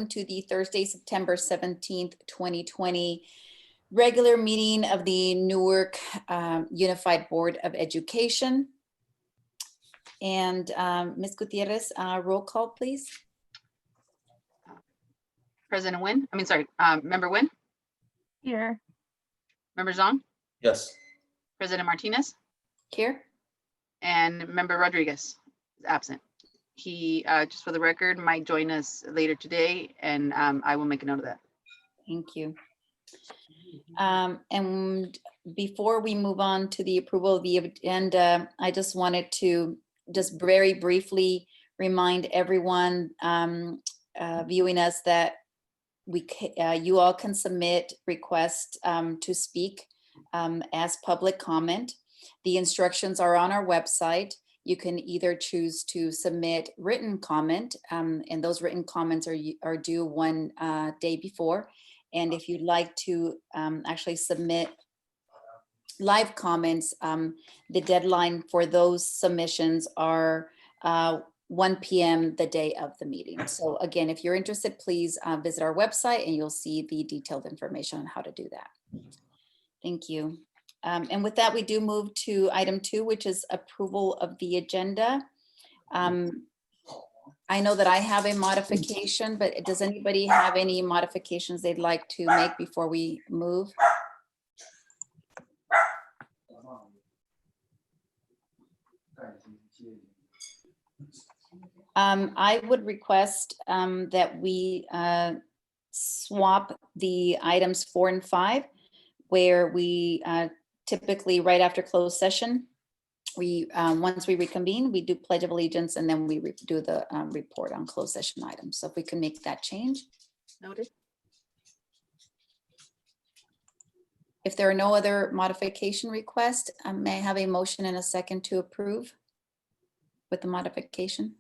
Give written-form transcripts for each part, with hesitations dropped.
to the Thursday, September 17th, 2020 regular meeting of the Newark Unified Board of Education. And Ms. Gutierrez, roll call, please. President Nguyen, Member Nguyen, Here. Member Zhang, Yes. President Martinez, Here. and Member Rodriguez is absent. He, just for the record, might join us later today, and I will make a note of that. Thank you. And before we move on to the approval of the agenda, I just wanted to just very briefly remind everyone viewing us that you all can submit requests to speak as public comment. The instructions are on our website. You can either choose to submit written comment, and those written comments are due one day before. And if you'd like to actually submit live comments, the deadline for those submissions are 1 p.m. the day of the meeting. So again, if you're interested, please visit our website and you'll see the detailed information on how to do that. Thank you. And with that, we do move to item 2, which is approval of the agenda. I know that I have a modification, but does anybody have any modifications they'd like to make before we move? I would request that we swap the items 4 and 5, where we typically right after closed session, we once we reconvene, we do Pledge of Allegiance, and then we do the report on closed session items. So if we can make that change. Noted. If there are no other modification requests, may I have a motion and a second to approve with the modification?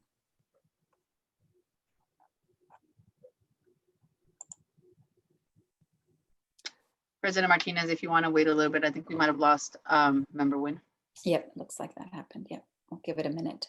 President Martinez, if you want to wait a little bit, I think we might have lost Member Nguyen. Yep, looks like that happened. Yep, I'll give it a minute.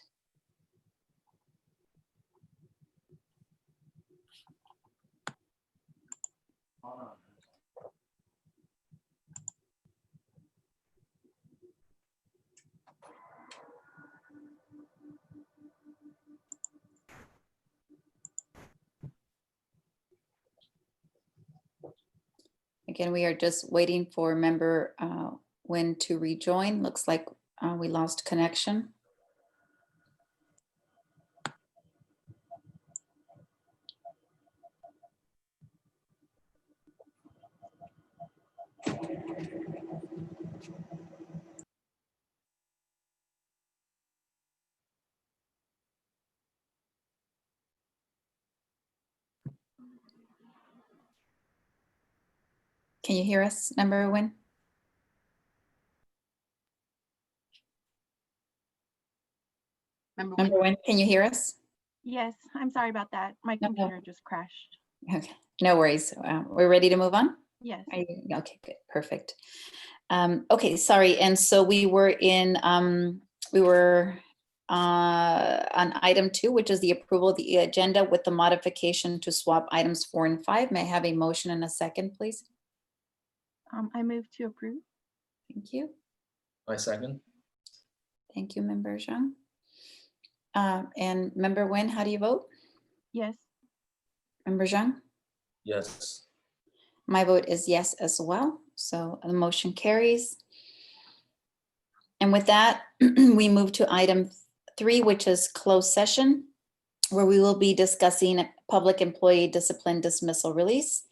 Again, we are just waiting for Member Nguyen to rejoin. Looks like we lost connection. Can you hear us, Member Nguyen? Member Nguyen, Member Nguyen, can you hear us? Yes, I'm sorry about that. My No. computer just crashed. Okay, no worries. We're ready to move on? Yes. Okay, good, perfect. Okay, sorry. And so we were on item 2, which is the approval of the agenda with the modification to swap items 4 and 5. May I have a motion and a second, please? I move to approve. Thank you. I second. Thank you, Member Zhang. And Member Nguyen, how do you vote? Yes. Member Zhang? Yes. My vote is yes as well. So the motion carries. And with that, we move to item 3, which is closed session, where we will be discussing public employee discipline dismissal release.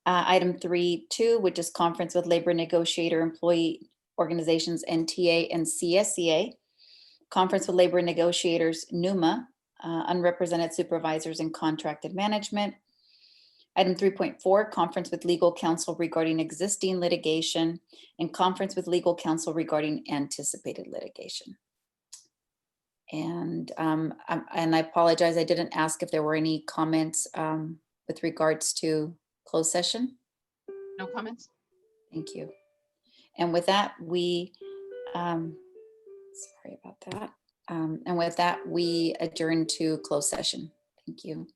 Item 3.2, which is conference with labor negotiator employee organizations NTA and CSCA. Conference with labor negotiators NUMA, unrepresented supervisors and contracted management. Item 3.4, conference with legal counsel regarding existing litigation, and conference with legal counsel regarding anticipated litigation. And I apologize, I didn't ask if there were any comments with regards to closed session. no comments? Thank you. And with that, we, sorry about that. And with that, we adjourn to closed session. Thank you.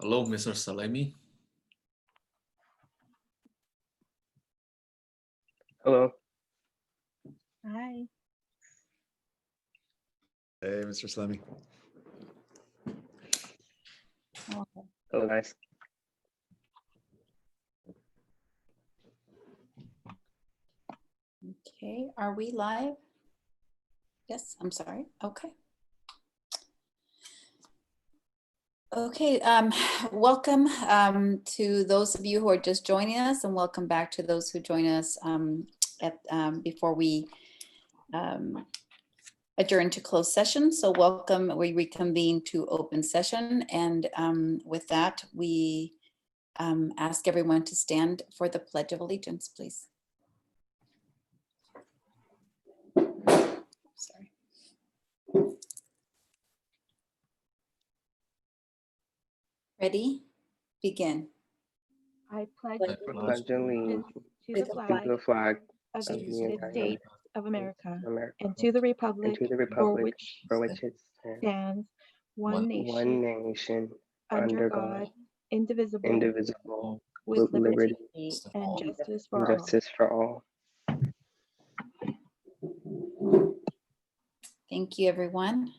Hello, Mr. Salemi. Hello. Hi. Hey, Mr. Salemi. Hello, guys. Okay, are we live? Yes, I'm sorry. Okay. Okay, welcome to those of you who are just joining us, and welcome back to those who join us before we adjourn to closed session. So welcome, we reconvene to open session, and with that, we ask everyone to stand for the Pledge of Allegiance, please. Sorry. Ready? Begin. I pledge I Pledge allegiance to to the the to flag the flag of of the the United United States of America America and to the and republic to the for republic which for which it stands, stands One one one nation, nation, under under God, God, indivisible, indivisible, with with liberty liberty and justice and for all. justice for all. Thank you, everyone.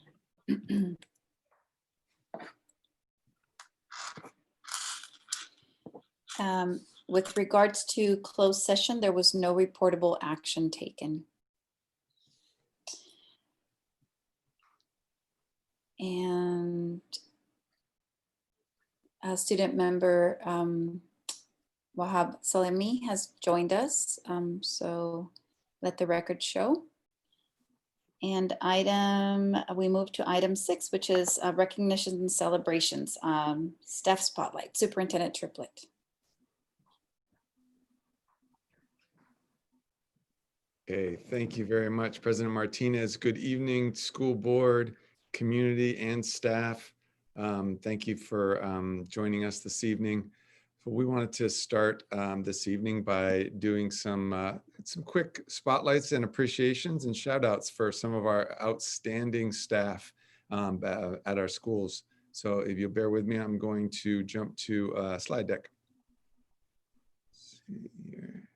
With regards to closed session, there was no reportable action taken. And student member Wahab Salemi has joined us, so let the record show. And we move to item 6, which is recognitions and celebrations. Staff spotlight, Superintendent Triplett. Okay, thank you very much, President Martinez. Good evening, school board, community, and staff. Thank you for joining us this evening. So we wanted to start this evening by doing some quick spotlights and appreciations and shout outs for some of our outstanding staff at our schools. So if you'll bear with me, I'm going to jump to slide deck. Let's see here.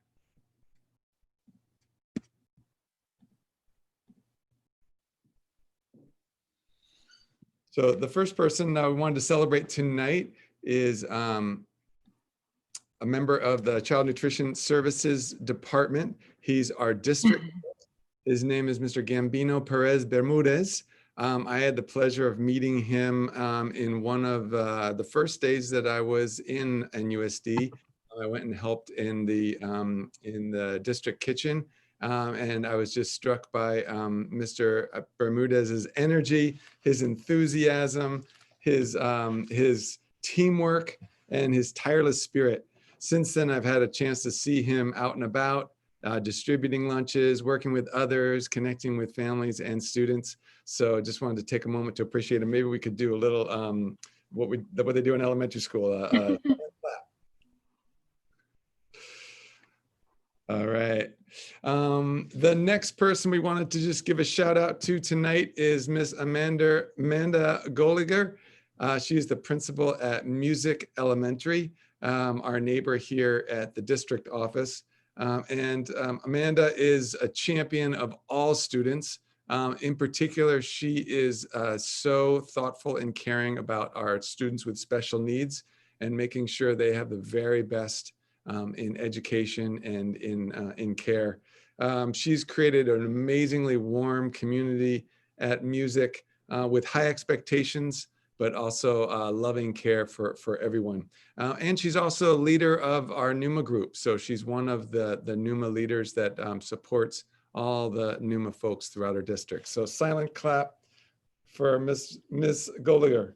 So the first person we wanted to celebrate tonight is a member of the Child Nutrition Services Department. He's our district. His name is Mr. Gambino Perez Bermudez. I had the pleasure of meeting him in one of the first days that I was in NUSD. I went and helped in the district kitchen. And I was just struck by Mr. Bermudez's energy, his enthusiasm, his teamwork, and his tireless spirit. Since then, I've had a chance to see him out and about, distributing lunches, working with others, connecting with families and students. So just wanted to take a moment to appreciate him. Maybe we could do a little what they do in elementary school. All right. The next person we wanted to just give a shout out to tonight is Miss Amanda Goliger. She's the principal at Music Elementary, our neighbor here at the district office. Amanda is a champion of all students. In particular, she is so thoughtful and caring about our students with special needs and making sure they have the very best in education and in care. She's created an amazingly warm community at Music with high expectations, but also loving care for everyone. And she's also a leader of our NUMA group. So she's one of the NUMA leaders that supports all the NUMA folks throughout our district. So silent clap for Miss Goliger.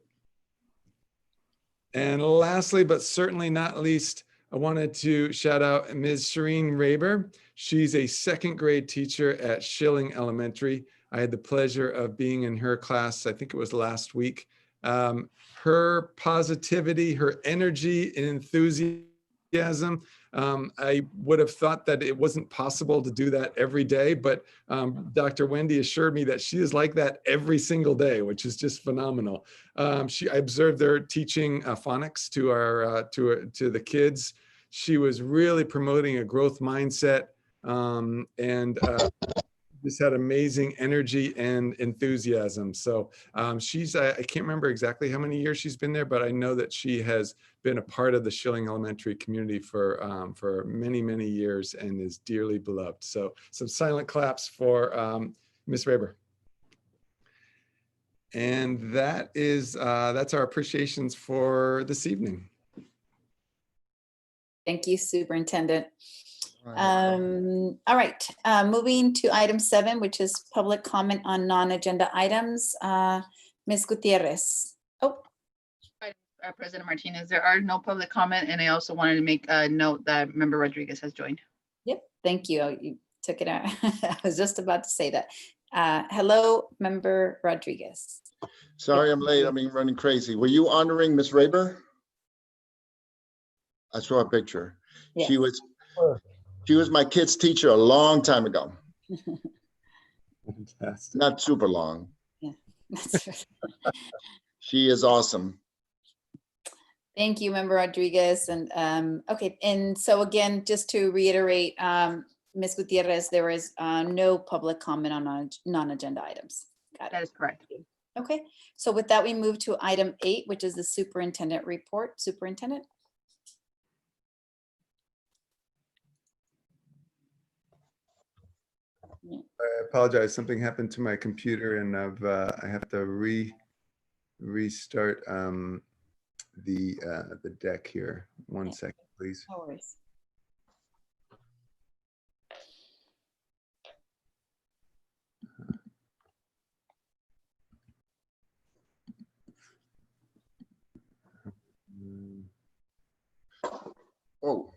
And lastly, but certainly not least, I wanted to shout out Ms. Shireen Raber. She's a second grade teacher at Schilling Elementary. I had the pleasure of being in her class, I think it was last week. Her positivity, her energy and enthusiasm enthusiasm. I would have thought that it wasn't possible to do that every day, but Dr. Wendy assured me that she is like that every single day, which is just phenomenal. I observed her teaching phonics to to the kids. She was really promoting a growth mindset, and just had amazing energy and enthusiasm. So I can't remember exactly how many years she's been there, but I know that she has been a part of the Schilling Elementary community for many, many years and is dearly beloved. So some silent claps for Ms. Raber. And that's our appreciations for this evening. Thank you, Superintendent. All right, moving to item 7, which is public comment on non-agenda items. Ms. Gutierrez. Oh, President Martinez, there are no public comment, and I also wanted to make a note that Member Rodriguez has joined. yep, thank you. You took it out. I was just about to say that. Hello, Member Rodriguez. Sorry, I'm late. I mean, running crazy. Were you honoring Miss Raber? I saw a picture. Yes. She was my kid's teacher a long time ago. Fantastic. Not super long. That's right. She is awesome. Thank you, Member Rodriguez. And okay, and so again, just to reiterate, Ms. Gutierrez, there is no public comment on non-agenda items. Got That it. is correct. Okay, so with that, we move to item 8, which is the superintendent report. Superintendent? I apologize. Something happened to my computer, and I have to restart the deck here. One second, please. No worries. Oh,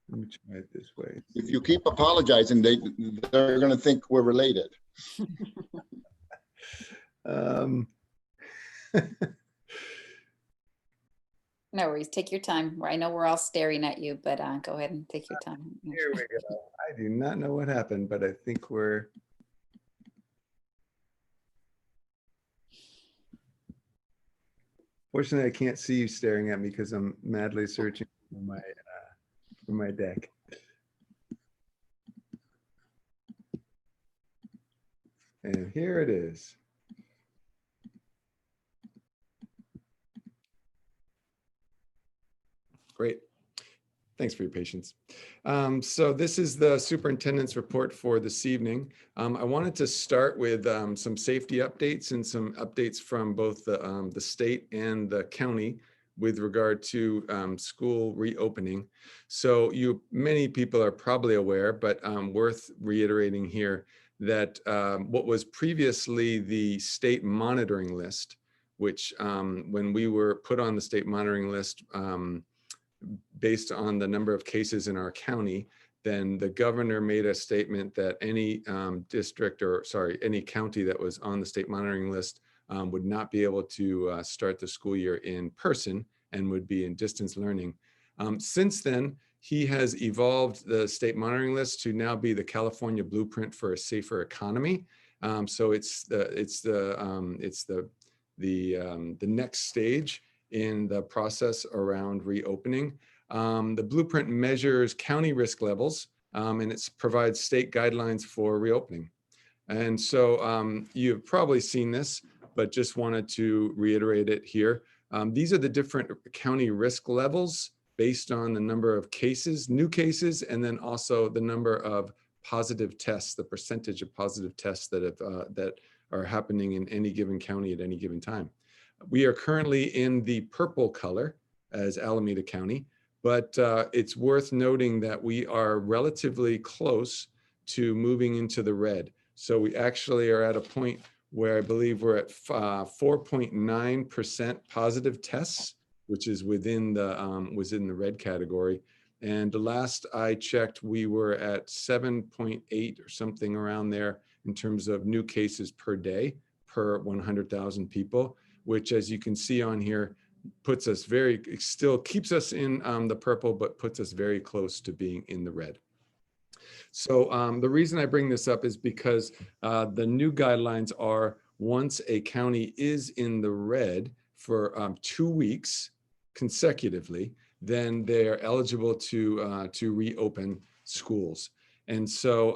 Let me try it this way. if you keep apologizing, they're gonna think we're related. Um, No worries. Take your time. I know we're all staring at you, but go ahead and take your time. Here we go. I do not know what happened, but I think we're. Fortunately, I can't see you staring at me because I'm madly searching for my deck. And here it is. Great. Thanks for your patience. So this is the superintendent's report for this evening. I wanted to start with some safety updates and some updates from both the state and the county with regard to school reopening. So many people are probably aware, but worth reiterating here that what was previously the state monitoring list, which when we were put on the state monitoring list, based on the number of cases in our county, then the governor made a statement that any any county that was on the state monitoring list would not be able to start the school year in person and would be in distance learning. Since then, he has evolved the state monitoring list to now be the California Blueprint for a Safer Economy. So it's the next stage in the process around reopening. The blueprint measures county risk levels, and it provides state guidelines for reopening. And so you've probably seen this, but just wanted to reiterate it here. These are the different county risk levels based on the number of cases, new cases, and then also the number of positive tests, the percentage of positive tests that are happening in any given county at any given time. We are currently in the purple color as Alameda County, but it's worth noting that we are relatively close to moving into the red. So we actually are at a point where I believe we're at 4.9% positive tests, which is within the red category. And the last I checked, we were at 7.8 or something around there in terms of new cases per day per 100,000 people. which, as you can see on here, puts us still keeps us in the purple, but puts us very close to being in the red. So the reason I bring this up is because the new guidelines are, once a county is in the red for 2 weeks consecutively, then they are eligible to reopen schools. And so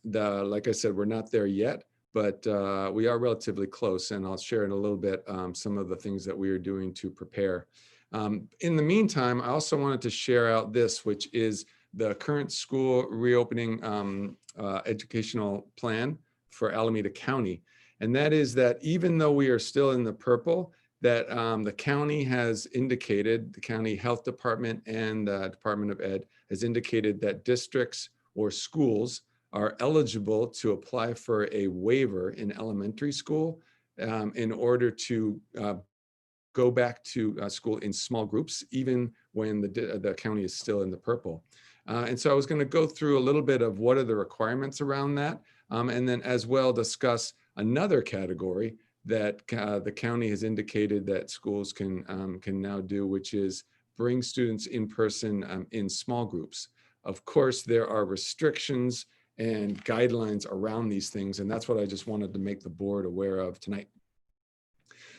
like I said, we're not there yet, but we are relatively close, and I'll share in a little bit some of the things that we are doing to prepare. In the meantime, I also wanted to share out this, which is the current school reopening educational plan for Alameda County. And that is that even though we are still in the purple, that the county has indicated, the county health department and the Department of Ed has indicated that districts or schools are eligible to apply for a waiver in elementary school in order to go back to school in small groups, even when the county is still in the purple. And so I was going to go through a little bit of what are the requirements around that, and then as well discuss another category that the county has indicated that schools can now do, which is bring students in person in small groups. Of course, there are restrictions and guidelines around these things, and that's what I just wanted to make the board aware of tonight.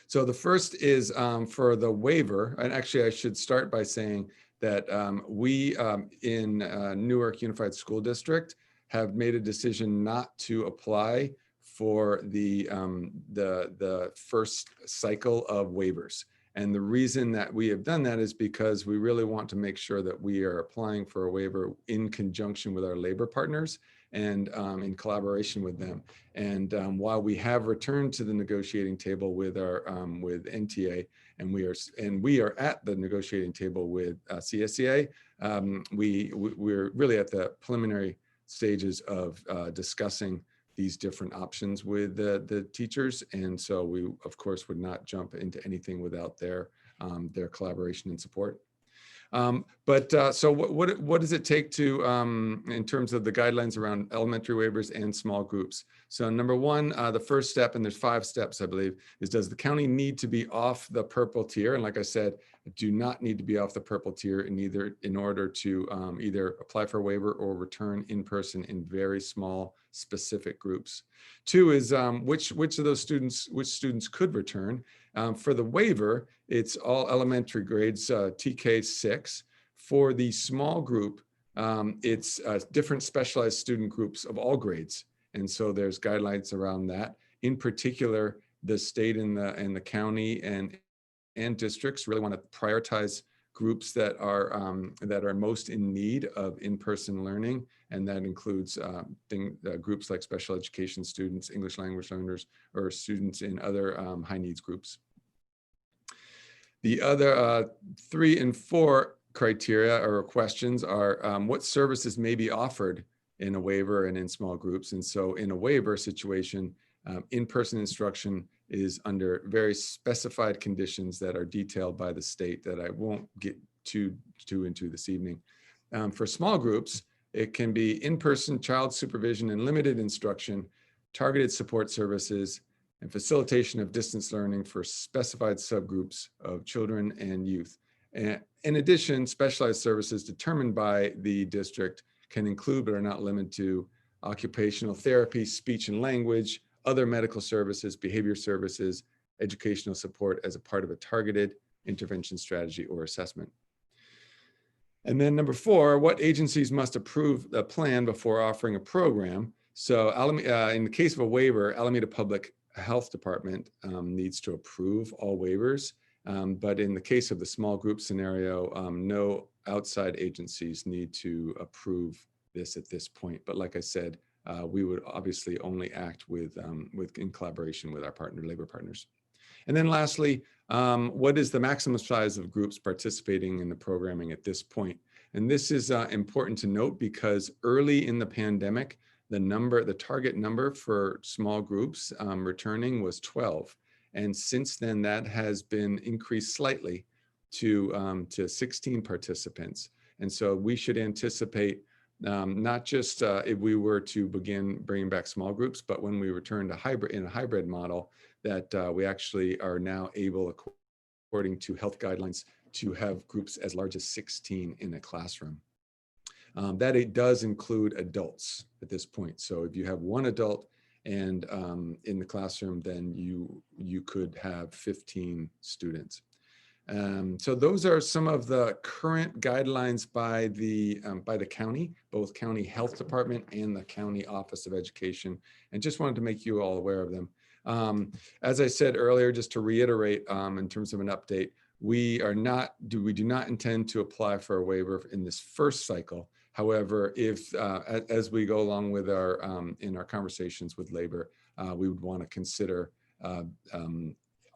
So the first is for the waiver, and actually I should start by saying that we in Newark Unified School District have made a decision not to apply for the first cycle of waivers. And the reason that we have done that is because we really want to make sure that we are applying for a waiver in conjunction with our labor partners and in collaboration with them. And while we have returned to the negotiating table with our with NTA, and we are at the negotiating table with CSEA, we're really at the preliminary stages of discussing these different options with the teachers. And so we, of course, would not jump into anything without their collaboration and support. So what does it take to, in terms of the guidelines around elementary waivers and small groups? So number one, the first step, and there's 5 steps, I believe, is does the county need to be off the purple tier? And like I said, do not need to be off the purple tier in order to either apply for a waiver or return in person in very small specific groups. 2 is which of those students could return. For the waiver, it's all elementary grades, TK 6. For the small group, it's different specialized student groups of all grades. And so there's guidelines around that. In particular, the state and the county and districts really want to prioritize groups that are most in need of in-person learning. And that includes groups like special education students, English language learners, or students in other high needs groups. The other 3 and 4 criteria or questions are what services may be offered in a waiver and in small groups. And so in a waiver situation, in-person instruction is under very specified conditions that are detailed by the state that I won't get too into this evening. For small groups, it can be in-person child supervision and limited instruction, targeted support services, and facilitation of distance learning for specified subgroups of children and youth. And in addition, specialized services determined by the district can include, but are not limited to, occupational therapy, speech and language, other medical services, behavior services, educational support as a part of a targeted intervention strategy or assessment. And then number 4, what agencies must approve the plan before offering a program? So in the case of a waiver, Alameda Public Health Department needs to approve all waivers. But in the case of the small group scenario, no outside agencies need to approve this at this point. But like I said, we would obviously only act in collaboration with our labor partners. And then lastly, what is the maximum size of groups participating in the programming at this point? And this is important to note because early in the pandemic, the target number for small groups returning was 12. And since then, that has been increased slightly to 16 participants. And so we should anticipate not just if we were to begin bringing back small groups, but when we return to hybrid in a hybrid model, that we actually are now able, according to health guidelines, to have groups as large as 16 in a classroom. That it does include adults at this point. So if you have one adult and in the classroom, then you could have 15 students. So those are some of the current guidelines by the county, both county health department and the county office of education, and just wanted to make you all aware of them. As I said earlier, just to reiterate, in terms of an update, we do not intend to apply for a waiver in this first cycle. However, if as we go along with our in our conversations with labor, we would want to consider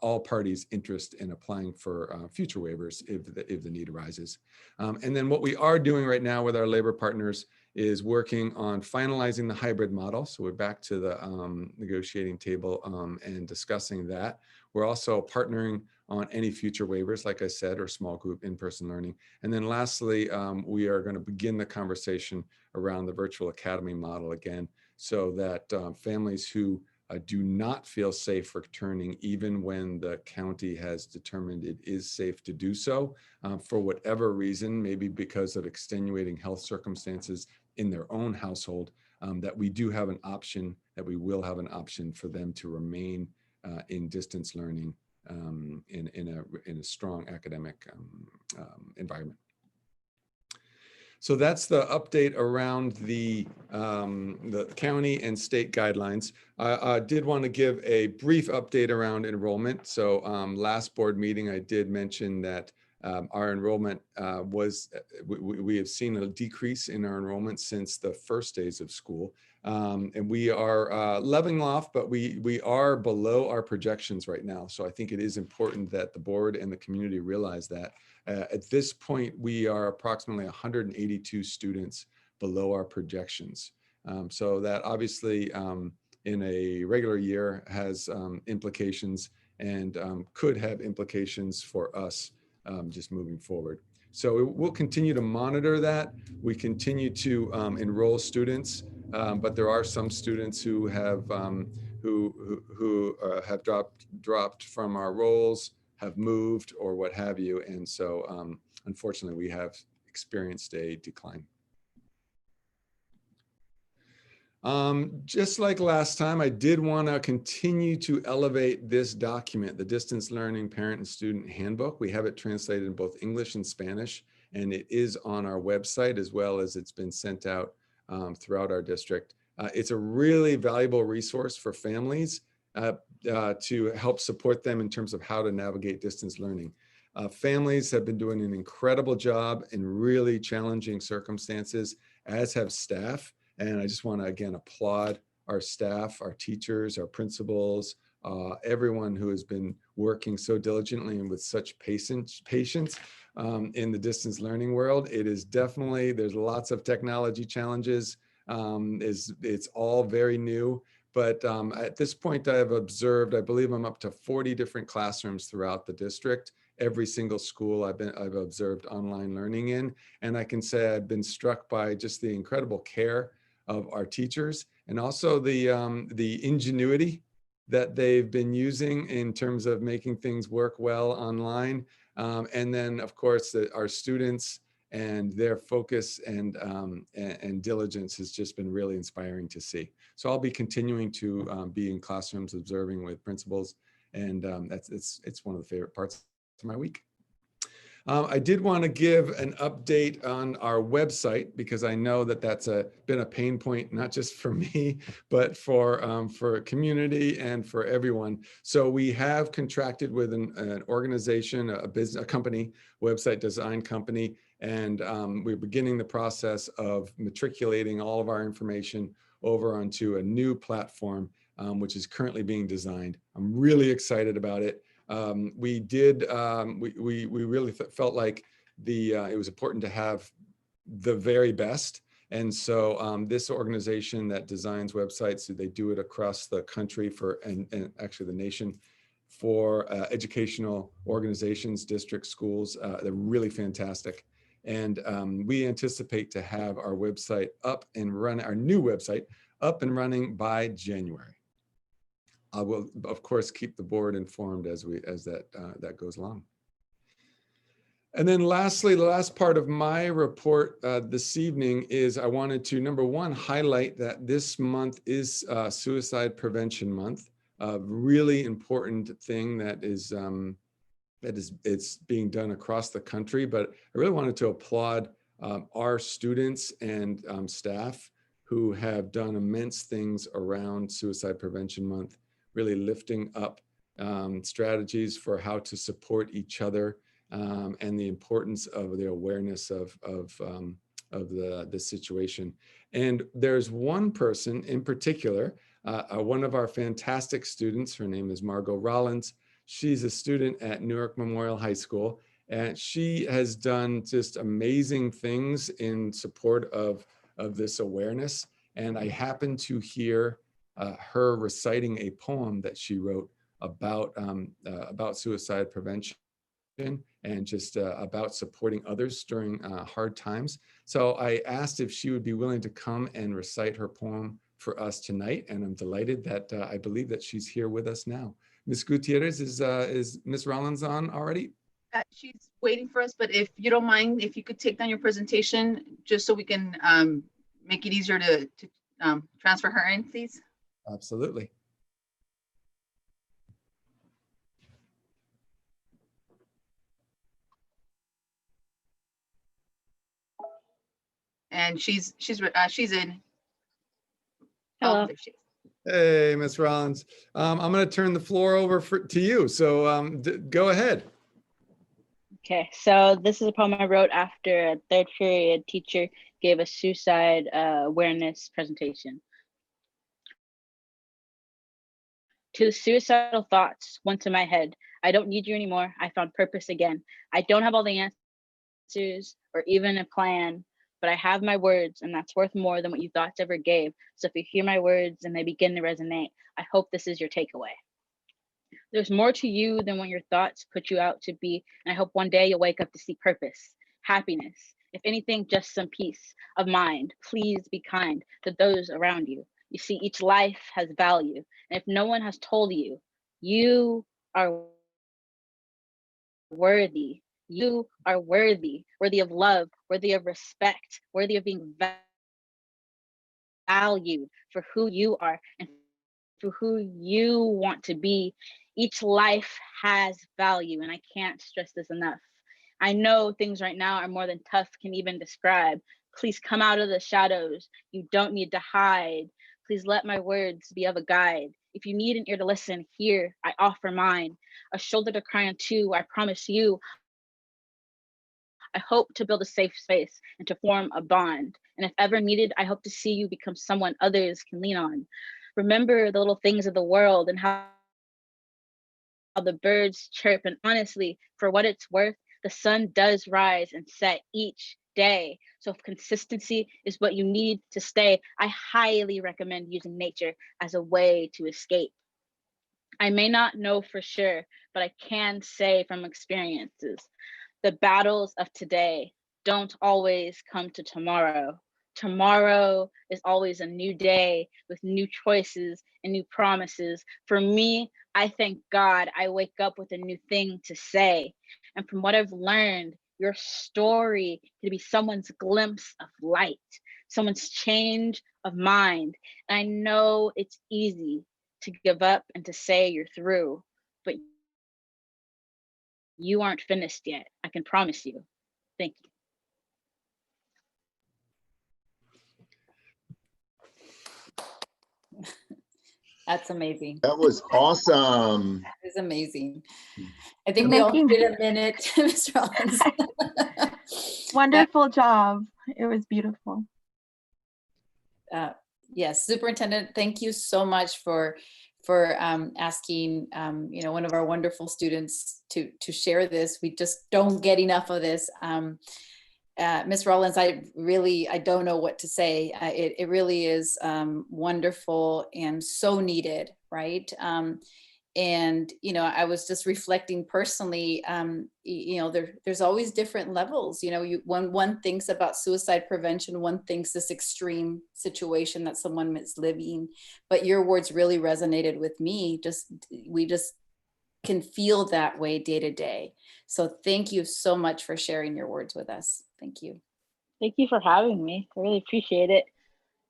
all parties' interest in applying for future waivers if the need arises. And then what we are doing right now with our labor partners is working on finalizing the hybrid model. So we're back to the negotiating table and discussing that. We're also partnering on any future waivers, like I said, or small group in-person learning. And then lastly, we are going to begin the conversation around the virtual academy model again, so that families who do not feel safe returning, even when the county has determined it is safe to do so, for whatever reason, maybe because of extenuating health circumstances in their own household, that we do have an option, that we will have an option for them to remain in distance learning in a strong academic environment. So that's the update around the county and state guidelines. I did want to give a brief update around enrollment. So last board meeting, I did mention that our enrollment we have seen a decrease in our enrollment since the first days of school. And we are leveling off, but we are below our projections right now. So I think it is important that the board and the community realize that. At this point, we are approximately 182 students below our projections. So that obviously in a regular year has implications and could have implications for us just moving forward. So we'll continue to monitor that. We continue to enroll students, but there are some students who have have dropped from our roles, have moved, or what have you. And so unfortunately, we have experienced a decline. Just like last time, I did want to continue to elevate this document, the Distance Learning Parent and Student Handbook. We have it translated in both English and Spanish, and it is on our website, as well as it's been sent out throughout our district. It's a really valuable resource for families to help support them in terms of how to navigate distance learning. Families have been doing an incredible job in really challenging circumstances, as have staff. And I just want to, again, applaud our staff, our teachers, our principals, everyone who has been working so diligently and with such patience in the distance learning world. It is definitely, there's lots of technology challenges. It's all very new. But at this point, I have observed, I believe I'm up to 40 different classrooms throughout the district. Every single school I've observed online learning in. And I can say I've been struck by just the incredible care of our teachers, and also the ingenuity that they've been using in terms of making things work well online. And then, of course, our students and their focus and diligence has just been really inspiring to see. So I'll be continuing to be in classrooms observing with principals, and it's one of the favorite parts of my week. I did want to give an update on our website, because I know that that's been a pain point, not just for me, but for community and for everyone. So we have contracted with an organization, a company, website design company, and we're beginning the process of matriculating all of our information over onto a new platform, which is currently being designed. I'm really excited about it. We really felt like it was important to have the very best. And so this organization that designs websites, so they do it across the country and actually the nation, for educational organizations, district schools. They're really fantastic. And we anticipate to have our website up and running, our new website up and running by January. I will, of course, keep the board informed as that goes along. And then lastly, the last part of my report this evening is I wanted to, number one, highlight that this month is Suicide Prevention Month, a really important thing that is it's being done across the country. But I really wanted to applaud our students and staff who have done immense things around Suicide Prevention Month, really lifting up strategies for how to support each other. And the importance of the awareness of the situation. And there's one person in particular, one of our fantastic students, her name is Margot Rollins. She's a student at Newark Memorial High School, and she has done just amazing things in support of this awareness. And I happened to hear her reciting a poem that she wrote about suicide prevention and just about supporting others during hard times. So I asked if she would be willing to come and recite her poem for us tonight, and I'm delighted that I believe that she's here with us now. Ms. Gutierrez, is Ms. Rollins on already? She's waiting for us, but if you don't mind, if you could take down your presentation, just so we can make it easier to transfer her in, please. Absolutely. And she's in. Hello. Oh, there she is. Hey, Ms. Rollins. I'm going to turn the floor over to you. So go ahead. Okay, so this is a poem I wrote after a third period teacher gave a suicide awareness presentation. To the suicidal thoughts once in my head, I don't need you anymore. I found purpose again. I don't have all the answers or even a plan, but I have my words, and that's worth more than what you thoughts ever gave. So if you hear my words and they begin to resonate, I hope this is your takeaway. There's more to you than what your thoughts put you out to be, and I hope one day you'll wake up to see purpose, happiness, if anything, just some peace of mind. Please be kind to those around you. You see, each life has value, and if no one has told you, you are worthy. You are worthy of love, worthy of respect, worthy of being valued for who you are and for who you want to be. Each life has value, and I can't stress this enough. I know things right now are more than tough can even describe. Please come out of the shadows. You don't need to hide. Please let my words be of a guide. If you need an ear to listen, here I offer mine. A shoulder to cry on too, I promise you. I hope to build a safe space and to form a bond. And if ever needed, I hope to see you become someone others can lean on. Remember the little things of the world and how the birds chirp. And honestly, for what it's worth, the sun does rise and set each day. So if consistency is what you need to stay, I highly recommend using nature as a way to escape. I may not know for sure, but I can say from experiences, the battles of today don't always come to tomorrow. Tomorrow is always a new day with new choices and new promises. For me, I thank God I wake up with a new thing to say. And from what I've learned, your story could be someone's glimpse of light, someone's change of mind. And I know it's easy to give up and to say you're through, but you aren't finished yet. I can promise you. Thank you. That's amazing. That was awesome. It's amazing. I think we all Thank you. did a minute, Ms. Rollins. Wonderful job. It was beautiful. Yes, Superintendent, thank you so much for asking one of our wonderful students to share this. We just don't get enough of this. Ms. Rollins, I don't know what to say. It really is wonderful and so needed, right? And, I was just reflecting personally, there's always different levels, when one thinks about suicide prevention, one thinks this extreme situation that someone is living, but your words really resonated with me. We just can feel that way day to day. So thank you so much for sharing your words with us. Thank you. Thank you for having me. I really appreciate it.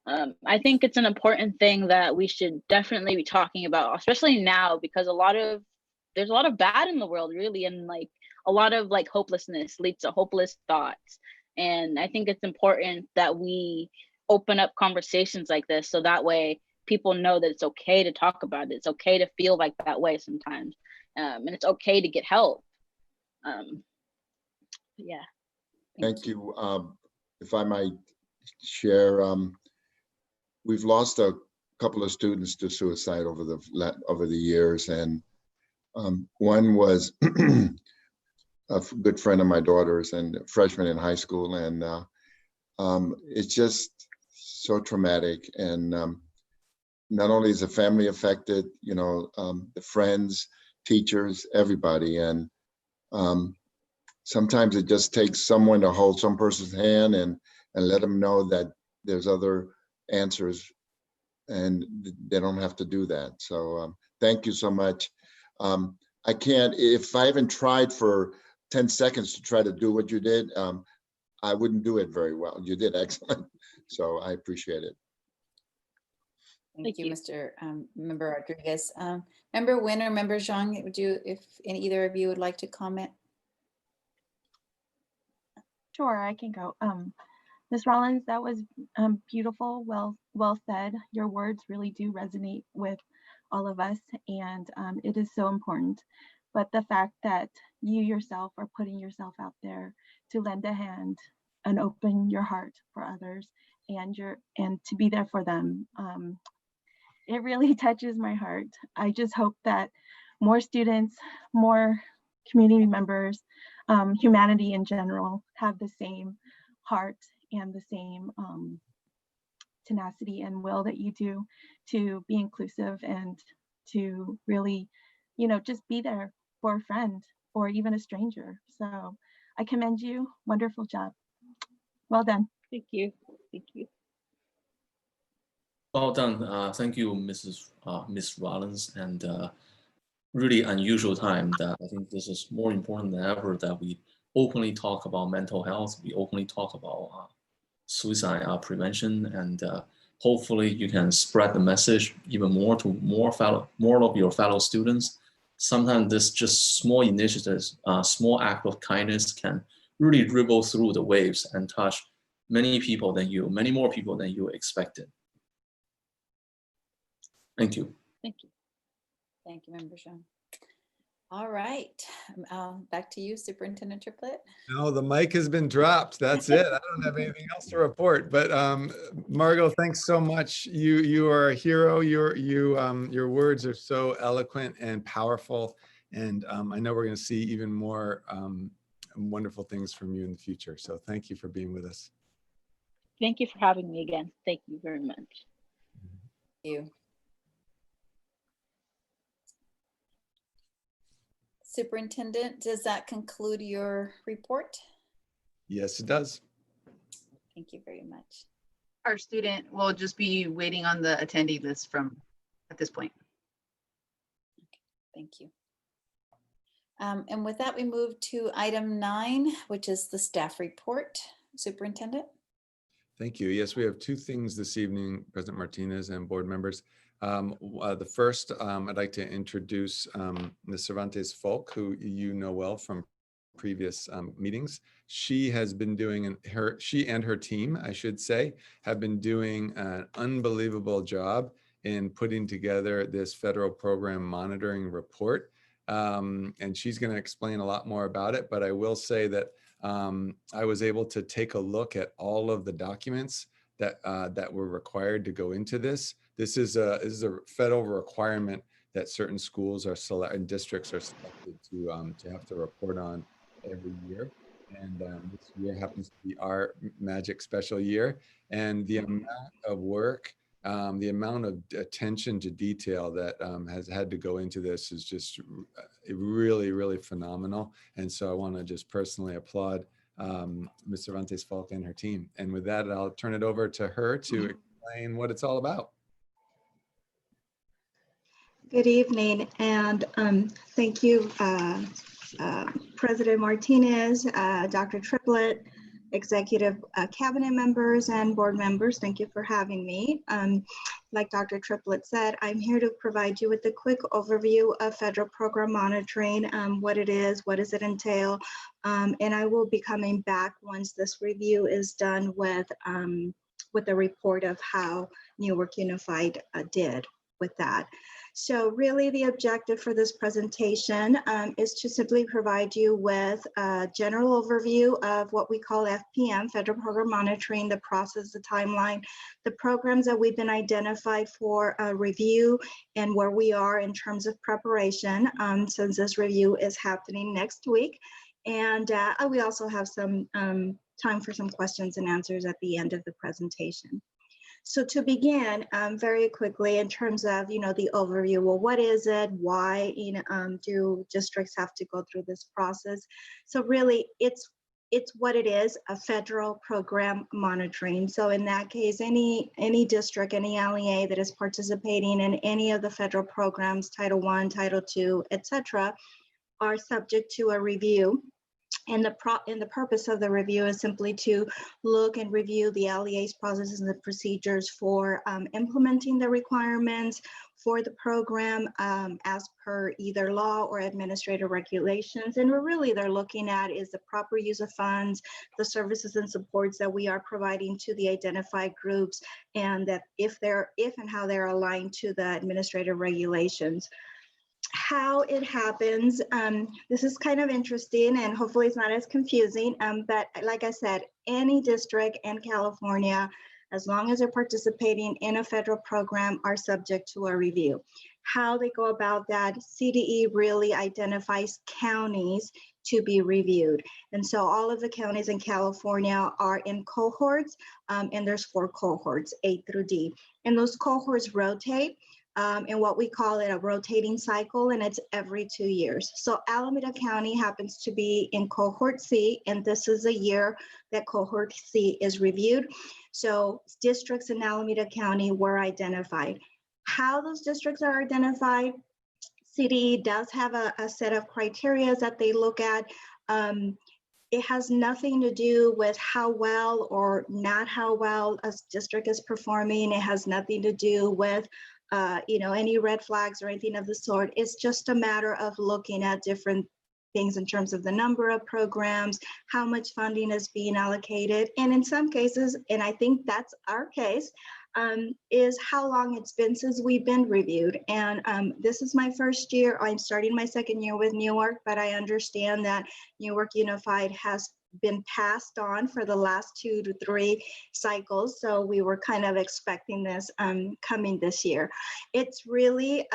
I think it's an important thing that we should definitely be talking about, especially now, because there's a lot of bad in the world, really, and like a lot of like hopelessness leads to hopeless thoughts. And I think it's important that we open up conversations like this, so that way people know that it's okay to talk about it. It's okay to feel like that way sometimes, and it's okay to get help. Yeah. Thank you. If I might share, we've lost a couple of students to suicide over the years, and one was a good friend of my daughter's and a freshman in high school, and it's just so traumatic. And not only is the family affected, the friends, teachers, everybody, and sometimes it just takes someone to hold some person's hand and let them know that there's other answers, and they don't have to do that. So thank you so much. I can't, if I haven't tried for 10 seconds to try to do what you did, I wouldn't do it very well. You did excellent. So I appreciate it. Thank you, Mr. Member Rodriguez. Member Nguyen or Member Zhang, if either of you would like to comment? Sure, I can go. Ms. Rollins, that was beautiful, well said. Your words really do resonate with all of us, and it is so important. But the fact that you yourself are putting yourself out there to lend a hand and open your heart for others, and to be there for them, it really touches my heart. I just hope that more students, more community members, humanity in general, have the same heart and the same tenacity and will that you do to be inclusive and to really, just be there for a friend or even a stranger. So I commend you. Wonderful job. Well done. Thank you. Thank you. Well done. Thank you, Miss Rollins, and really unusual time that I think this is more important than ever that we openly talk about mental health. We openly talk about suicide prevention, and hopefully you can spread the message even more to more of your fellow students. Sometimes this just small initiatives, small act of kindness can really dribble through the waves and touch many more people than you expected. Thank you. Thank you. Thank you, Member Zhang. All right, back to you, Superintendent Triplett. No, the mic has been dropped. That's it. I don't have anything else to report. But Margot, thanks so much. You are a hero. Your words are so eloquent and powerful, and I know we're going to see even more wonderful things from you in the future. So thank you for being with us. Thank you for having me again. Thank you very much. Thank you. Superintendent, does that conclude your report? Yes, it does. Thank you very much. Our student will just be waiting on the attendee list at this point. Thank you. And with that, we move to item 9, which is the staff report. Superintendent. Thank you. Yes, we have two things this evening, President Martinez and board members. The first, I'd like to introduce Ms. Cervantes Folk, who you know well from previous meetings. She has been doing, she and her team, I should say, have been doing an unbelievable job in putting together this federal program monitoring report. And she's going to explain a lot more about it, but I will say that I was able to take a look at all of the documents that were required to go into this. This is a federal requirement that certain schools and districts are selected to have to report on every year. And this year happens to be our magic special year. And the amount of work The amount of attention to detail that has had to go into this is just really, really phenomenal. And so I want to just personally applaud Ms. Cervantes Falk and her team. And with that, I'll turn it over to her to explain what it's all about. Good evening, and thank you, President Martinez, Dr. Triplett, executive cabinet members and board members. Thank you for having me. Like Dr. Triplett said, I'm here to provide you with a quick overview of federal program monitoring, what it is, what does it entail, and I will be coming back once this review is done with a report of how Newark Unified did with that. So really the objective for this presentation is to simply provide you with a general overview of what we call FPM, Federal Program Monitoring, the process, the timeline, the programs that we've been identified for review, and where we are in terms of preparation, since this review is happening next week. And we also have some time for some questions and answers at the end of the presentation. So to begin, very quickly in terms of, the overview, well, what is it? Why, do districts have to go through this process? So really, it's what it is, a federal program monitoring. So in that case, any district, any LEA that is participating in any of the federal programs, Title I, Title II, etc., are subject to a review. And the purpose of the review is simply to look and review the LEA's processes and the procedures for implementing the requirements for the program as per either law or administrative regulations. And what really they're looking at is the proper use of funds, the services and supports that we are providing to the identified groups, and that if and how they're aligned to the administrative regulations. How it happens, this is kind of interesting and hopefully it's not as confusing, but like I said, any district in California, as long as they're participating in a federal program, are subject to a review. How they go about that, CDE really identifies counties to be reviewed. And so all of the counties in California are in cohorts, and there's 4 cohorts, A through D. And those cohorts rotate. And what we call it a rotating cycle, and it's every 2 years. So Alameda County happens to be in cohort C, and this is a year that cohort C is reviewed. So districts in Alameda County were identified. How those districts are identified, CDE does have a set of criteria that they look at. It has nothing to do with how well or not how well a district is performing. It has nothing to do with any red flags or anything of the sort. It's just a matter of looking at different things in terms of the number of programs, how much funding is being allocated, and in some cases, and I think that's our case, is how long it's been since we've been reviewed. And this is my first year. I'm starting my second year with Newark, but I understand that Newark Unified has been passed on for the last 2 to 3 cycles. So we were kind of expecting this coming this year. It's really,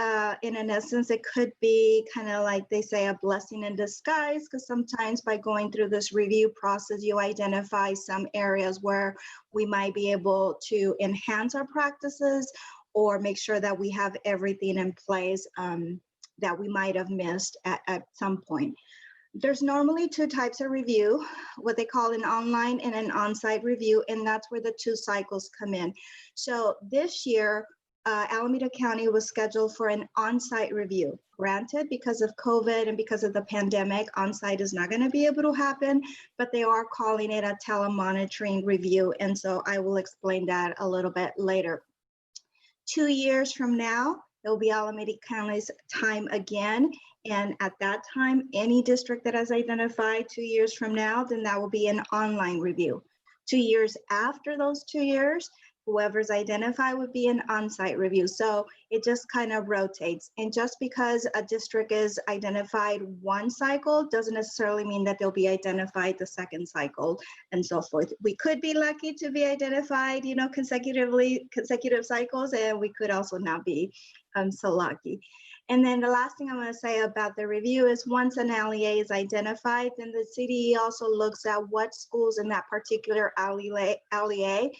in an essence, it could be kind of like they say, a blessing in disguise, because sometimes by going through this review process, you identify some areas where we might be able to enhance our practices or make sure that we have everything in place that we might have missed at some point. There's normally 2 types of review, what they call an online and an on-site review, and that's where the 2 cycles come in. So this year, Alameda County was scheduled for an on-site review. Granted, because of COVID and because of the pandemic, on-site is not going to be able to happen, but they are calling it a telemonitoring review, and so I will explain that a little bit later. 2 years from now, it will be Alameda County's time again. And at that time, any district that has identified 2 years from now, then that will be an online review. 2 years after those 2 years, whoever's identified would be an on-site review. So it just kind of rotates. And just because a district is identified one cycle doesn't necessarily mean that they'll be identified the second cycle and so forth. We could be lucky to be identified, consecutive cycles, and we could also not be so lucky. And then the last thing I'm going to say about the review is once an LEA is identified, then the CDE also looks at what schools in that particular LEA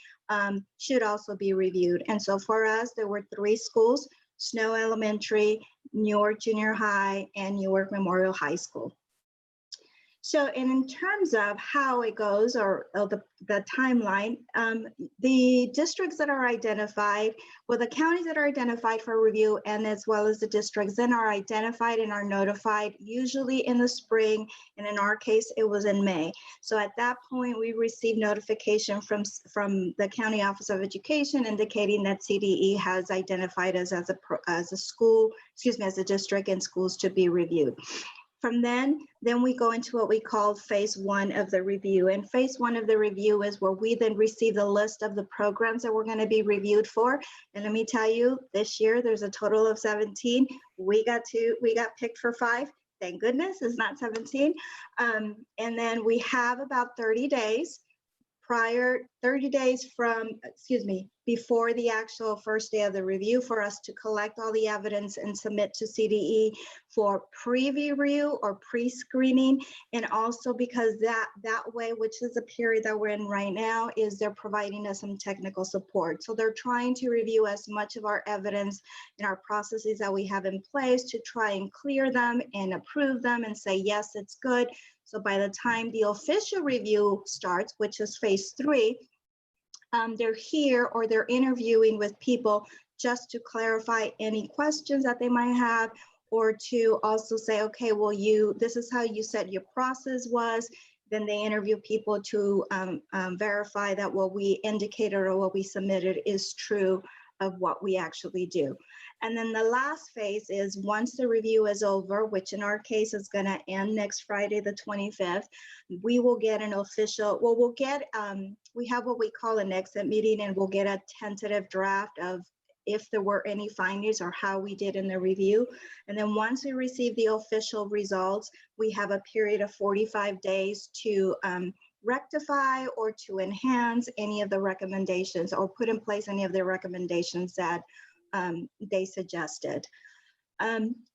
should also be reviewed. And so for us, there were 3 schools: Snow Elementary, Newark Junior High, and Newark Memorial High School. So, and in terms of how it goes, or the timeline, the districts that are identified, well, the counties that are identified for review, and as well as the districts then are identified and are notified usually in the spring, and in our case, it was in May. So at that point, we received notification from the County Office of Education indicating that CDE has identified us as a school, excuse me, as a district and schools to be reviewed. From then we go into what we call phase 1 of the review. And phase 1 of the review is where we then receive the list of the programs that we're going to be reviewed for. And let me tell you, this year there's a total of 17. We got picked for 5. Thank goodness it's not 17. And then we have about 30 days before the actual first day of the review for us to collect all the evidence and submit to CDE for pre-review or pre-screening. And also because that way, which is the period that we're in right now, is they're providing us some technical support. So they're trying to review as much of our evidence and our processes that we have in place to try and clear them and approve them and say, yes, it's good. So by the time the official review starts, which is phase 3, they're here or they're interviewing with people just to clarify any questions that they might have, or to also say, okay, well, this is how you said your process was. Then they interview people to verify that what we indicated or what we submitted is true of what we actually do. And then the last phase is once the review is over, which in our case is going to end next Friday, the 25th, we will get an official, well, we have what we call an exit meeting, and we'll get a tentative draft of if there were any findings or how we did in the review. And then once we receive the official results, we have a period of 45 days to rectify or to enhance any of the recommendations or put in place any of the recommendations that they suggested.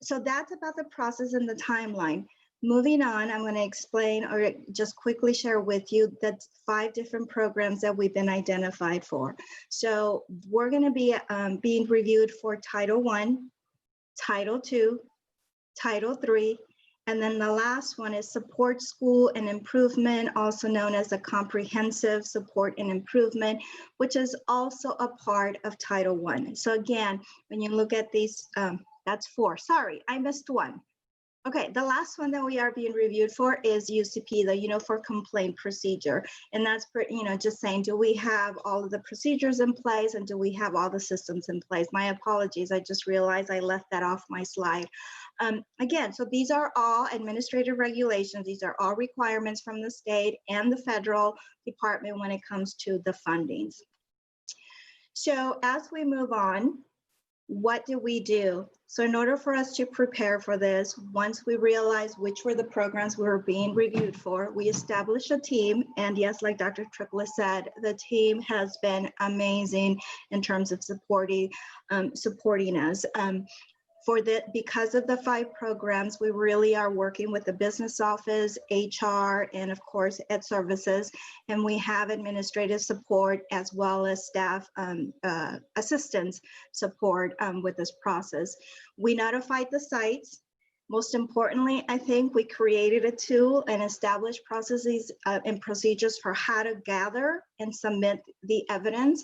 So that's about the process and the timeline. Moving on, I'm going to explain or just quickly share with you the 5 different programs that we've been identified for. So we're going to be being reviewed for Title I, Title II, Title III, and then the last one is Support School and Improvement, also known as a Comprehensive Support and Improvement, which is also a part of Title I. So again, when you look at these, that's 4. Sorry, I missed one. Okay, the last one that we are being reviewed for is UCP, the Uniform Complaint Procedure. And that's, just saying, do we have all of the procedures in place and do we have all the systems in place? My apologies, I just realized I left that off my slide. Again, so these are all administrative regulations. These are all requirements from the state and the federal department when it comes to the fundings. So as we move on, what do we do? So in order for us to prepare for this, once we realized which were the programs we were being reviewed for, we established a team. And yes, like Dr. Triplett said, the team has been amazing in terms of supporting us. Because of the 5 programs, we really are working with the business office, HR, and of course, Ed Services. And we have administrative support as well as staff assistance support with this process. We notified the sites. Most importantly, I think we created a tool and established processes and procedures for how to gather and submit the evidence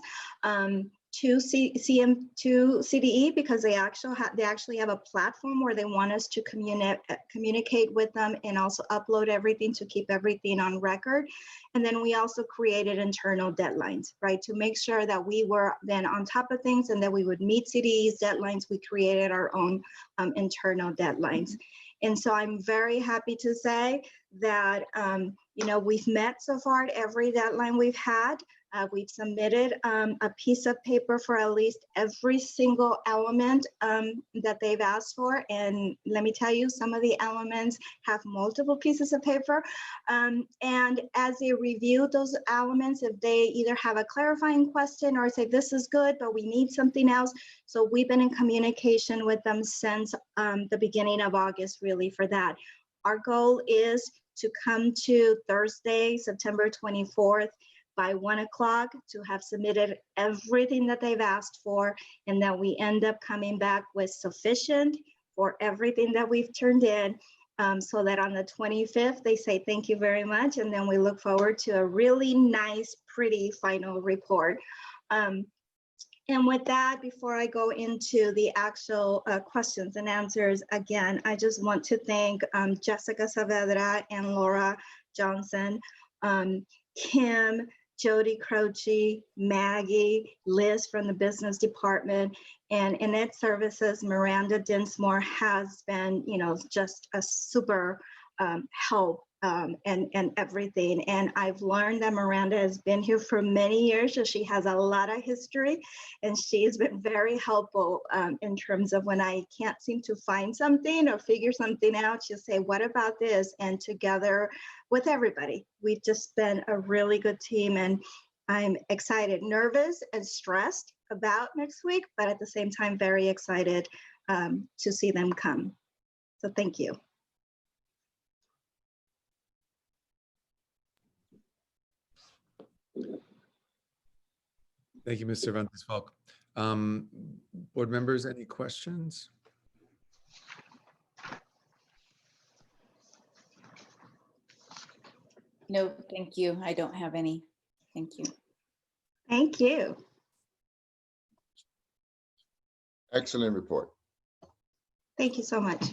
to CDE, because they actually have a platform where they want us to communicate with them and also upload everything to keep everything on record. And then we also created internal deadlines, right, to make sure that we were then on top of things and that we would meet CDE's deadlines. We created our own internal deadlines. And so I'm very happy to say that, we've met so far at every deadline we've had. We've submitted a piece of paper for at least every single element that they've asked for. And let me tell you, some of the elements have multiple pieces of paper. And as they review those elements, if they either have a clarifying question or say, this is good, but we need something else. So we've been in communication with them since the beginning of August, really, for that. Our goal is to come to Thursday, September 24th, by 1 o'clock, to have submitted everything that they've asked for, and that we end up coming back with sufficient for everything that we've turned in, so that on the 25th, they say thank you very much, and then we look forward to a really nice, pretty final report. And with that, before I go into the actual questions and answers, again, I just want to thank Jessica Saavedra and Laura Johnson, Kim, Jody Croce, Maggie, Liz from the business department, and Innate Services, Miranda Dinsmore has been, just a super help and everything. And I've learned that Miranda has been here for many years, so she has a lot of history, and she's been very helpful in terms of when I can't seem to find something or figure something out, she'll say, what about this? And together with everybody, we've just been a really good team, and I'm excited, nervous and stressed about next week, but at the same time, very excited to see them come. So thank you. Thank you, Ms. Cervantes Falk. Board members, any questions? No, thank you. I don't have any. Thank you. Thank you. Excellent report. Thank you so much.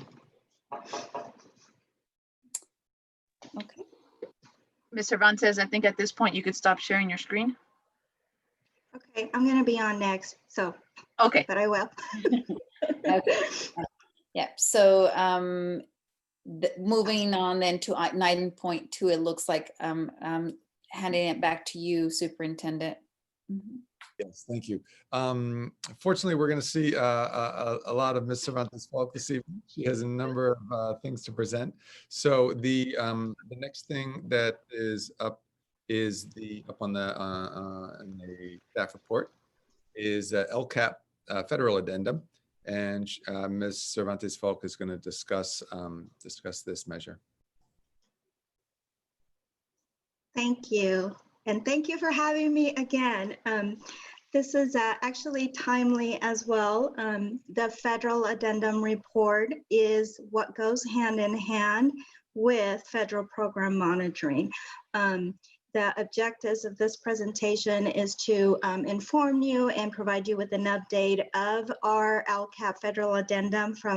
Okay. Ms. Cervantes, I think at this point you could stop sharing your screen. Okay, I'm going to be on next, so, Okay. but I will. Okay. Yeah. So moving on then to 9.2, it looks like handing it back to you, Superintendent. Mhm. Yes, thank you. Fortunately, we're going to see a lot of Ms. Cervantes Falk this evening. She has a number of things to present. So the next thing that is up is up on the in the staff report is LCAP federal addendum, and Ms. Cervantes Falk is going to discuss this measure. Thank you. And thank you for having me again. This is actually timely as well. The federal addendum report is what goes hand in hand with federal program monitoring. The objectives of this presentation is to inform you and provide you with an update of our LCAP federal addendum for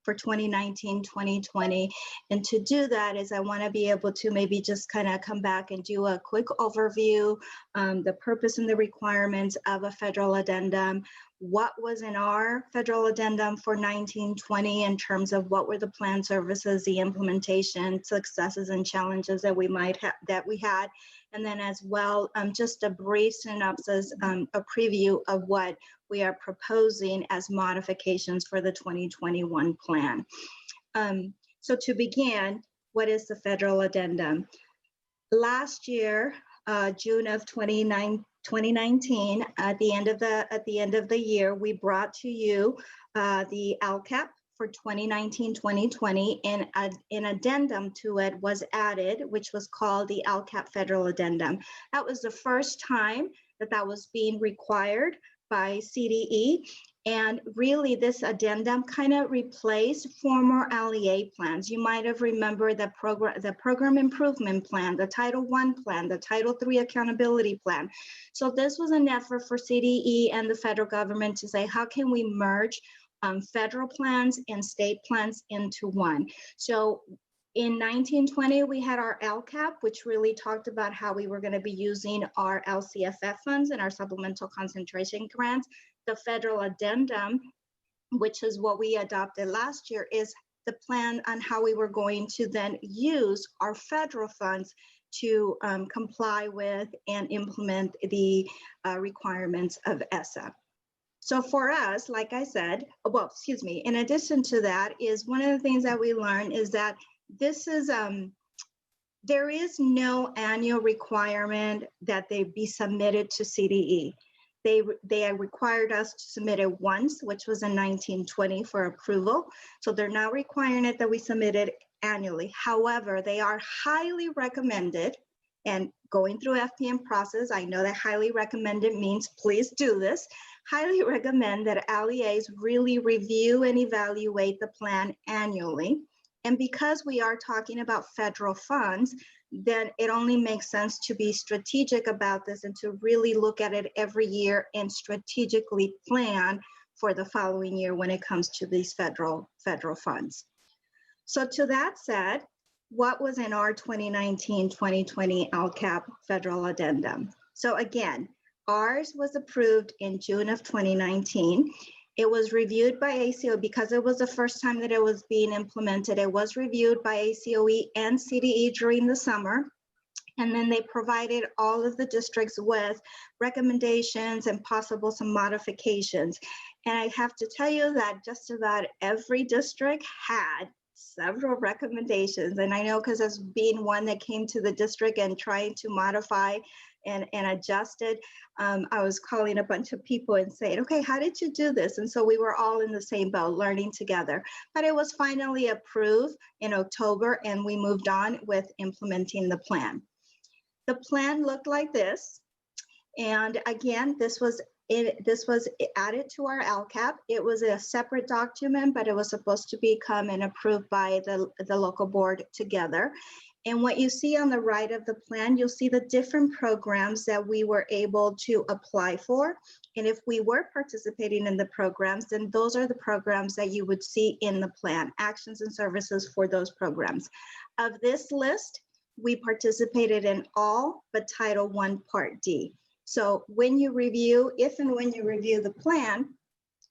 2019-2020. And to do that is I want to be able to maybe just kind of come back and do a quick overview, the purpose and the requirements of a federal addendum, what was in our federal addendum for 1920 in terms of what were the planned services, the implementation, successes and challenges that we might have, that we had, and then as well, just a brief synopsis, a preview of what we are proposing as modifications for the 2021 plan. So to begin, what is the federal addendum? Last year, June of 2019, at the end of the year, we brought to you the LCAP for 2019-2020, and an addendum to it was added, which was called the LCAP Federal Addendum. That was the first time that was being required by CDE, and really this addendum kind of replaced former LEA plans. You might have remembered the program improvement plan, the Title I plan, the Title III accountability plan. So this was an effort for CDE and the federal government to say, how can we merge federal plans and state plans into one? So in 1920, we had our LCAP, which really talked about how we were going to be using our LCFF funds and our supplemental concentration grants. The federal addendum, which is what we adopted last year, is the plan on how we were going to then use our federal funds to comply with and implement the requirements of ESSA. So for us, like I said, well, excuse me, in addition to that is one of the things that we learned is that this is, there is no annual requirement that they be submitted to CDE. They required us to submit it once, which was in 1920 for approval. So they're not requiring it that we submit it annually. However, they are highly recommended, and going through FPM process, I know that highly recommended means please do this. Highly recommend that LEAs really review and evaluate the plan annually. And because we are talking about federal funds, then it only makes sense to be strategic about this and to really look at it every year and strategically plan for the following year when it comes to these federal funds. So to that said, what was in our 2019-2020 LCAP federal addendum? So again, ours was approved in June of 2019. It was reviewed by ACO because it was the first time that it was being implemented. It was reviewed by ACOE and CDE during the summer. And then they provided all of the districts with recommendations and possible some modifications. And I have to tell you that just about every district had several recommendations. And I know because as being one that came to the district and trying to modify and adjust it, I was calling a bunch of people and saying, okay, how did you do this? And so we were all in the same boat learning together. But it was finally approved in October and we moved on with implementing the plan. The plan looked like this. And again, this was added to our LCAP. It was a separate document, but it was supposed to become and approved by the local board together. And what you see on the right of the plan, you'll see the different programs that we were able to apply for. And if we were participating in the programs, then those are the programs that you would see in the plan, actions and services for those programs. Of this list, we participated in all but Title I Part D. So when you review, if and when you review the plan,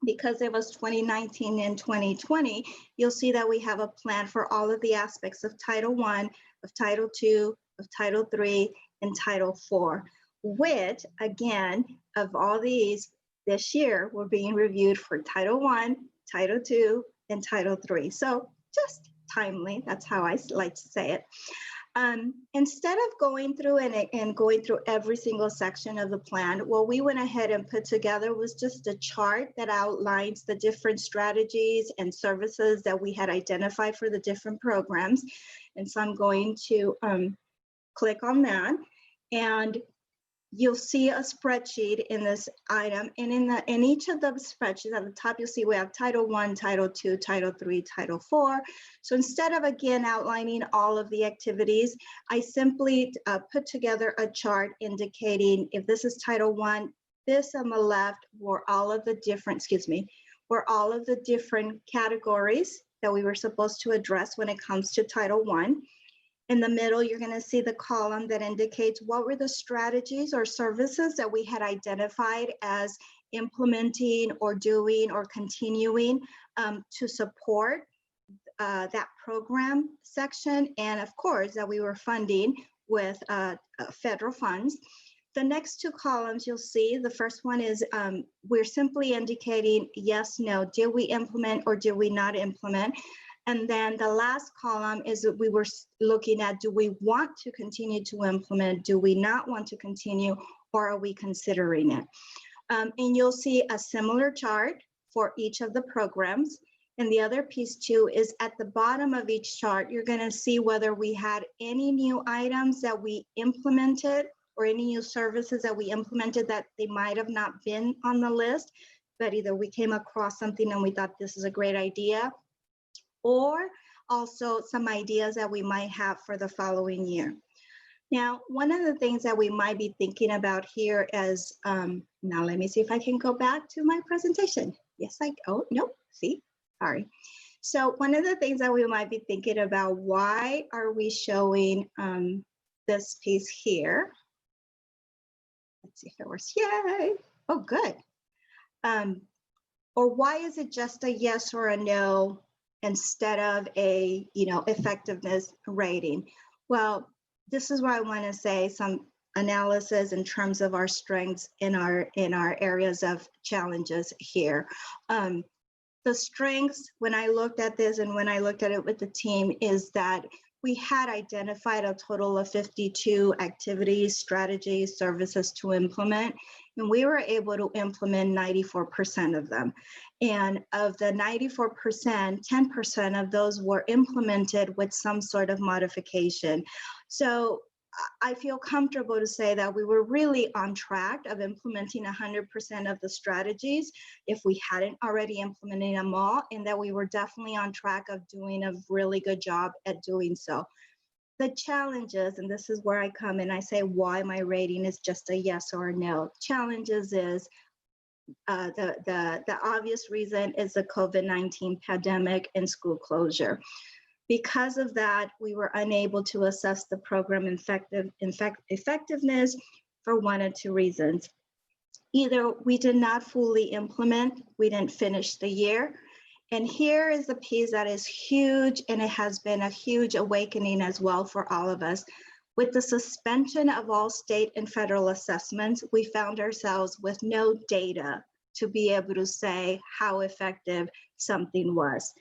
because it was 2019 and 2020, you'll see that we have a plan for all of the aspects of Title I, of Title II, of Title III, and Title IV, which again, of all these, this year, we're being reviewed for Title I, Title II, and Title III. So just timely, that's how I like to say it. Instead of going through and going through every single section of the plan, what we went ahead and put together was just a chart that outlines the different strategies and services that we had identified for the different programs. And so I'm going to click on that, and you'll see a spreadsheet in this item. And in each of the spreadsheets at the top, you'll see we have Title I, Title II, Title III, Title IV. So instead of again outlining all of the activities, I simply put together a chart indicating if this is Title I, this on the left were all of the different, were all of the different categories that we were supposed to address when it comes to Title I. In the middle, you're going to see the column that indicates what were the strategies or services that we had identified as implementing or doing or continuing to support that program section. And of course, that we were funding with federal funds. The next two columns you'll see, the first one is we're simply indicating yes, no, did we implement or did we not implement? And then the last column is that we were looking at, do we want to continue to implement? Do we not want to continue, or are we considering it? And you'll see a similar chart for each of the programs. And the other piece too is at the bottom of each chart, you're going to see whether we had any new items that we implemented or any new services that we implemented that they might have not been on the list, but either we came across something and we thought this is a great idea, or also some ideas that we might have for the following year. Now, one of the things that we might be thinking about here is, now let me see if I can go back to my presentation. Yes, oh, no, see, sorry. So one of the things that we might be thinking about, why are we showing this piece here? Let's see if it works, yay, oh, good. Or why is it just a yes or a no instead of a effectiveness rating? Well, this is where I want to say some analysis in terms of our strengths in our areas of challenges here. The strengths, when I looked at this and when I looked at it with the team, is that we had identified a total of 52 activities, strategies, services to implement, and we were able to implement 94% of them. And of the 94%, 10% of those were implemented with some sort of modification. So I feel comfortable to say that we were really on track of implementing 100% of the strategies if we hadn't already implemented them all, and that we were definitely on track of doing a really good job at doing so. The challenges, and this is where I come and I say why my rating is just a yes or a no. Challenges is the obvious reason is the COVID-19 pandemic and school closure. Because of that, we were unable to assess the program effectiveness for one of two reasons. Either we did not fully implement, we didn't finish the year. And here is the piece that is huge, and it has been a huge awakening as well for all of us. With the suspension of all state and federal assessments, we found ourselves with no data to be able to say how effective something was.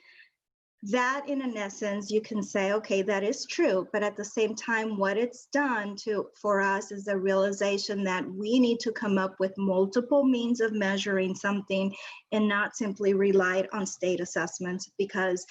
That, in an essence, you can say, okay, that is true, but at the same time, what it's done for us is the realization that we need to come up with multiple means of measuring something and not simply rely on state assessments, because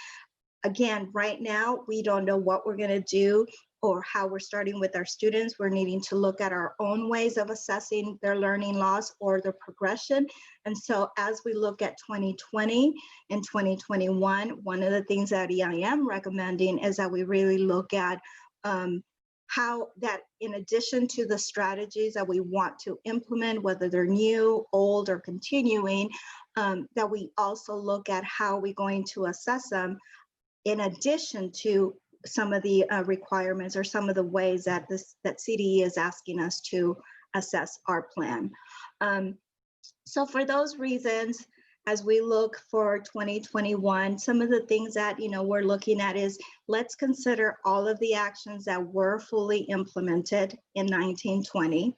again, right now, we don't know what we're going to do or how we're starting with our students. We're needing to look at our own ways of assessing their learning loss or their progression. And so as we look at 2020 and 2021, one of the things that I am recommending is that we really look at how that, in addition to the strategies that we want to implement, whether they're new, old, or continuing, that we also look at how we're going to assess them in addition to some of the requirements or some of the ways that CDE is asking us to assess our plan. So for those reasons, as we look for 2021, some of the things that we're looking at is, let's consider all of the actions that were fully implemented in 1920.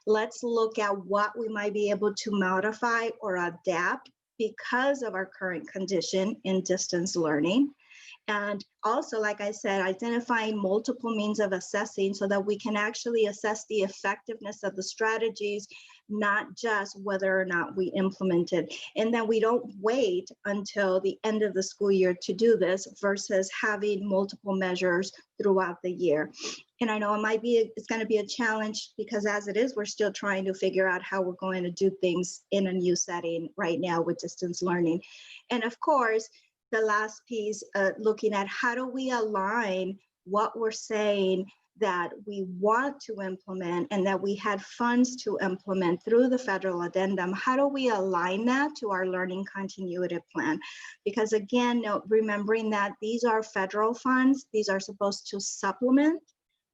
Let's look at what we might be able to modify or adapt because of our current condition in distance learning. And also, like I said, identifying multiple means of assessing so that we can actually assess the effectiveness of the strategies, not just whether or not we implemented. And then we don't wait until the end of the school year to do this versus having multiple measures throughout the year. And I know it's going to be a challenge because as it is, we're still trying to figure out how we're going to do things in a new setting right now with distance learning. And of course, the last piece, looking at how do we align what we're saying that we want to implement and that we had funds to implement through the federal addendum, how do we align that to our learning continuity plan? Because again, remembering that these are federal funds, these are supposed to supplement,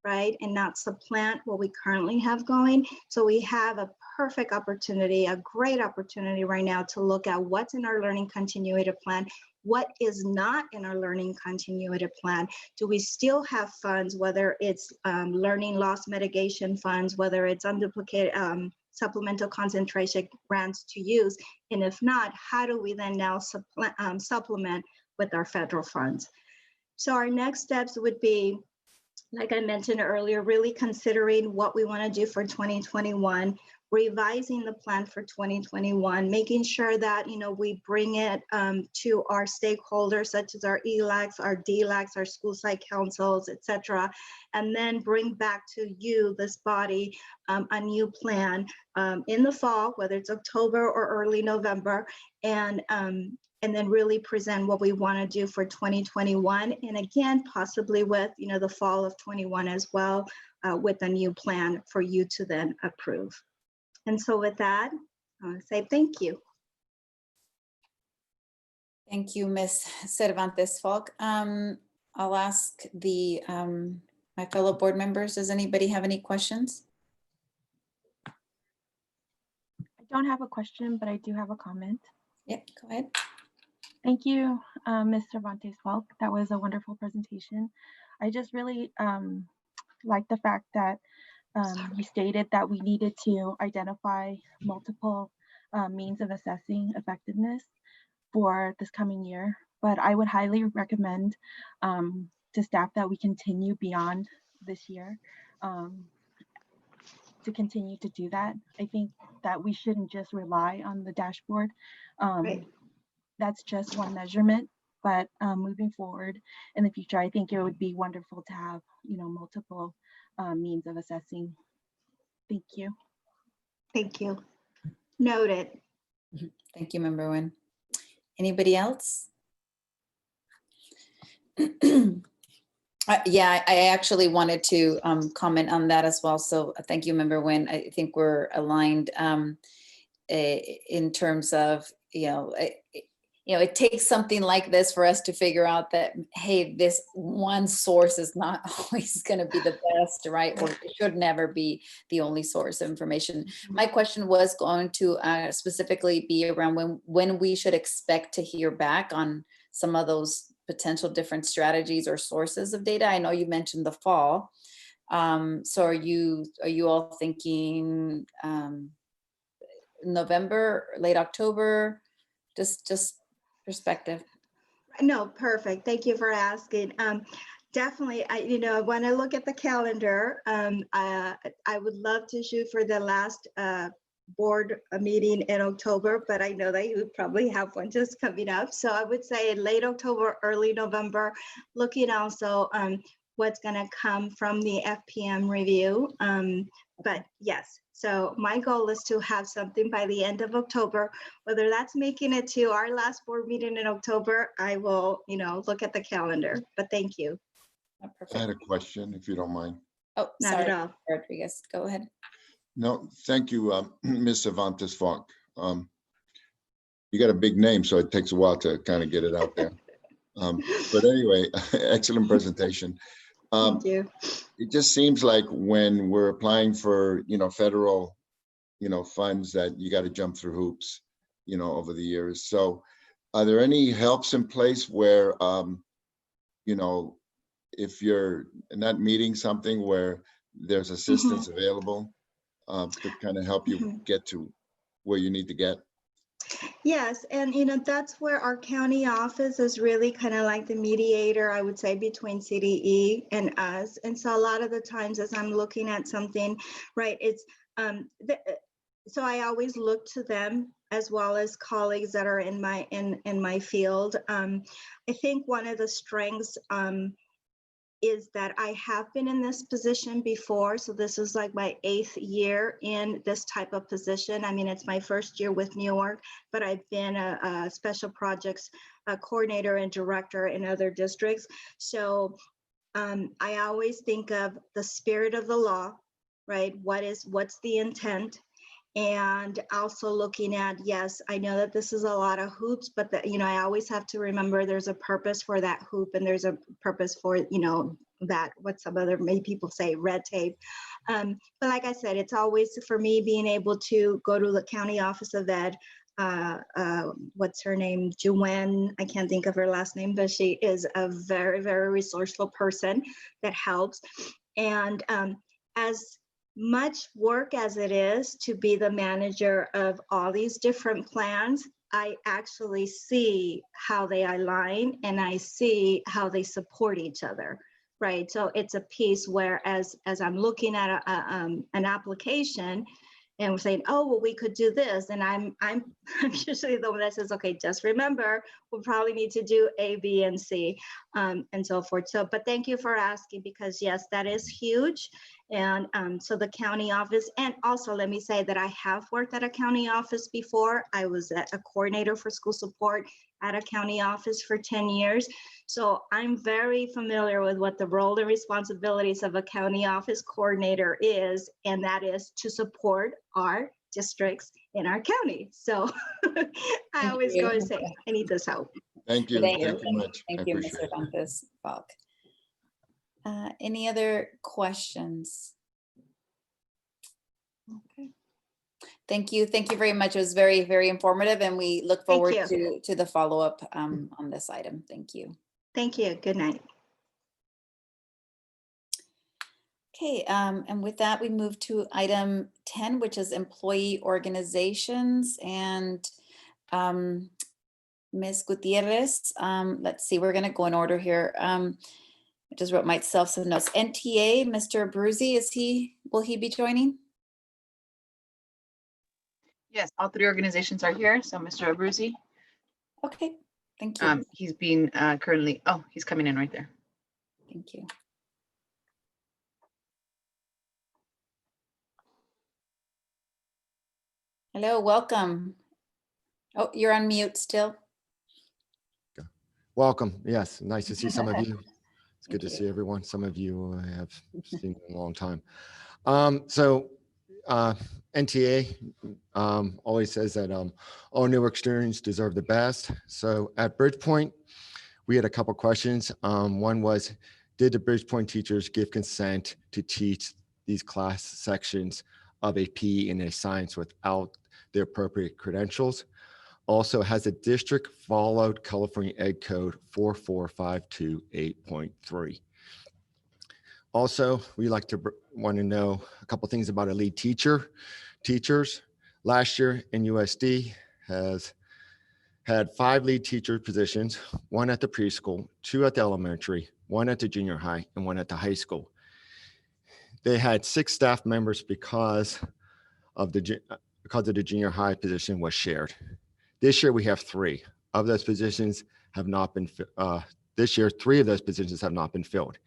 right, and not supplant what we currently have going. So we have a perfect opportunity, a great opportunity right now to look at what's in our learning continuity plan, what is not in our learning continuity plan. Do we still have funds, whether it's learning loss mitigation funds, whether it's unduplicated supplemental concentration grants to use? And if not, how do we then now supplement with our federal funds? So our next steps would be, like I mentioned earlier, really considering what we want to do for 2021, revising the plan for 2021, making sure that we bring it to our stakeholders, such as our ELACs, our DLACs, our school site councils, etc., and then bring back to you, this body, a new plan in the fall, whether it's October or early November, and then really present what we want to do for 2021, and again, possibly with the fall of 21 as well, with a new plan for you to then approve. And so with that, I want to say thank you. Thank you, Ms. Cervantes Falk. I'll ask my fellow board members, does anybody have any questions? I don't have a question, but I do have a comment. Yep, go ahead. Thank you, Ms. Cervantes Falk. That was a wonderful presentation. I just really like the fact that you stated that we needed to identify multiple means of assessing effectiveness for this coming year. But I would highly recommend to staff that we continue beyond this year to continue to do that. I think that we shouldn't just rely on the dashboard. Right. That's just one measurement, but moving forward in the future, I think it would be wonderful to have, multiple means of assessing. Thank you. Thank you. Noted. Thank you, Member Nguyen. Anybody else? Yeah, I actually wanted to comment on that as well. So thank you, Member Nguyen. I think we're aligned in terms of, it takes something like this for us to figure out that, hey, this one source is not always going to be the best, right? Or it should never be the only source of information. My question was going to specifically be around when we should expect to hear back on some of those potential different strategies or sources of data. I know you mentioned the fall. So are you all thinking November, late October? Just perspective. No, perfect. Thank you for asking. Definitely, when I look at the calendar, I would love to shoot for the last board meeting in October, but I know that you probably have one just coming up. So I would say late October, early November, looking also what's going to come from the FPM review. But yes, so my goal is to have something by the end of October. Whether that's making it to our last board meeting in October, I will, look at the calendar. But thank you. I had a question, if you don't mind. Oh, Not sorry, at all. Rodriguez, go ahead. No, thank you, Ms. Cervantes Funk. You got a big name, so it takes a while to kind of get it out there. But anyway, excellent presentation. Thank you. It just seems like when we're applying for, federal, funds that you got to jump through hoops, over the years. So are there any helps in place where, if you're not meeting something where there's assistance available to kind of help you get to where you need to get? Yes, and that's where our county office is really kind of like the mediator, I would say, between CDE and us. And so a lot of the times as I'm looking at something, right, it's so I always look to them as well as colleagues that are in my field. I think one of the strengths is that I have been in this position before. So this is like my 8th year in this type of position. I mean, it's my first year with Newark, but I've been a special projects coordinator and director in other districts. So I always think of the spirit of the law, right? What's the intent? And also looking at, yes, I know that this is a lot of hoops, but I always have to remember there's a purpose for that hoop and there's a purpose for, that what some other maybe people say red tape. But like I said, it's always for me being able to go to the county office of ed. What's her name? Juwen, I can't think of her last name, but she is a very, very resourceful person that helps. And as much work as it is to be the manager of all these different plans, I actually see how they align and I see how they support each other, right? So it's a piece where as I'm looking at an application and we're saying, oh, well, we could do this. And I'm usually the one that says, okay, just remember, we'll probably need to do A, B, and C, and so forth. So, but thank you for asking, because yes, that is huge. And so the county office, and also let me say that I have worked at a county office before. I was a coordinator for school support at a county office for 10 years. So I'm very familiar with what the role and responsibilities of a county office coordinator is, and that is to support our districts in our county. So I always go and say, I need this help. Thank you. Thank Thank you much. I Thank you, appreciate Mr. it. Cervantes Falk. Any other questions? Okay. Thank you. Thank you very much. It was very, very informative, and we look forward to the follow-up on this item. Thank you. Thank you. Good night. Okay, and with that, we move to item 10, which is employee organizations. And Ms. Gutierrez, let's see, we're going to go in order here. I just wrote myself some notes. NTA, Mr. Abruzzi, will he be joining? Yes, all three organizations are here. So Mr. Abruzzi, Okay, thank you. he's being currently, oh, he's coming in right there. Thank you. Hello, welcome. Oh, you're on mute still. Welcome. Yes, nice to see some of you. It's good to Thank see you. everyone. Some of you I have seen in a long time. NTA always says that all Newark students deserve the best. So at Bridgepoint, we had a couple questions. One was, did the Bridgepoint teachers give consent to teach these class sections of a PE and a science without the appropriate credentials? Also, has the district followed California Ed Code 44528.3? Also, we like to want to know a couple things about a lead teachers. Last year in USD has had 5 lead teacher positions, 1 at the preschool, 2 at the elementary, 1 at the junior high, and 1 at the high school. They had 6 staff members because of the junior high position was shared. This year we have 3 of those positions have not been, this year 3 of those positions have not been filled.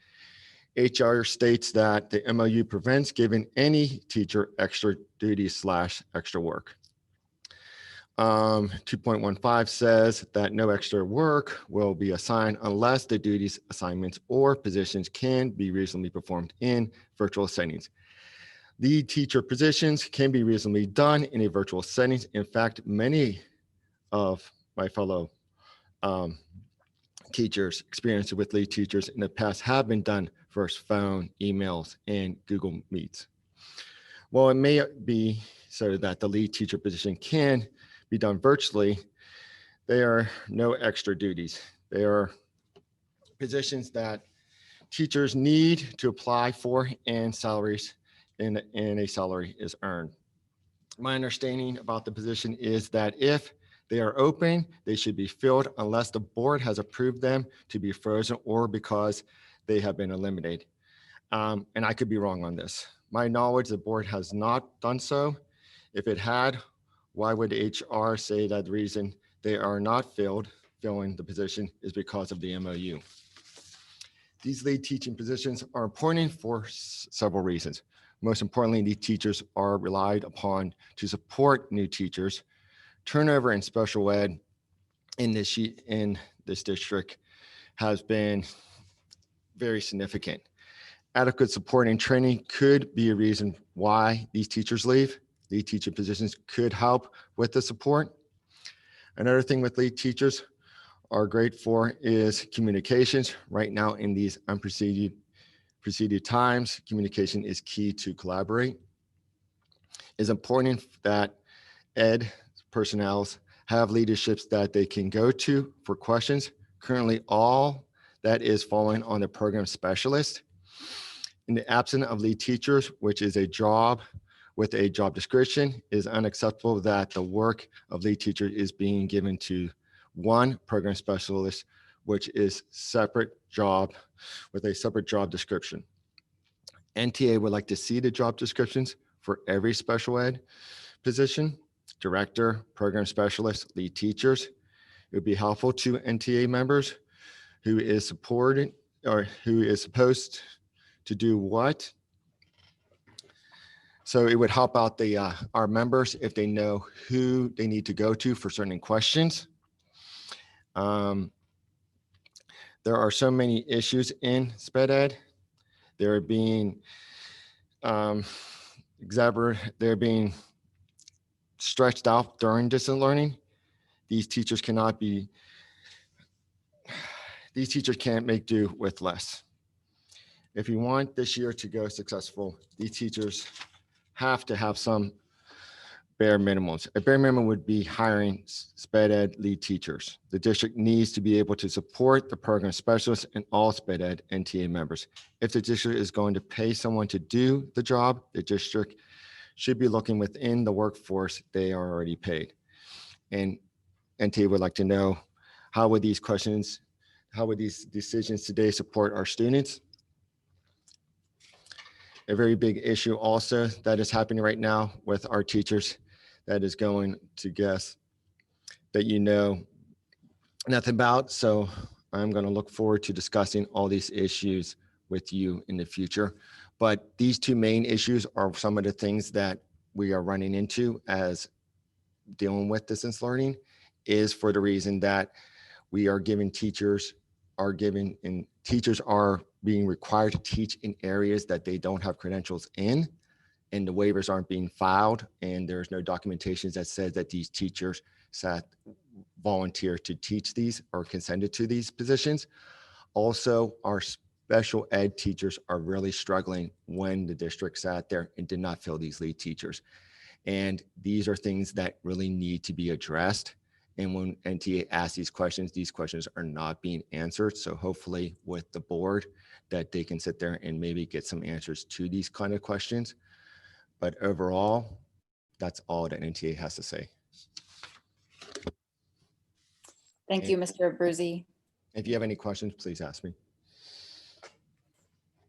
HR states that the MOU prevents giving any teacher extra duties / extra work. 2.15 says that no extra work will be assigned unless the duties, assignments, or positions can be reasonably performed in virtual settings. Lead teacher positions can be reasonably done in a virtual settings. In fact, many of my fellow teachers experiences with lead teachers in the past have been done versus phone, emails, and Google Meets. Well, it may be so that the lead teacher position can be done virtually. There are no extra duties. They are positions that teachers need to apply for and salaries and a salary is earned. My understanding about the position is that if they are open, they should be filled unless the board has approved them to be frozen or because they have been eliminated. And I could be wrong on this. My knowledge, the board has not done so. If it had, why would HR say that the reason they are not filling the position is because of the MOU? These lead teaching positions are important for several reasons. Most importantly, these teachers are relied upon to support new teachers. Turnover in special ed in this district has been very significant. Adequate support and training could be a reason why these teachers leave. Lead teacher positions could help with the support. Another thing with lead teachers are great for is communications. Right now in these unprecedented times, communication is key to collaborate. It's important that ed personnel have leaderships that they can go to for questions. Currently, all that is falling on the program specialist. In the absence of lead teachers, which is a job with a job description, it is unacceptable that the work of lead teacher is being given to one program specialist, which is separate job with a separate job description. NTA would like to see the job descriptions for every special ed position, director, program specialist, lead teachers. It would be helpful to NTA members who is supported or who is supposed to do what. So it would help out our members if they know who they need to go to for certain questions. There are so many issues in sped ed. They're being they're being stretched out during distance learning. These teachers can't make do with less. If you want this year to go successful, these teachers have to have some bare minimums. A bare minimum would be hiring sped ed lead teachers. The district needs to be able to support the program specialists and all sped ed NTA members. If the district is going to pay someone to do the job, the district should be looking within the workforce they are already paid. And NTA would like to know, how would these decisions today support our students? A very big issue also that is happening right now with our teachers that is going to guess that you know nothing about. So I'm going to look forward to discussing all these issues with you in the future. But these two main issues are some of the things that we are running into as dealing with distance learning, is for the reason that we are giving teachers are being required to teach in areas that they don't have credentials in, and the waivers aren't being filed, and there's no documentation that says that these teachers volunteer to teach these or consented to these positions. Also, our special ed teachers are really struggling when the district sat there and did not fill these lead teachers. And these are things that really need to be addressed. And when NTA asks these questions are not being answered. So hopefully with the board that they can sit there and maybe get some answers to these kind of questions. But overall, that's all that NTA has to say. Thank you, Mr. Abruzzi. If you have any questions, please ask me.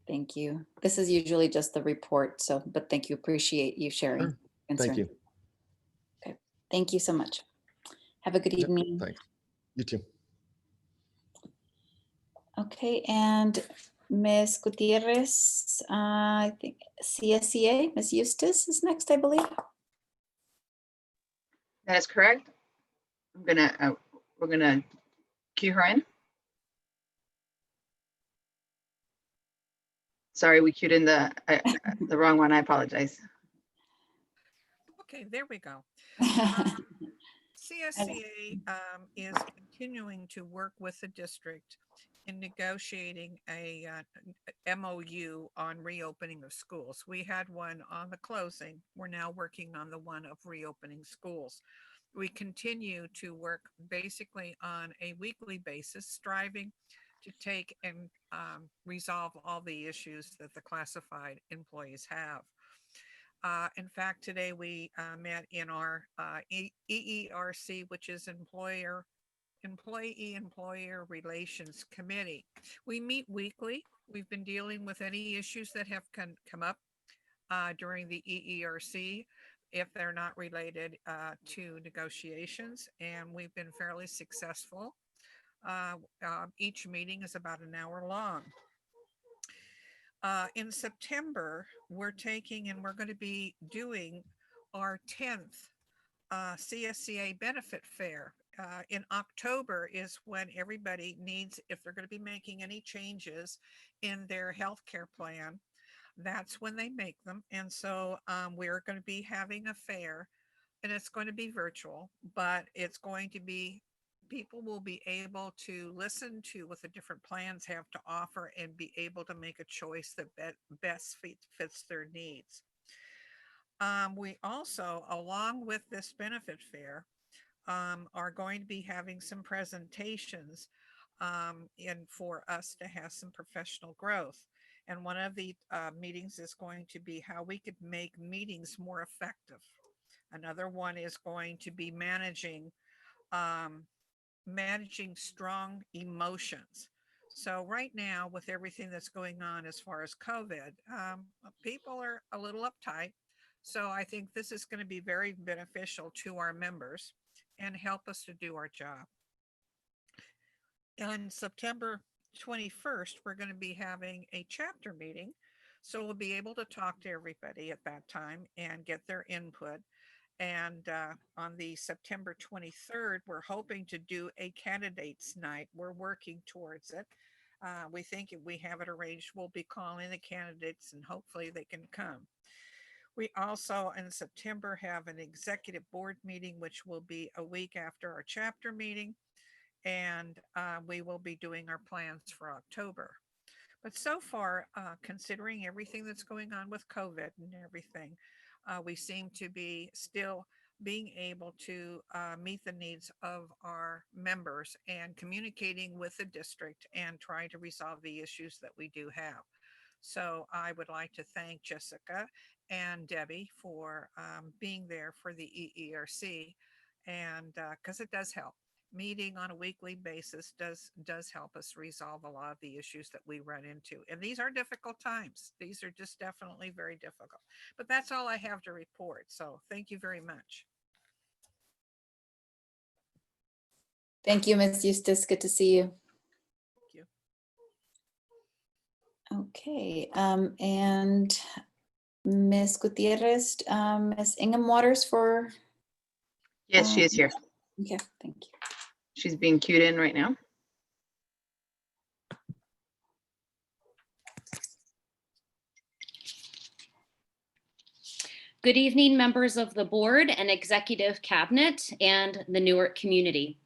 Thank you. This is usually just the report, so, but thank you. Appreciate you sharing. Sure. Thank concern. you. Okay. Thank you so much. Have a good evening. Thanks. You too. Okay, and Ms. Gutierrez, I think CSEA, Ms. Eustace is next, I believe. That is correct. We're gonna cue her in. Sorry, we queued in the wrong one. I apologize. Okay, there we go. CSCA is continuing to work with the district in negotiating a MOU on reopening of schools. We had one on the closing. We're now working on the one of reopening schools. We continue to work basically on a weekly basis, striving to take and resolve all the issues that the classified employees have. In fact, today we met in our EERC, which is Employee-Employer Relations Committee. We meet weekly. We've been dealing with any issues that have come up during the EERC, if they're not related to negotiations, and we've been fairly successful. Each meeting is about an hour long. In September, we're going to be doing our 10th CSCA benefit fair. In October is when everybody needs, if they're going to be making any changes in their healthcare plan, that's when they make them. And so we're going to be having a fair, and it's going to be virtual, but it's going to be, people will be able to listen to what the different plans have to offer and be able to make a choice that best fits their needs. We also, along with this benefit fair, are going to be having some presentations for us to have some professional growth. And one of the meetings is going to be how we could make meetings more effective. Another one is going to be managing strong emotions. So right now, with everything that's going on as far as COVID, people are a little uptight. So I think this is going to be very beneficial to our members and help us to do our job. On September 21st, we're going to be having a chapter meeting. So we'll be able to talk to everybody at that time and get their input. And on the September 23rd, we're hoping to do a candidates night. We're working towards it. We think if we have it arranged, we'll be calling the candidates and hopefully they can come. We also in September have an executive board meeting, which will be a week after our chapter meeting. And we will be doing our plans for October. But so far, considering everything that's going on with COVID and everything, we seem to be still being able to meet the needs of our members and communicating with the district and trying to resolve the issues that we do have. So I would like to thank Jessica and Debbie for being there for the EERC, and because it does help. Meeting on a weekly basis does help us resolve a lot of the issues that we run into. And these are difficult times. These are just definitely very difficult. But that's all I have to report. So thank you very much. Thank you, Ms. Eustace. Good to see you. Thank you. Okay, and Ms. Gutierrez, Ms. Ingham Waters for. Yes, she is here. Okay, thank you. She's being queued in right now. Good evening, members of the board and executive cabinet and the Newark community.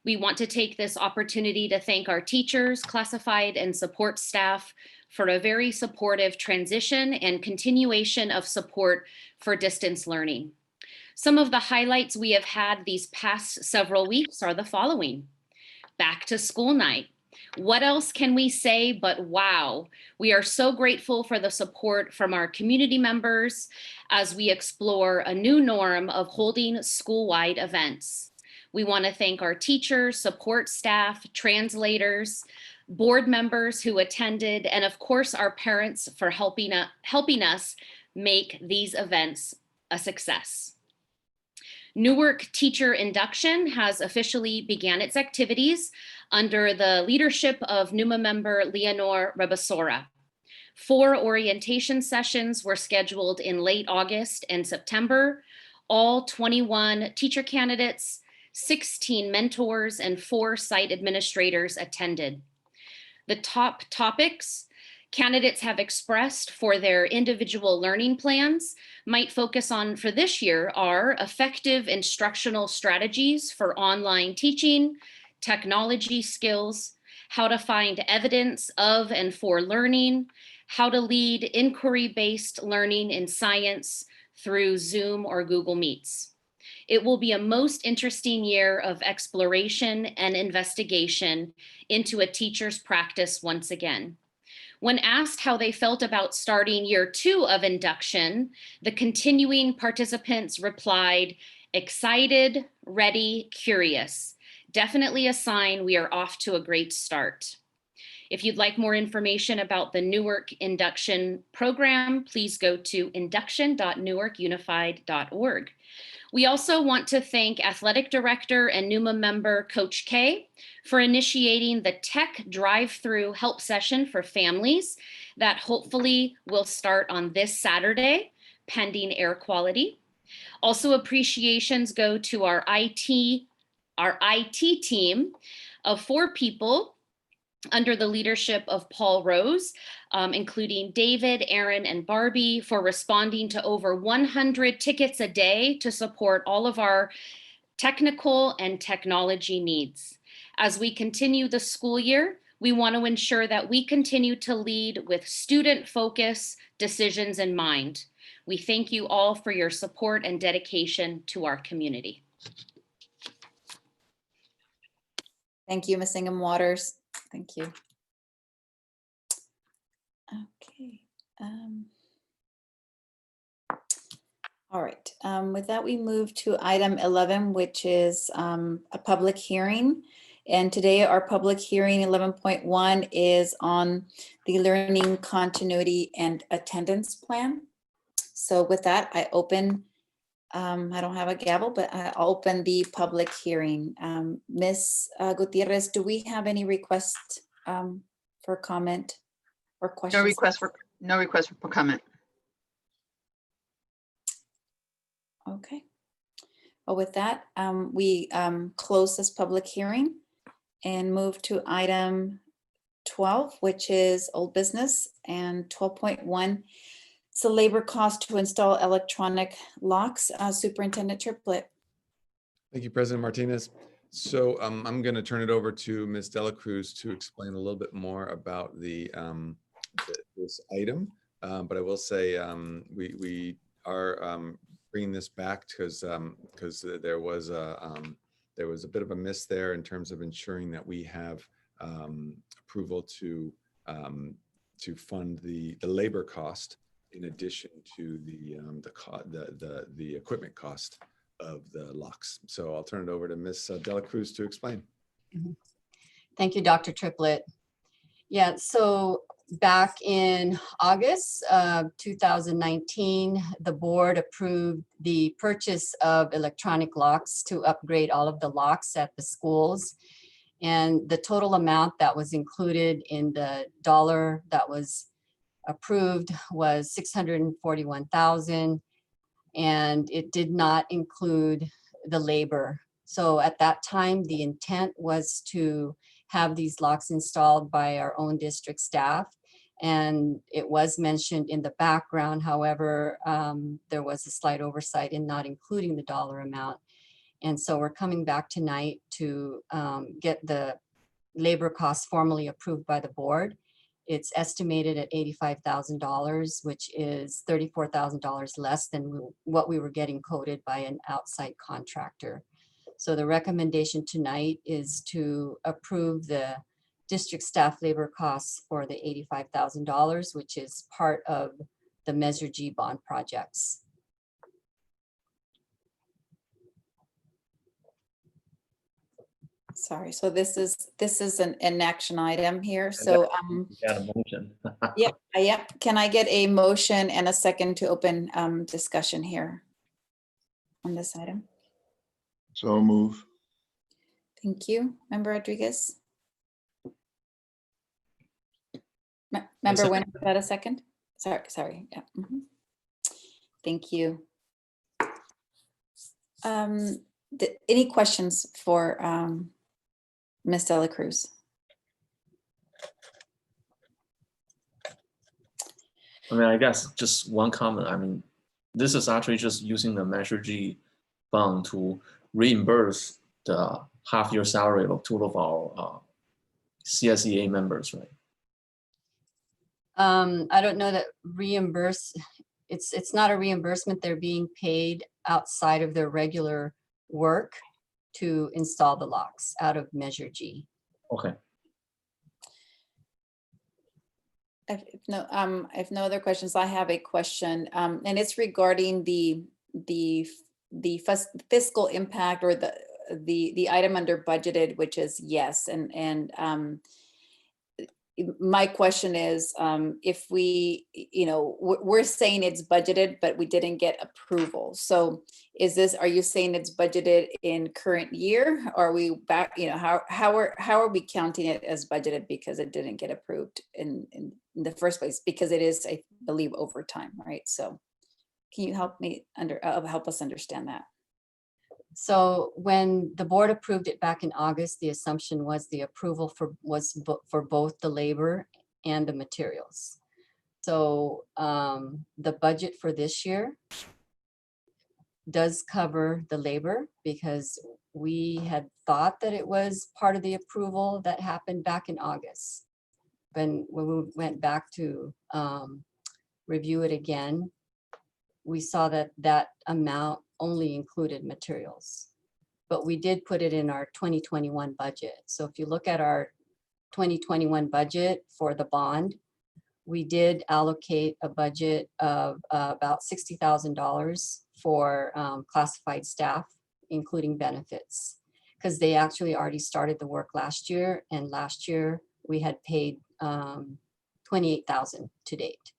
We want to take this opportunity to thank our teachers, classified and support staff for a very supportive transition and continuation of support for distance learning. Some of the highlights we have had these past several weeks are the following. Back to school night. What else can we say but wow? We are so grateful for the support from our community members as we explore a new norm of holding school-wide events. We want to thank our teachers, support staff, translators, board members who attended, and of course our parents for helping us make these events a success. Newark Teacher Induction has officially began its activities under the leadership of NUMA member Leonor Rebasora. 4 orientation sessions were scheduled in late August and September. All 21 teacher candidates, 16 mentors, and 4 site administrators attended. The top topics candidates have expressed for their individual learning plans might focus on for this year are effective instructional strategies for online teaching, technology skills, how to find evidence of and for learning, how to lead inquiry-based learning in science through Zoom or Google Meets. It will be a most interesting year of exploration and investigation into a teacher's practice once again. When asked how they felt about starting year 2 of induction, the continuing participants replied, excited, ready, curious. Definitely a sign we are off to a great start. If you'd like more information about the Newark Induction Program, please go to induction.newarkunified.org. We also want to thank Athletic Director and NUMA member Coach K for initiating the Tech Drive-Through Help Session for families that hopefully will start on this Saturday, pending air quality. Also, appreciations go to our IT team of 4 people under the leadership of Paul Rose, including David, Aaron, and Barbie, for responding to over 100 tickets a day to support all of our technical and technology needs. As we continue the school year, we want to ensure that we continue to lead with student focus decisions in mind. We thank you all for your support and dedication to our community. Thank you, Ms. Ingham Waters. Thank you. Okay. All right. With that, we move to item 11, which is a public hearing. And today our public hearing 11.1 is on the learning continuity and attendance plan. So with that, I open, I don't have a gavel, but I'll open the public hearing. Ms. Gutierrez, do we have any requests for comment or questions? No request for comment. Okay. Well, with that, we close this public hearing and move to item 12, which is old business, and 12.1. It's a labor cost to install electronic locks. Superintendent Triplett. Thank you, President Martinez. So I'm going to turn it over to Ms. Dela Cruz to explain a little bit more about this item. But I will say we are bringing this back because there was a bit of a miss there in terms of ensuring that we have approval to fund the labor cost in addition to the equipment cost of the locks. So I'll turn it over to Ms. Dela Cruz to explain. Thank you, Dr. Triplett. Yeah, so back in August of 2019, the board approved the purchase of electronic locks to upgrade all of the locks at the schools. And the total amount that was included in the dollar that was approved was $641,000, and it did not include the labor. So at that time, the intent was to have these locks installed by our own district staff. And it was mentioned in the background, however, there was a slight oversight in not including the dollar amount. And so we're coming back tonight to get the labor costs formally approved by the board. It's estimated at $85,000, which is $34,000 less than what we were getting quoted by an outside contractor. So the recommendation tonight is to approve the district staff labor costs for the $85,000, which is part of the Measure G bond projects. Sorry, so this is an action item here. So Got a motion. yeah. Can I get a motion and a second to open discussion here on this item? So move. Thank you. Member Rodriguez? Member second. Nguyen, was that a second? Sorry. Yeah. Thank you. Any questions for Ms. Dela Cruz? I mean, I guess just one comment. I mean, this is actually just using the Measure G fund to reimburse the half-year salary of two of our CSEA members, right? I don't know that it's not a reimbursement. They're being paid outside of their regular work to install the locks out of Measure G. Okay. If no other questions, I have a question, and it's regarding the fiscal impact or the item under budgeted, which is yes, and my question is, if we, we're saying it's budgeted, but we didn't get approval. So are you saying it's budgeted in current year? Or are we back, how are we counting it as budgeted because it didn't get approved in the first place? Because it is, I believe, overtime, right? So can you help us understand that? So when the board approved it back in August, the assumption was the approval was for both the labor and the materials. So the budget for this year does cover the labor because we had thought that it was part of the approval that happened back in August. When we went back to review it again, we saw that amount only included materials, but we did put it in our 2021 budget. So if you look at our 2021 budget for the bond, we did allocate a budget of about $60,000 for classified staff, including benefits, because they actually already started the work last year, and last year we had paid $28,000 to date.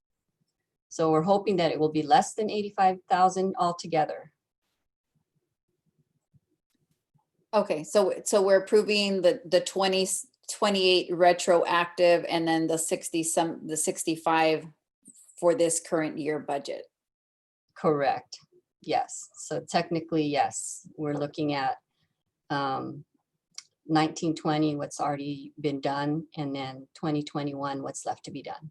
So we're hoping that it will be less than $85,000 altogether. Okay, so we're approving the 28 retroactive and then the 65 for this current year budget. Correct. Yes. So technically, yes, we're looking at 1920, what's already been done, and then 2021, what's left to be done.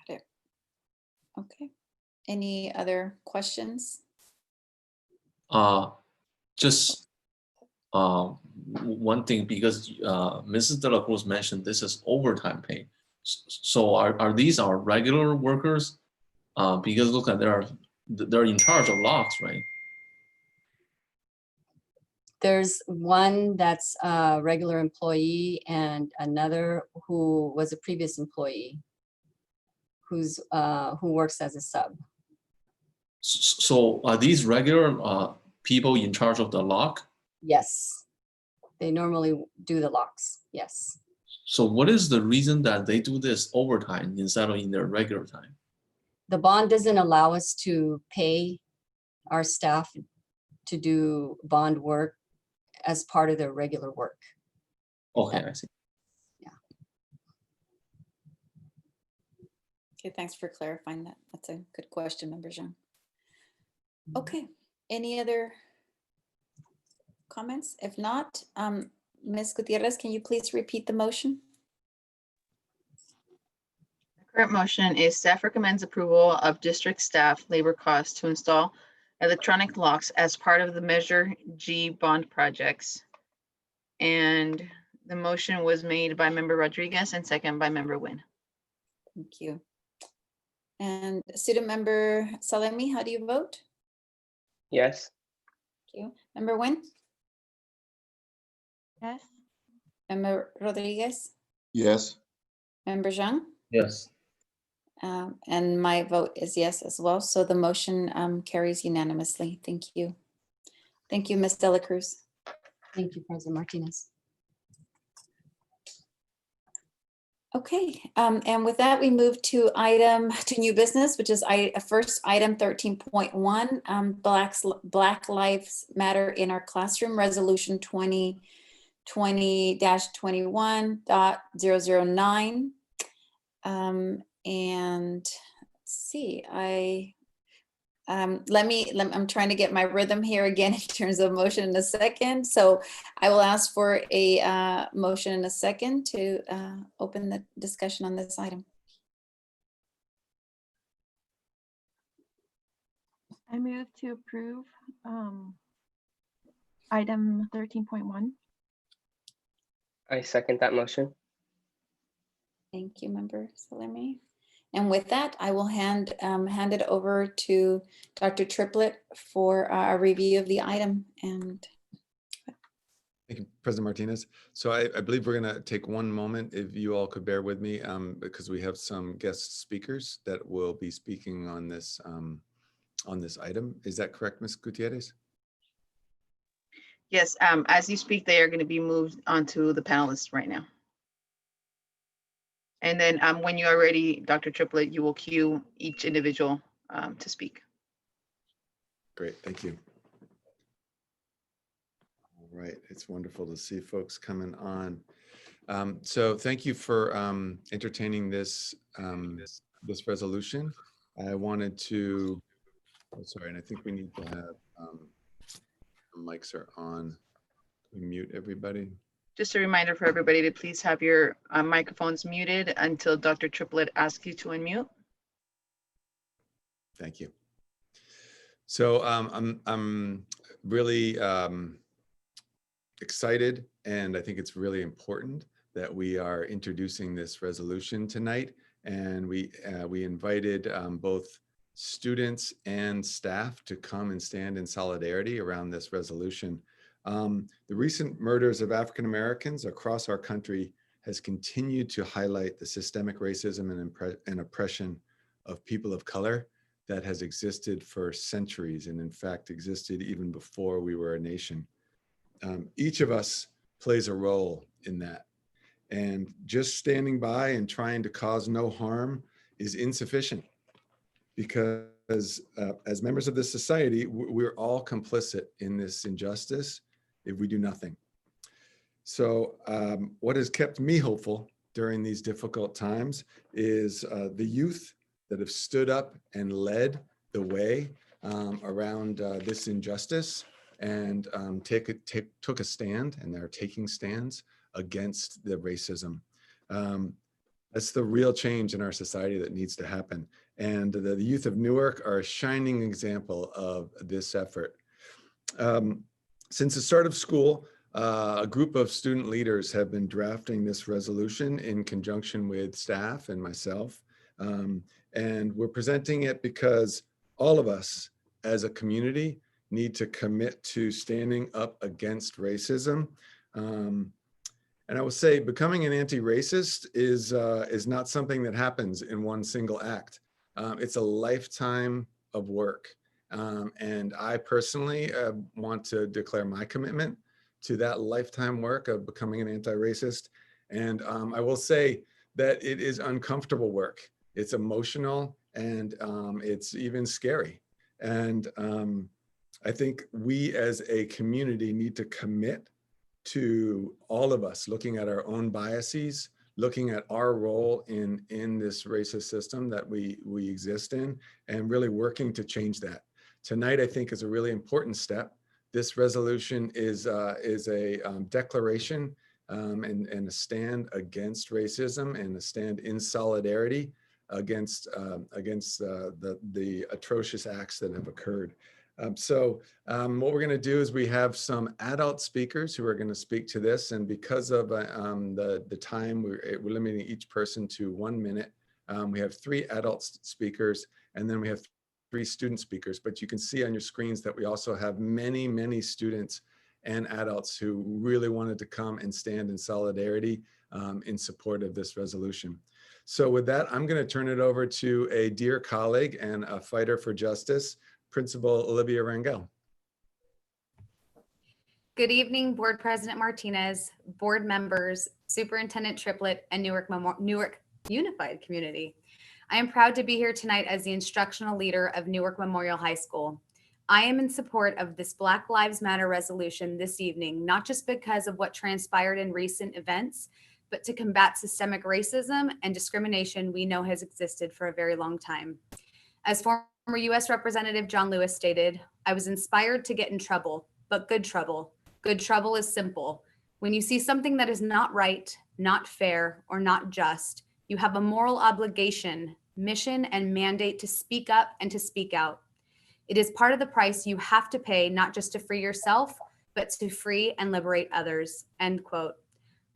Got it. Okay. Any other questions? Just one thing, because Mrs. De La Cruz mentioned this is overtime pay. So are these our regular workers Because look at they're in charge of locks, right? There's one that's a regular employee and another who was a previous employee who works as a sub. So are these regular people in charge of the lock? Yes, they normally do the locks. Yes. So what is the reason that they do this overtime instead of in their regular time? The bond doesn't allow us to pay our staff to do bond work as part of their regular work. Okay, I see. Okay, thanks for clarifying that. That's a good question, Member Zhang. Okay, any other comments? If not, Ms. Gutierrez, can you please repeat the motion? Current motion is staff recommends approval of district staff labor costs to install electronic locks as part of the Measure G bond projects. And the motion was made by Member Rodriguez and second by Member Nguyen. Thank you. And Student Member Salemi, how do you vote? Yes. Thank you. Member Nguyen? Yes. Member Rodriguez? Yes. Member Zhang? Yes. And my vote is yes as well. So the motion carries unanimously. Thank you. Thank you, Ms. Dela Cruz. Thank you, President Martinez. Okay, and with that, we move to new business, which is first item 13.1, Black Lives Matter in Our Classroom, Resolution 2020-21.009. And let's see, I'm trying to get my rhythm here again in terms of motion in a second. So I will ask for a motion in a second to open the discussion on this item. I move to approve item 13.1. I second that motion. Thank you, Member Salemi. And with that, I will hand it over to Dr. Triplett for a review of the item. And Thank you, President Martinez. So I believe we're going to take one moment, if you all could bear with me, because we have some guest speakers that will be speaking on this item. Is that correct, Ms. Gutierrez? Yes, as you speak, they are going to be moved onto the panelists right now. And then when you are ready, Dr. Triplett, you will cue each individual to speak. Great, thank you. All right, it's wonderful to see folks coming on. So thank you for entertaining this this resolution. I wanted to, oh, sorry, and I think we need to have the mics are on. We mute everybody. Just a reminder for everybody to please have your microphones muted until Dr. Triplett asks you to unmute. Thank you. So I'm really excited, and I think it's really important that we are introducing this resolution tonight. And we invited both students and staff to come and stand in solidarity around this resolution. The recent murders of African Americans across our country has continued to highlight the systemic racism and oppression of people of color that has existed for centuries, and in fact existed even before we were a nation. Each of us plays a role in that. And just standing by and trying to cause no harm is insufficient, because as members of this society, we're all complicit in this injustice if we do nothing. So what has kept me hopeful during these difficult times is the youth that have stood up and led the way around this injustice, and took a stand, and they're taking stands against the racism. That's the real change in our society that needs to happen. And the youth of Newark are a shining example of this effort. Since the start of school, a group of student leaders have been drafting this resolution in conjunction with staff and myself. And we're presenting it because all of us as a community need to commit to standing up against racism. And I will say becoming an anti-racist is not something that happens in one single act. It's a lifetime of work. And I personally want to declare my commitment to that lifetime work of becoming an anti-racist. And I will say that it is uncomfortable work. It's emotional and it's even scary. And I think we as a community need to commit to all of us looking at our own biases, looking at our role in this racist system that we exist in, and really working to change that. Tonight, I think, is a really important step. This resolution is a declaration and a stand against racism and a stand in solidarity against the atrocious acts that have occurred. So what we're going to do is we have some adult speakers who are going to speak to this, and because of the time, we're limiting each person to 1 minute. We have 3 adult speakers, and then we have 3 student speakers. But you can see on your screens that we also have many, many students and adults who really wanted to come and stand in solidarity in support of this resolution. So with that, I'm going to turn it over to a dear colleague and a fighter for justice, Principal Olivia Rangel. Good evening, Board President Martinez, board members, Superintendent Triplett, and Newark Unified Community. I am proud to be here tonight as the instructional leader of Newark Memorial High School. I am in support of this Black Lives Matter resolution this evening, not just because of what transpired in recent events, but to combat systemic racism and discrimination we know has existed for a very long time. As former U.S. Representative John Lewis stated, I was inspired to get in trouble, but good trouble. Good trouble is simple. When you see something that is not right, not fair, or not just, you have a moral obligation, mission, and mandate to speak up and to speak out. It is part of the price you have to pay, not just to free yourself, but to free and liberate others, end quote.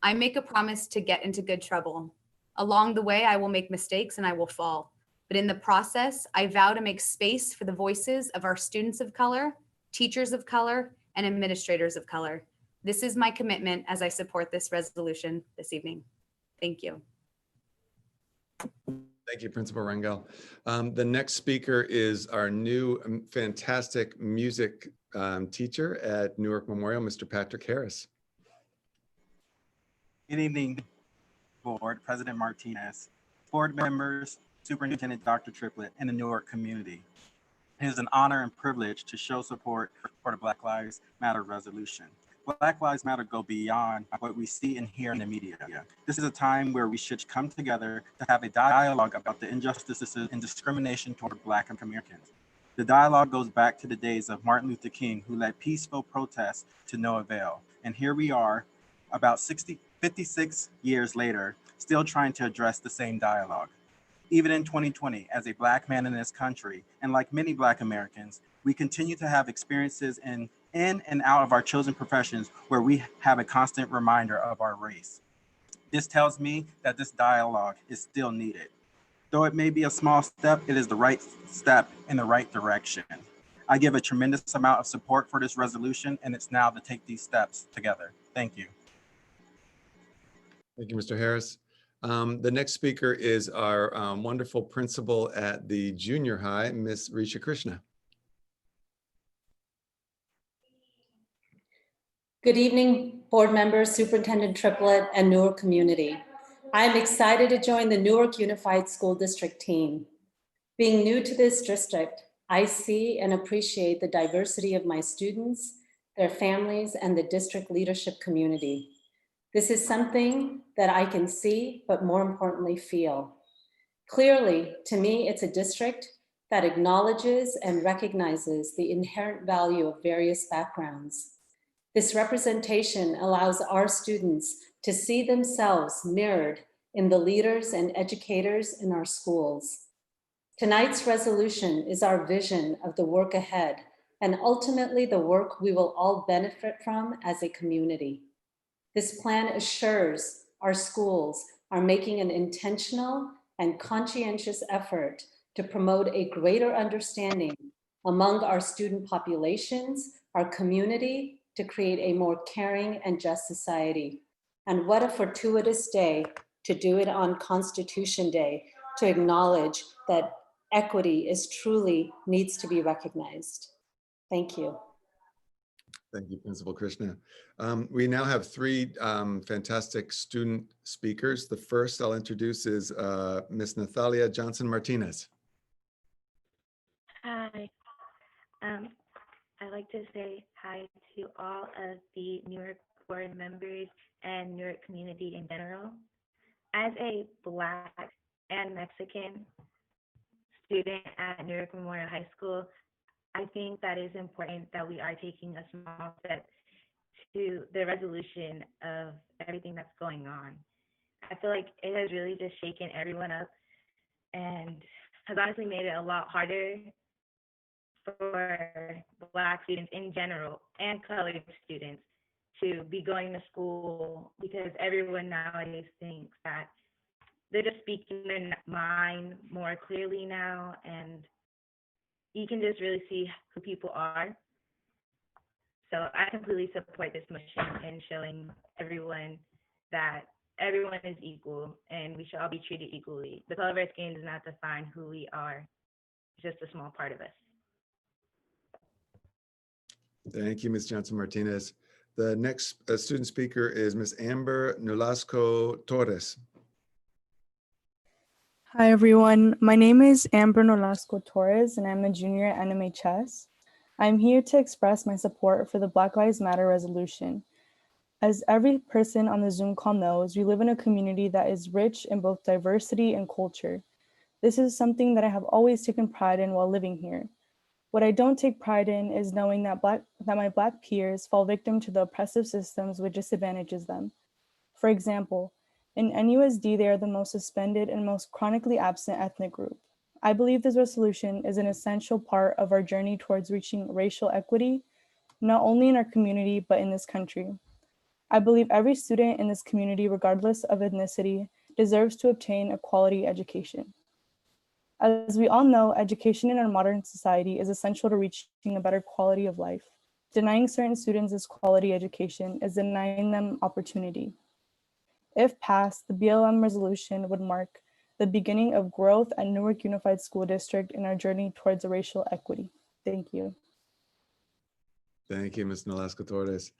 I make a promise to get into good trouble. Along the way, I will make mistakes and I will fall. But in the process, I vow to make space for the voices of our students of color, teachers of color, and administrators of color. This is my commitment as I support this resolution this evening. Thank you. Thank you, Principal Rangel. The next speaker is our new fantastic music teacher at Newark Memorial, Mr. Patrick Harris. Good evening, Board President Martinez, board members, Superintendent Dr. Triplett, and the Newark community. It is an honor and privilege to show support for the Black Lives Matter resolution. Black Lives Matter go beyond what we see and hear in the media. This is a time where we should come together to have a dialogue about the injustices and discrimination toward Black Americans. The dialogue goes back to the days of Martin Luther King, who led peaceful protests to no avail. And here we are, about 56 years later, still trying to address the same dialogue. Even in 2020, as a Black man in this country, and like many Black Americans, we continue to have experiences in and out of our chosen professions where we have a constant reminder of our race. This tells me that this dialogue is still needed. Though it may be a small step, it is the right step in the right direction. I give a tremendous amount of support for this resolution, and it's now to take these steps together. Thank you. Thank you, Mr. Harris. The next speaker is our wonderful principal at the junior high, Miss Risha Krishna. Good evening, board members, Superintendent Triplett, and Newark community. I am excited to join the Newark Unified School District team. Being new to this district, I see and appreciate the diversity of my students, their families, and the district leadership community. This is something that I can see, but more importantly, feel. Clearly, to me, it's a district that acknowledges and recognizes the inherent value of various backgrounds. This representation allows our students to see themselves mirrored in the leaders and educators in our schools. Tonight's resolution is our vision of the work ahead and ultimately the work we will all benefit from as a community. This plan assures our schools are making an intentional and conscientious effort to promote a greater understanding among our student populations, our community, to create a more caring and just society. And what a fortuitous day to do it on Constitution Day, to acknowledge that equity is truly needs to be recognized. Thank you. Thank you, Principal Krishna. We now have three fantastic student speakers. The first I'll introduce is Ms. Nathalia Johnson Martinez. Hi. I'd like to say hi to all of the Newark board members and Newark community in general. As a Black and Mexican student at Newark Memorial High School, I think that is important that we are taking a small step to the resolution of everything that's going on. I feel like it has really just shaken everyone up and has honestly made it a lot harder for Black students in general and colored students to be going to school, because everyone nowadays thinks that they're just speaking their mind more clearly now, and you can just really see who people are. So I completely support this motion and showing everyone that everyone is equal and we should all be treated equally. The color of our skin does not define who we are, just a small part of us. Thank you, Ms. Johnson Martinez. The next student speaker is Ms. Amber Nolasco Torres. Hi, everyone. My name is Amber Nolasco Torres, and I'm a junior at NMHS. I'm here to express my support for the Black Lives Matter resolution. As every person on the Zoom call knows, we live in a community that is rich in both diversity and culture. This is something that I have always taken pride in while living here. What I don't take pride in is knowing that my Black peers fall victim to the oppressive systems which disadvantages them. For example, in NUSD, they are the most suspended and most chronically absent ethnic group. I believe this resolution is an essential part of our journey towards reaching racial equity, not only in our community, but in this country. I believe every student in this community, regardless of ethnicity, deserves to obtain a quality education. As we all know, education in our modern society is essential to reaching a better quality of life. Denying certain students this quality education is denying them opportunity. If passed, the BLM resolution would mark the beginning of growth at Newark Unified School District in our journey towards racial equity. Thank you. Thank you, Ms. Nolasco Torres.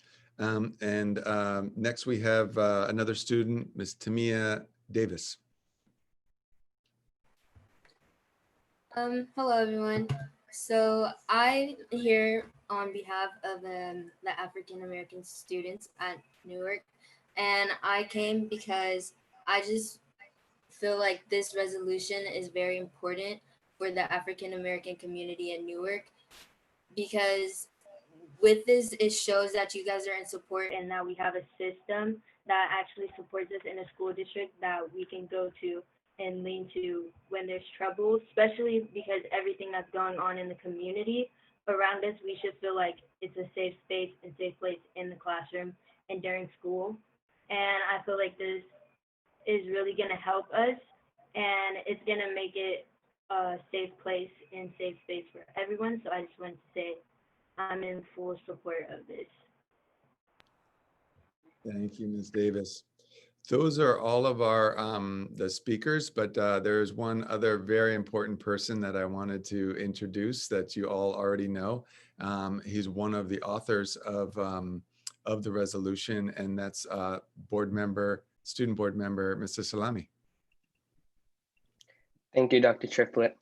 Next we have another student, Ms. Tamia Davis. Hello, everyone. So I'm here on behalf of the African American students at Newark, and I came because I just feel like this resolution is very important for the African American community in Newark, because with this, it shows that you guys are in support and that we have a system that actually supports us in a school district that we can go to and lean to when there's trouble, especially because everything that's going on in the community around us, we should feel like it's a safe space and safe place in the classroom and during school. And I feel like this is really gonna help us, and it's gonna make it a safe place and safe space for everyone. So I just wanted to say I'm in full support of this. Thank you, Ms. Davis. Those are all of our the speakers, but there's one other very important person that I wanted to introduce that you all already know. He's one of the authors of the resolution, and that's student board member, Mr. Salami. Thank you, Dr. Triplett.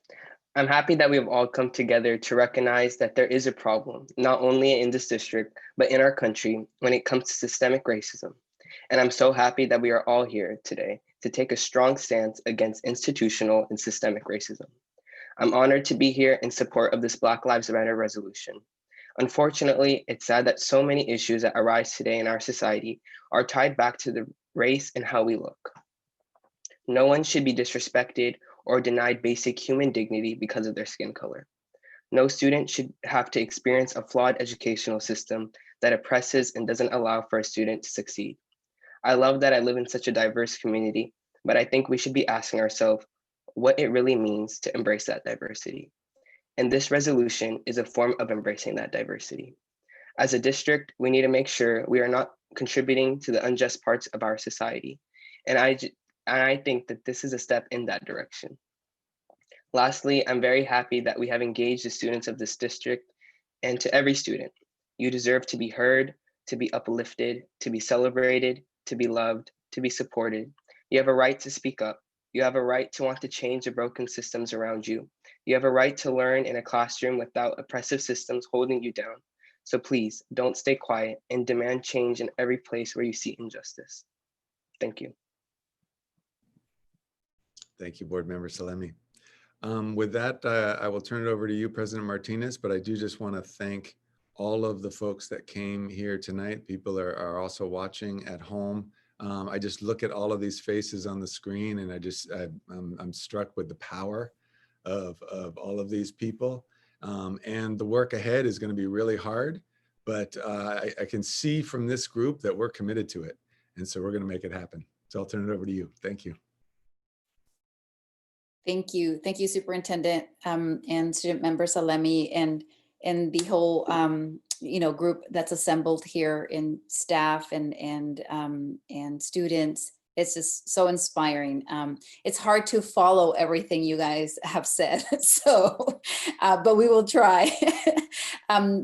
I'm happy that we have all come together to recognize that there is a problem, not only in this district, but in our country when it comes to systemic racism. And I'm so happy that we are all here today to take a strong stance against institutional and systemic racism. I'm honored to be here in support of this Black Lives Matter resolution. Unfortunately, it's sad that so many issues that arise today in our society are tied back to the race and how we look. No one should be disrespected or denied basic human dignity because of their skin color. No student should have to experience a flawed educational system that oppresses and doesn't allow for a student to succeed. I love that I live in such a diverse community, but I think we should be asking ourselves, what it really means to embrace that diversity. And this resolution is a form of embracing that diversity. As a district, we need to make sure we are not contributing to the unjust parts of our society. And I think that this is a step in that direction. Lastly, I'm very happy that we have engaged the students of this district, and to every student, you deserve to be heard, to be uplifted, to be celebrated, to be loved, to be supported. You have a right to speak up. You have a right to want to change the broken systems around you. You have a right to learn in a classroom without oppressive systems holding you down. So please don't stay quiet and demand change in every place where you see injustice. Thank you. Thank you, Board Member Salemi. With that, I will turn it over to you, President Martinez, but I do just want to thank all of the folks that came here tonight. People are also watching at home. I just look at all of these faces on the screen and I'm struck with the power of all of these people. And the work ahead is going to be really hard, but I can see from this group that we're committed to it. And so we're going to make it happen. So I'll turn it over to you. Thank you. Thank you. Thank you, Superintendent and Student Member Salemi and the whole group that's assembled here in staff and students. It's just so inspiring. It's hard to follow everything you guys have said, so but we will try.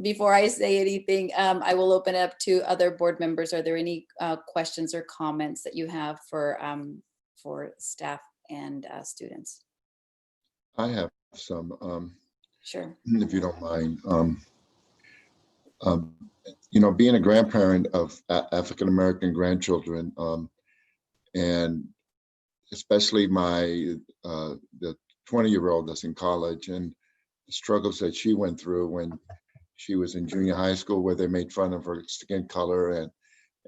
Before I say anything, I will open up to other board members. Are there any questions or comments that you have for staff and students? I have some, Sure. if you don't mind. Being a grandparent of African-American grandchildren, and especially the 20-year-old that's in college and the struggles that she went through when she was in junior high school, where they made fun of her skin color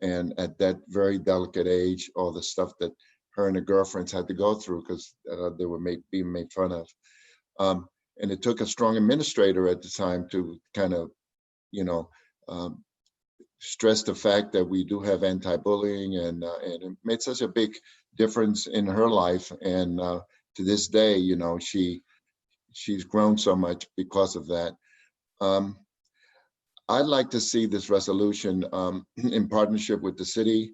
and at that very delicate age, all the stuff that her and her girlfriends had to go through because they were being made fun of. And it took a strong administrator at the time to kind of, stress the fact that we do have anti-bullying, and it made such a big difference in her life. And to this day, she's grown so much because of that. I'd like to see this resolution in partnership with the city,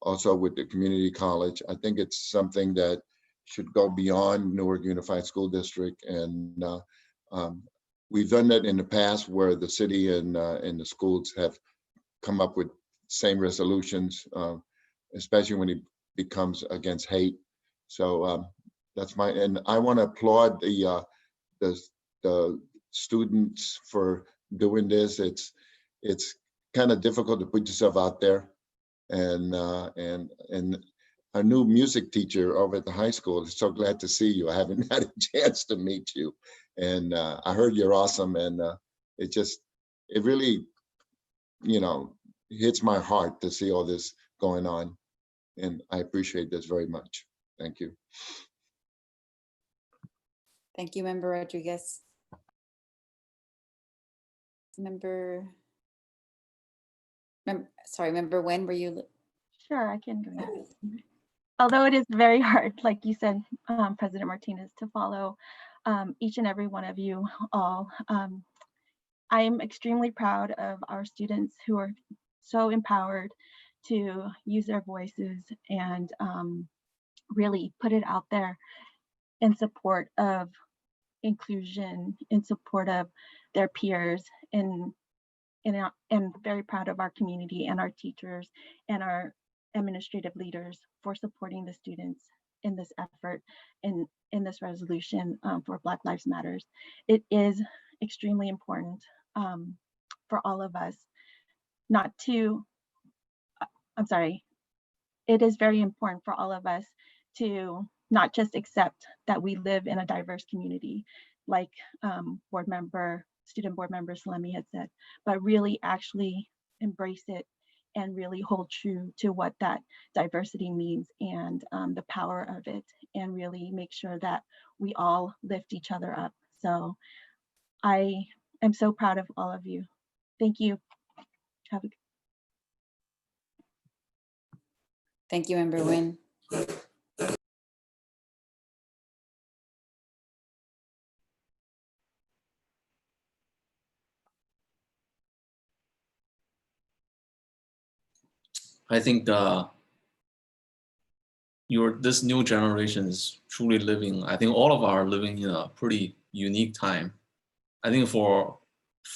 also with the community college. I think it's something that should go beyond Newark Unified School District. And we've done that in the past where the city and the schools have come up with same resolutions, especially when it becomes against hate. So that's and I want to applaud the students for doing this. It's kind of difficult to put yourself out there, and a new music teacher over at the high school is so glad to see you. I haven't had a chance to meet you, and I heard you're awesome, and it really, hits my heart to see all this going on, and I appreciate this very much. Thank you. Thank you, Member Rodriguez. Member Nguyen, were you? Sure, I can go next. Although it is very hard, like you said, President Martinez, to follow each and every one of you all. I am extremely proud of our students who are so empowered to use their voices and really put it out there in support of inclusion, in support of their peers, and very proud of our community and our teachers and our administrative leaders for supporting the students in this effort in this resolution for Black Lives Matters. It is extremely important for all of us it is very important for all of us to not just accept that we live in a diverse community, like student board member Salemi had said, but really actually embrace it and really hold true to what that diversity means and the power of it, and really make sure that we all lift each other up. So I am so proud of all of you. Thank you. Thank you, Member Nguyen. I think this new generation is truly living. I think all of us are living in a pretty unique time. I think for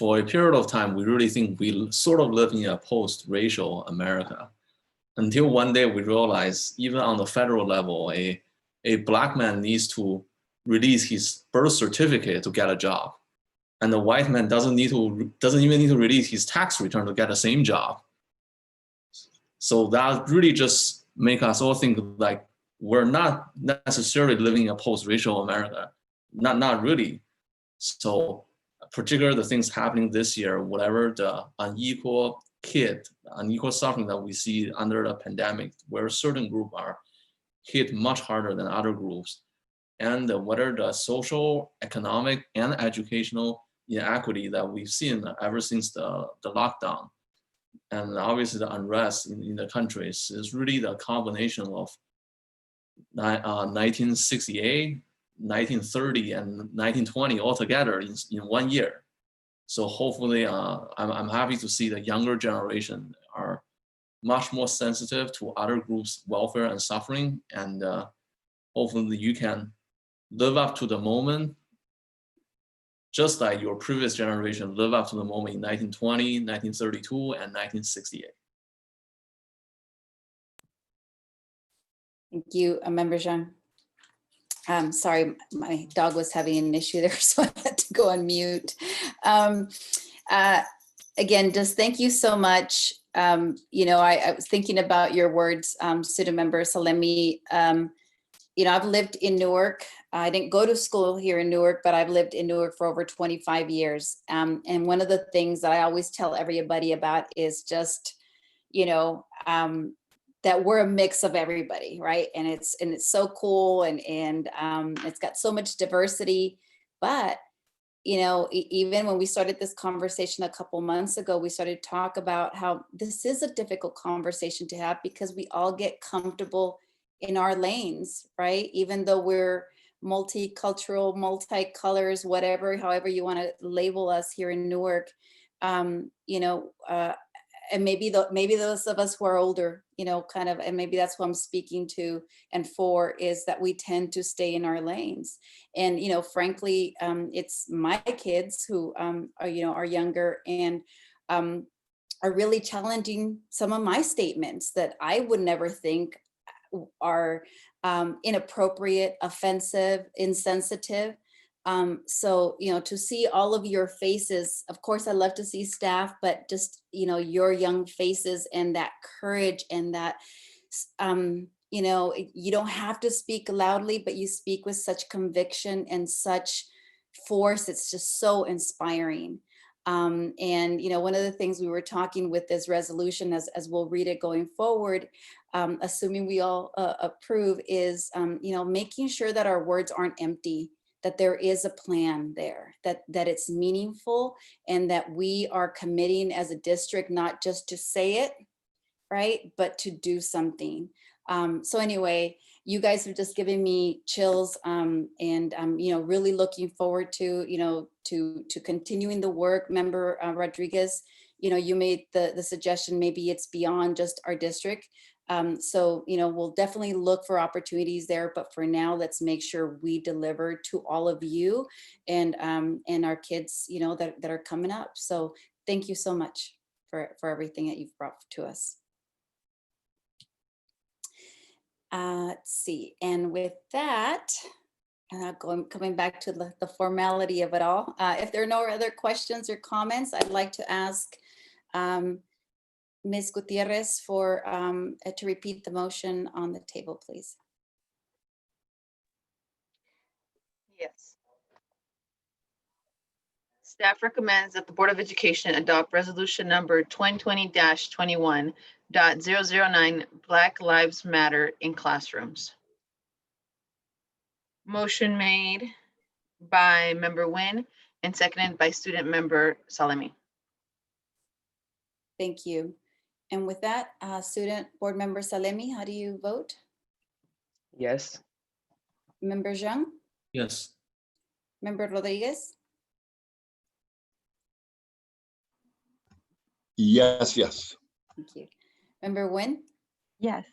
a period of time, we really think we sort of live in a post-racial America, until one day we realize, even on the federal level, a Black man needs to release his birth certificate to get a job, and the white man doesn't even need to release his tax return to get the same job. So that really just make us all think like we're not necessarily living in a post-racial America, not really. So particularly the things happening this year, whatever the unequal suffering that we see under the pandemic, where certain groups are hit much harder than other groups, and whether the social, economic, and educational inequity that we've seen ever since the lockdown, and obviously the unrest in the countries, is really the combination of 1968, 1930, and 1920 all together in 1 year. So hopefully, I'm happy to see the younger generation are much more sensitive to other groups' welfare and suffering, and hopefully you can live up to the moment, just like your previous generation live up to the moment in 1920, 1932, and 1968. Thank you, Member Zhang. Sorry, my dog was having an issue there, so I had to go on mute. Again, just thank you so much. You know, I was thinking about your words, Student Member Salemi. You know, I've lived in Newark. I didn't go to school here in Newark, but I've lived in Newark for over 25 years. And one of the things that I always tell everybody about is just, you know, that we're a mix of everybody, right? And it's so cool, and it's got so much diversity. But you know, even when we started this conversation a couple months ago, we started to talk about how this is a difficult conversation to have, because we all get comfortable in our lanes, right? Even though we're multicultural, multicolors, whatever, however you want to label us here in Newark, you know, and maybe those of us who are older, you know, kind of, and maybe that's who I'm speaking to and for, is that we tend to stay in our lanes. And, you know, frankly, it's my kids who are, you know, are younger and are really challenging some of my statements that I would never think are inappropriate, offensive, insensitive. So, you know, to see all of your faces, of course, I love to see staff, but just, you know, your young faces and that courage and that, you know, you don't have to speak loudly, but you speak with such conviction and such force. It's just so inspiring. And, you know, one of the things we were talking with this resolution, as we'll read it going forward, assuming we all approve, is, you know, making sure that our words aren't empty, that there is a plan there, that it's meaningful, and that we are committing as a district, not just to say it, right, but to do something. So anyway, you guys have just given me chills, and you know, really looking forward to, you know, to continuing the work. Member Rodriguez, you know, you made the suggestion, maybe it's beyond just our district. So, you know, we'll definitely look for opportunities there, but for now, let's make sure we deliver to all of you and our kids, you know, that are coming up. So thank you so much for everything that you've brought to us. Let's see, and with that, coming back to the formality of it all, if there are no other questions or comments, I'd like to ask Ms. Gutierrez for to repeat the motion on the table, please. Yes. Staff recommends that the Board of Education adopt resolution number 2020-21.009, Black Lives Matter in classrooms. Motion made by Member Nguyen and seconded by Student Member Salemi. Thank you. And with that, Student Board Member Salemi, how do you vote? Yes. Member Zhang? Yes. Member Rodriguez? Yes, yes. Thank you. Member Nguyen? Yes.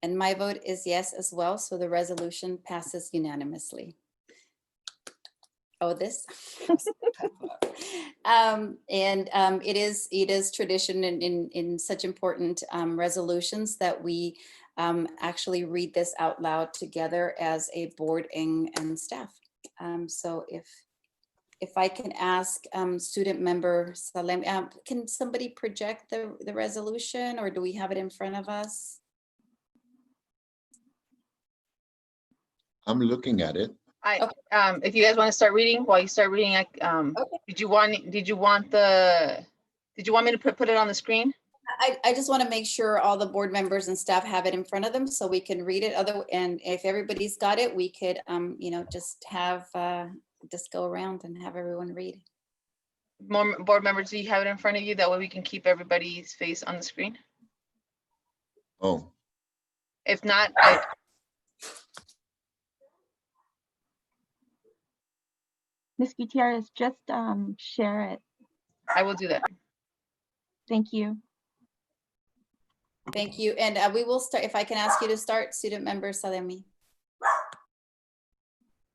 And my vote is yes as well, so the resolution passes unanimously. Oh, this? It is tradition in such important resolutions that we actually read this out loud together as a board and staff. So if I can ask student member Salem, can somebody project the resolution, or do we have it in front of us? I'm looking at it. If you guys want to start reading, while you start reading, did you want me to put it on the screen? I just want to make sure all the board members and staff have it in front of them so we can read it. And if everybody's got it, we could, just have, just go around and have everyone read. More board members, do you have it in front of you? That way we can keep everybody's face on the screen. Oh, If not, Ms. Gutierrez, just share it. I will do that. Thank you. Thank you. And we will start, if I can ask you to start, student member Salemi.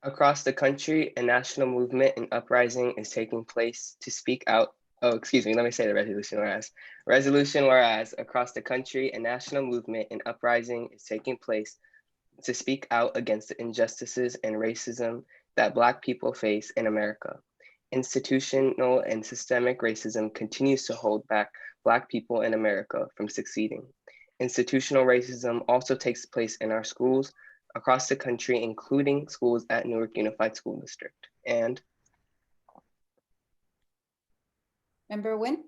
Across the country, a national movement and uprising is taking place to speak out. Oh, excuse me, let me say the resolution whereas. Resolution whereas, across the country, a national movement and uprising is taking place to speak out against the injustices and racism that Black people face in America. Institutional and systemic racism continues to hold back Black people in America from succeeding. Institutional racism also takes place in our schools across the country, including schools at Newark Unified School District. And Member Nguyen?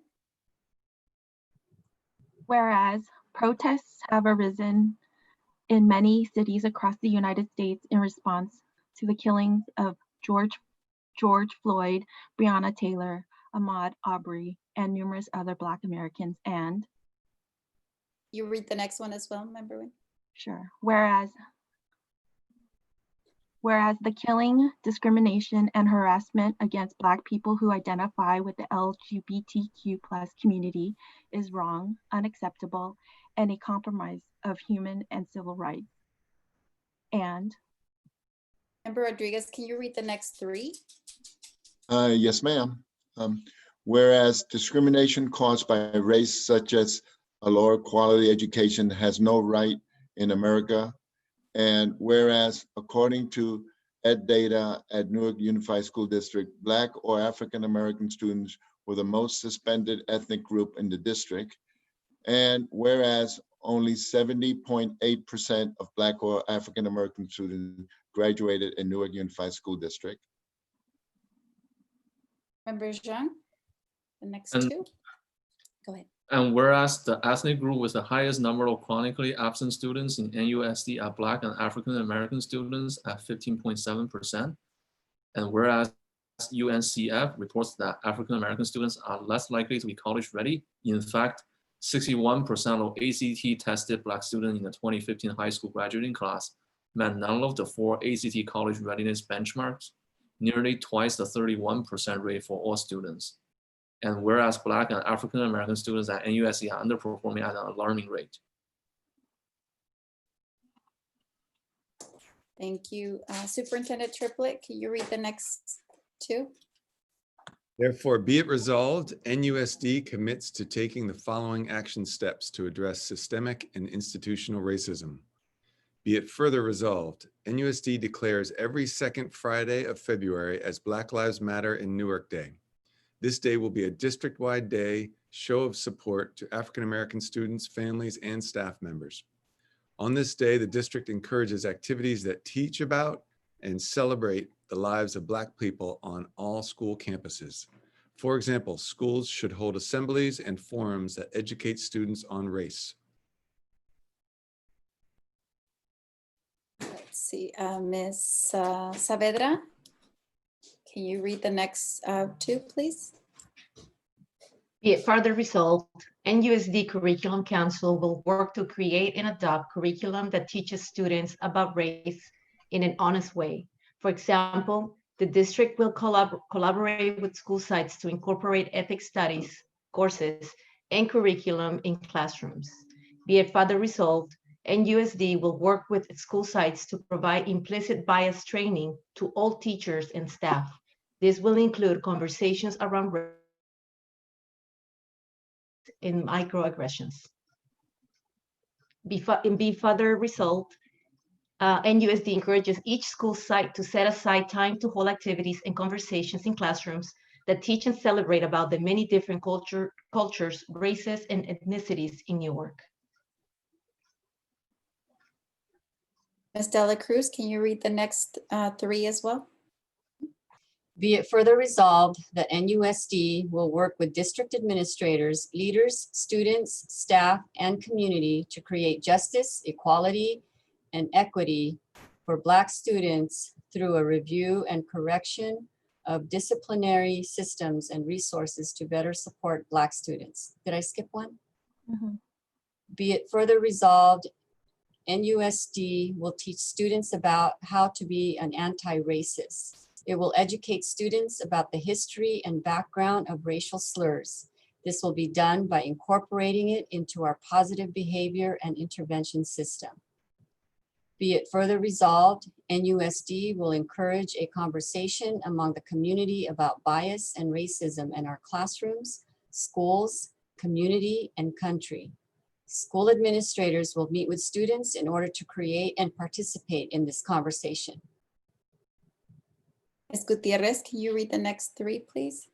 Whereas protests have arisen in many cities across the United States in response to the killings of George Floyd, Breonna Taylor, Ahmaud Arbery, and numerous other Black Americans. And you read the next one as well, Member Nguyen? Sure. Whereas the killing, discrimination, and harassment against Black people who identify with the LGBTQ+ community is wrong, unacceptable, and a compromise of human and civil rights. And Member Rodriguez, can you read the next three? Yes, ma'am. Whereas discrimination caused by race, such as a lower quality education, has no right in America. And whereas, according to Ed data at Newark Unified School District, Black or African-American students were the most suspended ethnic group in the district. And whereas only 70.8% of Black or African-American students graduated in Newark Unified School District. Member Zhang, the next two. Go ahead. And whereas the ethnic group with the highest number of chronically absent students in NUSD are Black and African American students at 15.7%. And whereas UNCF reports that African American students are less likely to be college ready. In fact, 61% of ACT tested Black students in the 2015 high school graduating class met none of the 4 ACT college readiness benchmarks, nearly twice the 31% rate for all students. And whereas Black and African American students at NUSC are underperforming at an alarming rate. Thank you. Superintendent Triplett, can you read the next two? Therefore, be it resolved, NUSD commits to taking the following action steps to address systemic and institutional racism. Be it further resolved, NUSD declares every second Friday of February as Black Lives Matter in Newark Day. This day will be a district-wide day show of support to African-American students, families, and staff members. On this day, the district encourages activities that teach about and celebrate the lives of Black people on all school campuses. For example, schools should hold assemblies and forums that educate students on race. Let's see, Ms. Saavedra, can you read the next two, please? Be it further resolved, NUSD Curriculum Council will work to create and adopt curriculum that teaches students about race in an honest way. For example, the district will collaborate with school sites to incorporate ethics studies courses and curriculum in classrooms. Be it further resolved, NUSD will work with school sites to provide implicit bias training to all teachers and staff. This will include conversations around race and microaggressions. Be further resolved, NUSD encourages each school site to set aside time to hold activities and conversations in classrooms that teach and celebrate about the many different cultures, races, and ethnicities in Newark. Ms. Dela Cruz, can you read the next 3 as well? Be it further resolved that NUSD will work with district administrators, leaders, students, staff, and community to create justice, equality, and equity for Black students through a review and correction of disciplinary systems and resources to better support Black students. Did I skip one? Be it further resolved, NUSD will teach students about how to be an anti-racist. It will educate students about the history and background of racial slurs. This will be done by incorporating it into our positive behavior and intervention system. Be it further resolved, NUSD will encourage a conversation among the community about bias and racism in our classrooms, schools, community, and country. School administrators will meet with students in order to create and participate in this conversation. Ms. Gutierrez, can you read the next 3, please?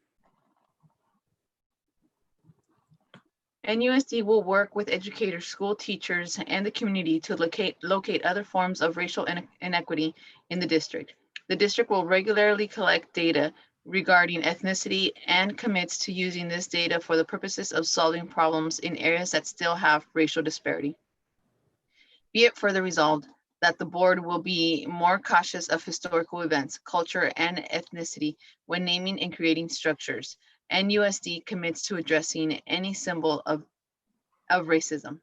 NUSD will work with educators, school teachers, and the community to locate other forms of racial inequity in the district. The district will regularly collect data regarding ethnicity and commits to using this data for the purposes of solving problems in areas that still have racial disparity. Be it further resolved that the board will be more cautious of historical events, culture, and ethnicity when naming and creating structures. NUSD commits to addressing any symbol of racism.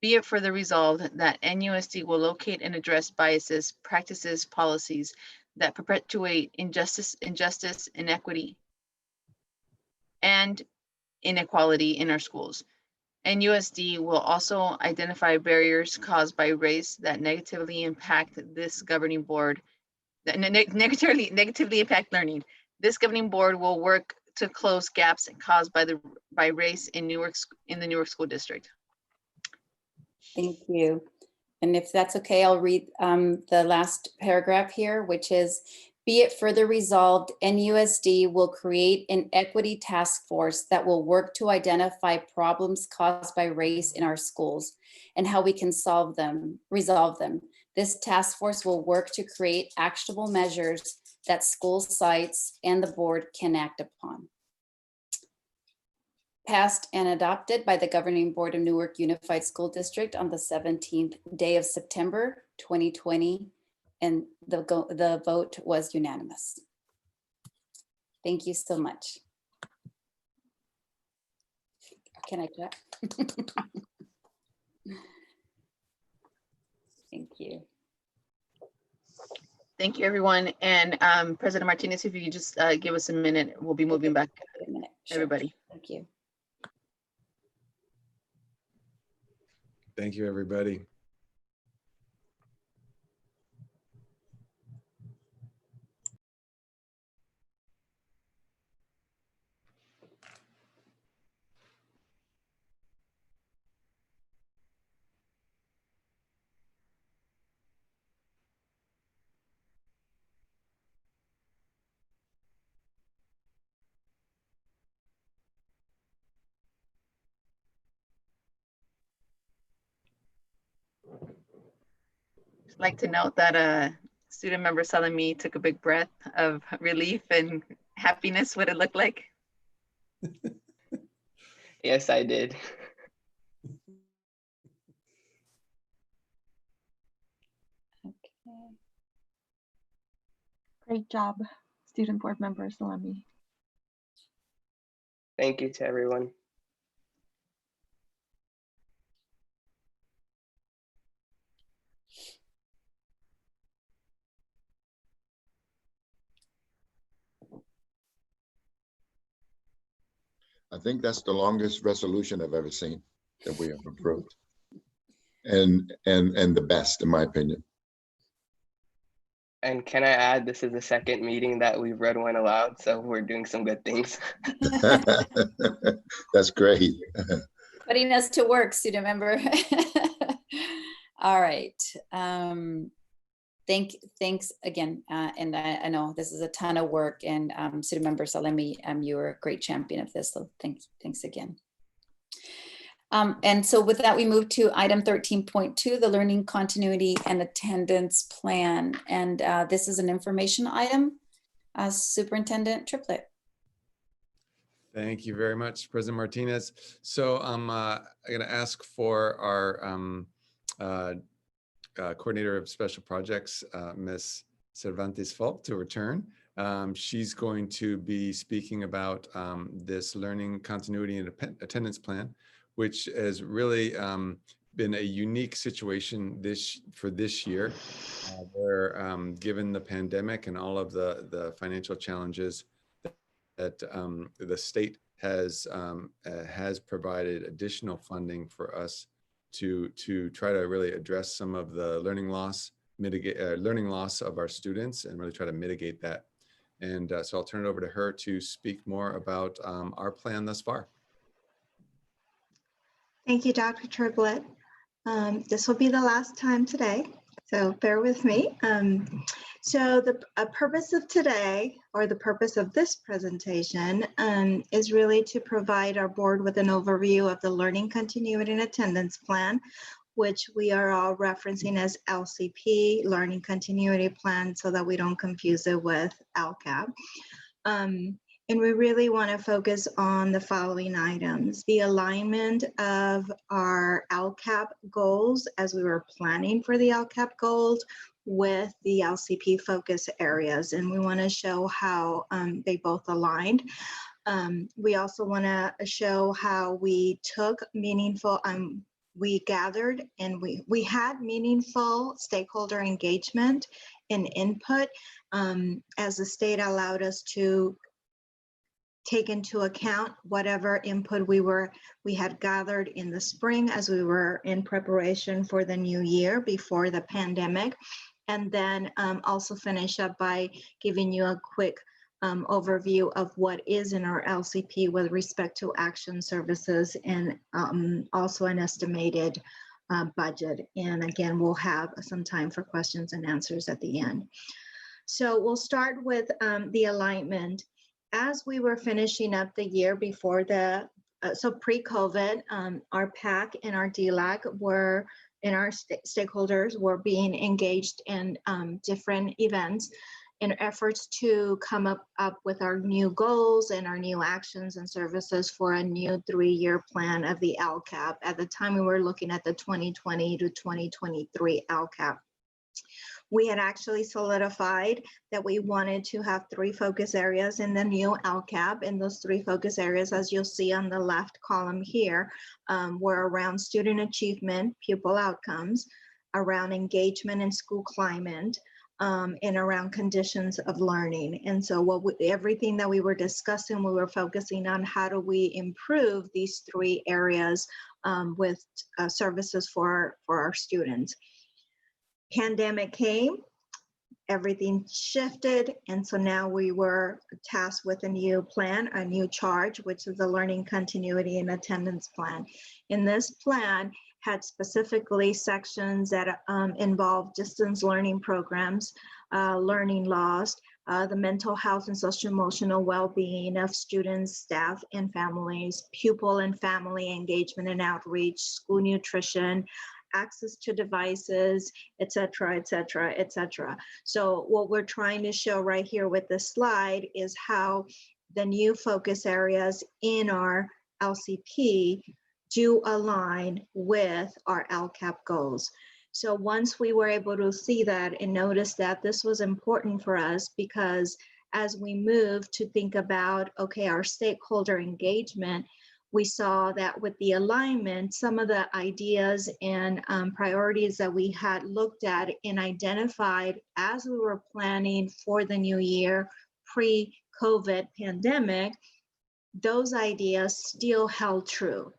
Be it further resolved that NUSD will locate and address biases, practices, policies that perpetuate injustice, inequity, and inequality in our schools. NUSD will also identify barriers caused by race that negatively impact this governing board, that negatively impact learning. This governing board will work to close gaps caused by race in the Newark School District. Thank you. And if that's okay, I'll read the last paragraph here, which is, be it further resolved, NUSD will create an equity task force that will work to identify problems caused by race in our schools and how we can resolve them. This task force will work to create actionable measures that school sites and the board can act upon. Passed and adopted by the Governing Board of Newark Unified School District on the 17th day of September, 2020, and the vote was unanimous. Thank you so much. Can I clap? Thank you. Thank you, everyone. And President Martinez, if you could just give us a minute, we'll be moving back. Everybody. Thank you. Thank you, everybody. I'd like to note that a student member telling me took a big breath of relief and happiness, what it looked like. Yes, I did. Great job, student board member Salemi. Thank you to everyone. I think that's the longest resolution I've ever seen that we have approved. And the best, in my opinion. And can I add, this is the second meeting that we've read one aloud, so we're doing some good things. That's great. Putting us to work, student member. All right. Thanks again. And I know this is a ton of work, and student member Salemi, you're a great champion of this. So thanks again. And so with that, we move to item 13.2, the learning continuity and attendance plan. And this is an information item. Superintendent Triplett. Thank you very much, President Martinez. So I'm going to ask for our Coordinator of Special Projects, Ms. Cervantes Fulp, to return. She's going to be speaking about this learning continuity and attendance plan, which has really been a unique situation for this year, where given the pandemic and all of the financial challenges that the state has provided additional funding for us to try to really address some of the learning loss of our students and really try to mitigate that. And so I'll turn it over to her to speak more about our plan thus far. Thank you, Dr. Triplett. This will be the last time today, so bear with me. So the purpose of today, or the purpose of this presentation, is really to provide our board with an overview of the Learning Continuity and Attendance Plan, which we are all referencing as LCP, Learning Continuity Plan, so that we don't confuse it with LCAP. And we really want to focus on the following items: the alignment of our LCAP goals as we were planning for the LCAP goals with the LCP focus areas. And we want to show how they both aligned. We also want to show how we took meaningful, we gathered and we had meaningful stakeholder engagement and input as the state allowed us to take into account whatever input we had gathered in the spring as we were in preparation for the new year before the pandemic. And then also finish up by giving you a quick overview of what is in our LCP with respect to action services, and also an estimated budget. And again, we'll have some time for questions and answers at the end. So we'll start with the alignment. As we were finishing up the year before so pre-COVID, our PAC and our DLAC and our stakeholders were being engaged in different events in efforts to come up with our new goals and our new actions and services for a new 3-year plan of the LCAP. At the time, we were looking at the 2020 to 2023 LCAP. We had actually solidified that we wanted to have 3 focus areas in the new LCAP, and those 3 focus areas, as you'll see on the left column here, were around student achievement, pupil outcomes, around engagement and school climate, and around conditions of learning. And so everything that we were discussing, we were focusing on how do we improve these 3 areas with services for our students. Pandemic came, everything shifted, and so now we were tasked with a new plan, a new charge, which is the Learning Continuity and Attendance Plan. In this plan had specifically sections that involve distance learning programs, learning loss, the mental health and social emotional well-being of students, staff, and families, pupil and family engagement and outreach, school nutrition, access to devices, et cetera, et cetera, et cetera. So what we're trying to show right here with this slide is how the new focus areas in our LCP do align with our LCAP goals. So once we were able to see that and notice that this was important for us, because as we move to think about, okay, our stakeholder engagement, we saw that with the alignment, some of the ideas and priorities that we had looked at and identified as we were planning for the new year, pre-COVID pandemic, those ideas still held true.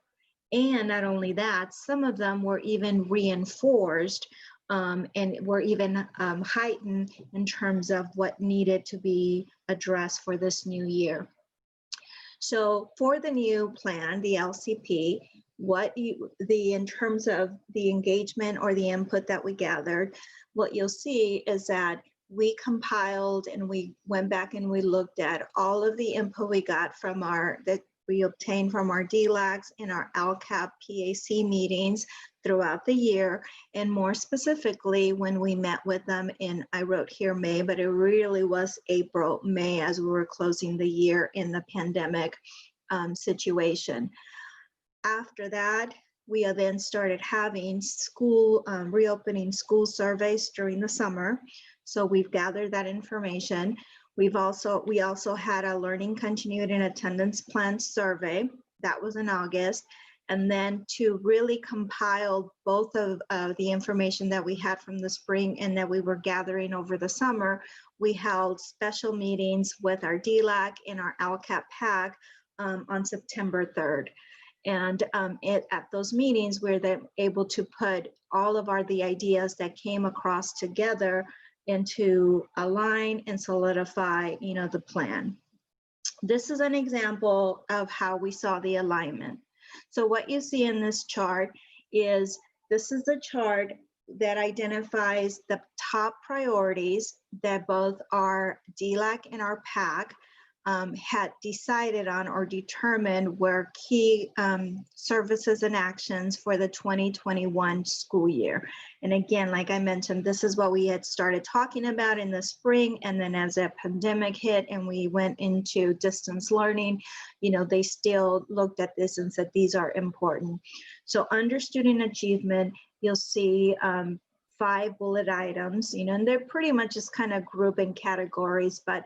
And not only that, some of them were even reinforced and were even heightened in terms of what needed to be addressed for this new year. So for the new plan, the LCP, in terms of the engagement or the input that we gathered, what you'll see is that we compiled and we went back and we looked at all of the input we got from that we obtained from our DLACs and our LCAP PAC meetings throughout the year, and more specifically when we met with them in, I wrote here May, but it really was April, May, as we were closing the year in the pandemic situation. After that, we then started having reopening school surveys during the summer. So we've gathered that information. We also had a learning continuity and attendance plan survey. That was in August. And then to really compile both of the information that we had from the spring and that we were gathering over the summer, we held special meetings with our DLAC and our LCAP PAC on September 3rd. And at those meetings, we're then able to put all of the ideas that came across together into align and solidify, the plan. This is an example of how we saw the alignment. So what you see in this chart is, this is the chart that identifies the top priorities that both our DLAC and our PAC had decided on or determined were key services and actions for the 2021 school year. And again, like I mentioned, this is what we had started talking about in the spring, and then as the pandemic hit and we went into distance learning, they still looked at this and said, these are important. So under student achievement, you'll see 5 bullet items, and they're pretty much just kind of grouped in categories, but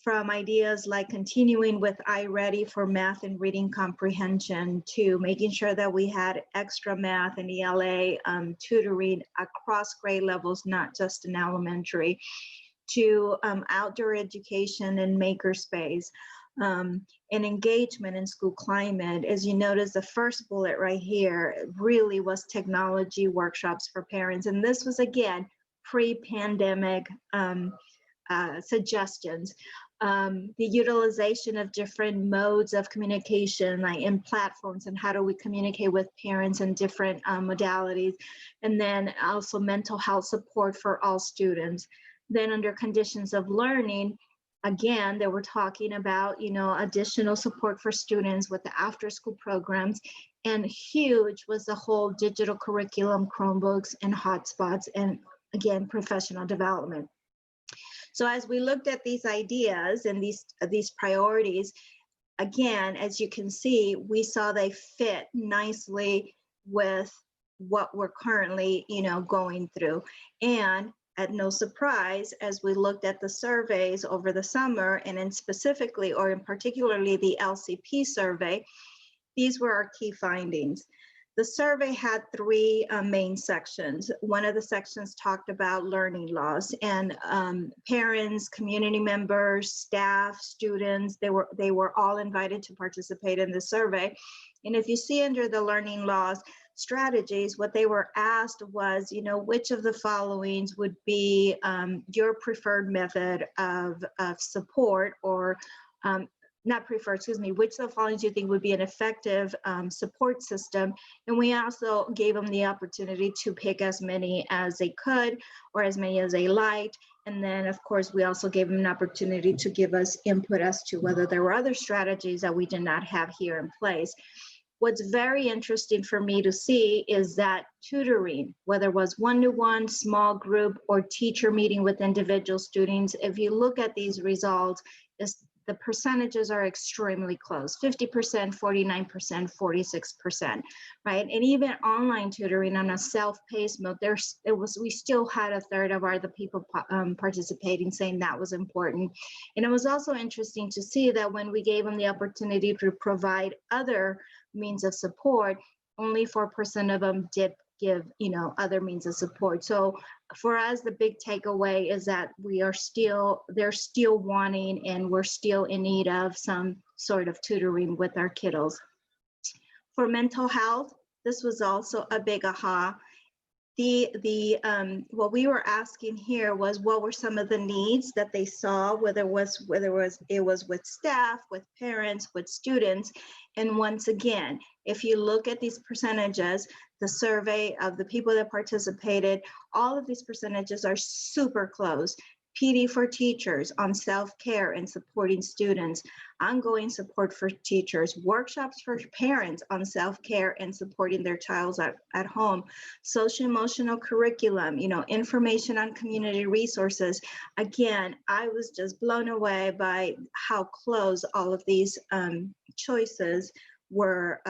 from ideas like continuing with iReady for math and reading comprehension, to making sure that we had extra math and ELA tutoring across grade levels, not just in elementary, to outdoor education and makerspace, and engagement in school climate. As you notice, the first bullet right here really was technology workshops for parents. And this was, again, pre-pandemic suggestions. The utilization of different modes of communication, like in platforms, and how do we communicate with parents in different modalities, and then also mental health support for all students. Then under conditions of learning, again, they were talking about, additional support for students with the after-school programs, and huge was the whole digital curriculum, Chromebooks and hotspots, and again, professional development. So as we looked at these ideas and these priorities, again, as you can see, we saw they fit nicely with what we're currently, going through. And at no surprise, as we looked at the surveys over the summer, and in specifically, or in particularly the LCP survey, these were our key findings. The survey had 3 main sections. One of the sections talked about learning loss, and parents, community members, staff, students, they were all invited to participate in the survey. And if you see under the learning loss strategies, what they were asked was, which of the following would be your preferred method of support, or not preferred, excuse me, which of the following do you think would be an effective support system? And we also gave them the opportunity to pick as many as they could, or as many as they liked. And then, of course, we also gave them an opportunity to give us input as to whether there were other strategies that we did not have here in place. What's very interesting for me to see is that tutoring, whether it was one-to-one, small group, or teacher meeting with individual students, if you look at these results, the percentages are extremely close, 50%, 49%, 46%, right? And even online tutoring on a self-paced mode, we still had 1/3 of the people participating saying that was important. And it was also interesting to see that when we gave them the opportunity to provide other means of support, only 4% of them did give, other means of support. So for us, the big takeaway is that they're still wanting, and we're still in need of some sort of tutoring with our kiddos. For mental health, this was also a big aha. What we were asking here was, what were some of the needs that they saw, whether it was with staff, with parents, with students. And once again, if you look at these percentages, the survey of the people that participated, all of these percentages are super close. PD for teachers on self-care and supporting students, ongoing support for teachers, workshops for parents on self-care and supporting their child at home, social emotional curriculum, information on community resources. Again, I was just blown away by how close all of these choices were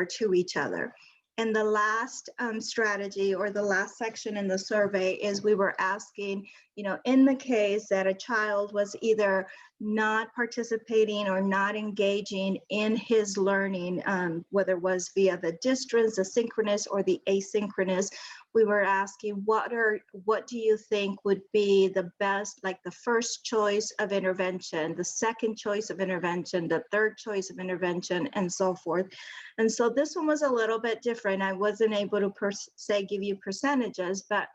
to each other. And the last strategy, or the last section in the survey, is we were asking, in the case that a child was either not participating or not engaging in his learning, whether it was via the distance, the synchronous, or the asynchronous, we were asking, what do you think would be the best, like the first choice of intervention, the second choice of intervention, the third choice of intervention, and so forth. And so this one was a little bit different. I wasn't able to per se give you percentages, but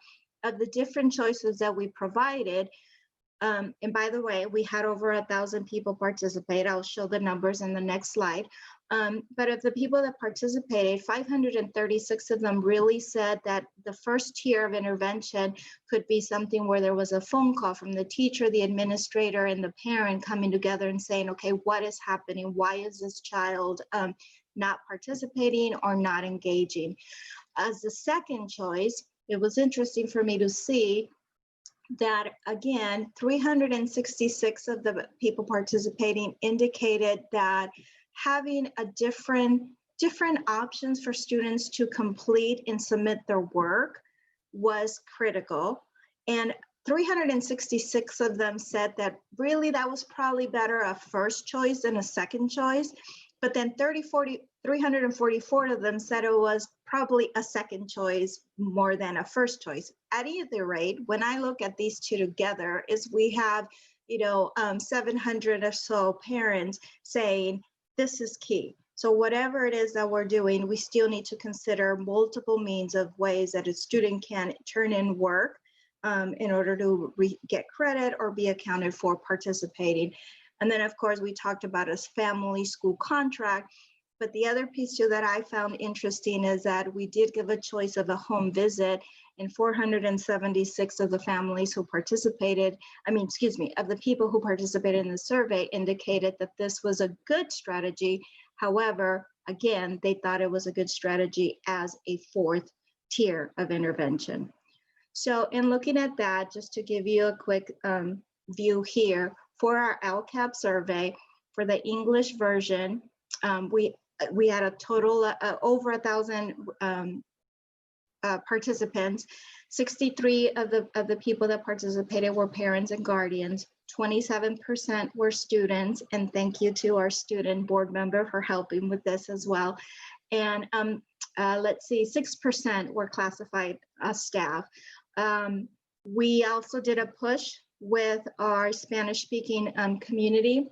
of the different choices that we provided, and by the way, we had over 1,000 people participate. I'll show the numbers in the next slide. But of the people that participated, 536 of them really said that the first tier of intervention could be something where there was a phone call from the teacher, the administrator, and the parent coming together and saying, okay, what is happening? Why is this child not participating or not engaging? As the second choice, it was interesting for me to see that, again, 366 of the people participating indicated that having a different options for students to complete and submit their work was critical. And 366 of them said that really that was probably better a first choice than a second choice. But then 344 of them said it was probably a second choice more than a first choice. At either rate, when I look at these two together, is we have 700 or so parents saying this is key. So whatever it is that we're doing, we still need to consider multiple means of ways that a student can turn in work in order to get credit or be accounted for participating. And then, of course, we talked about a family school contract. But the other piece too that I found interesting is that we did give a choice of a home visit, and 476 of the families who participated, of the people who participated in the survey indicated that this was a good strategy. However, again, they thought it was a good strategy as a fourth tier of intervention. So in looking at that, just to give you a quick view here, for our LCAP survey, for the English version, we had a total over 1,000 participants. 63 of the people that participated were parents and guardians. 27% were students, and thank you to our student board member for helping with this as well. And let's see, 6% were classified staff. We also did a push with our Spanish-speaking community.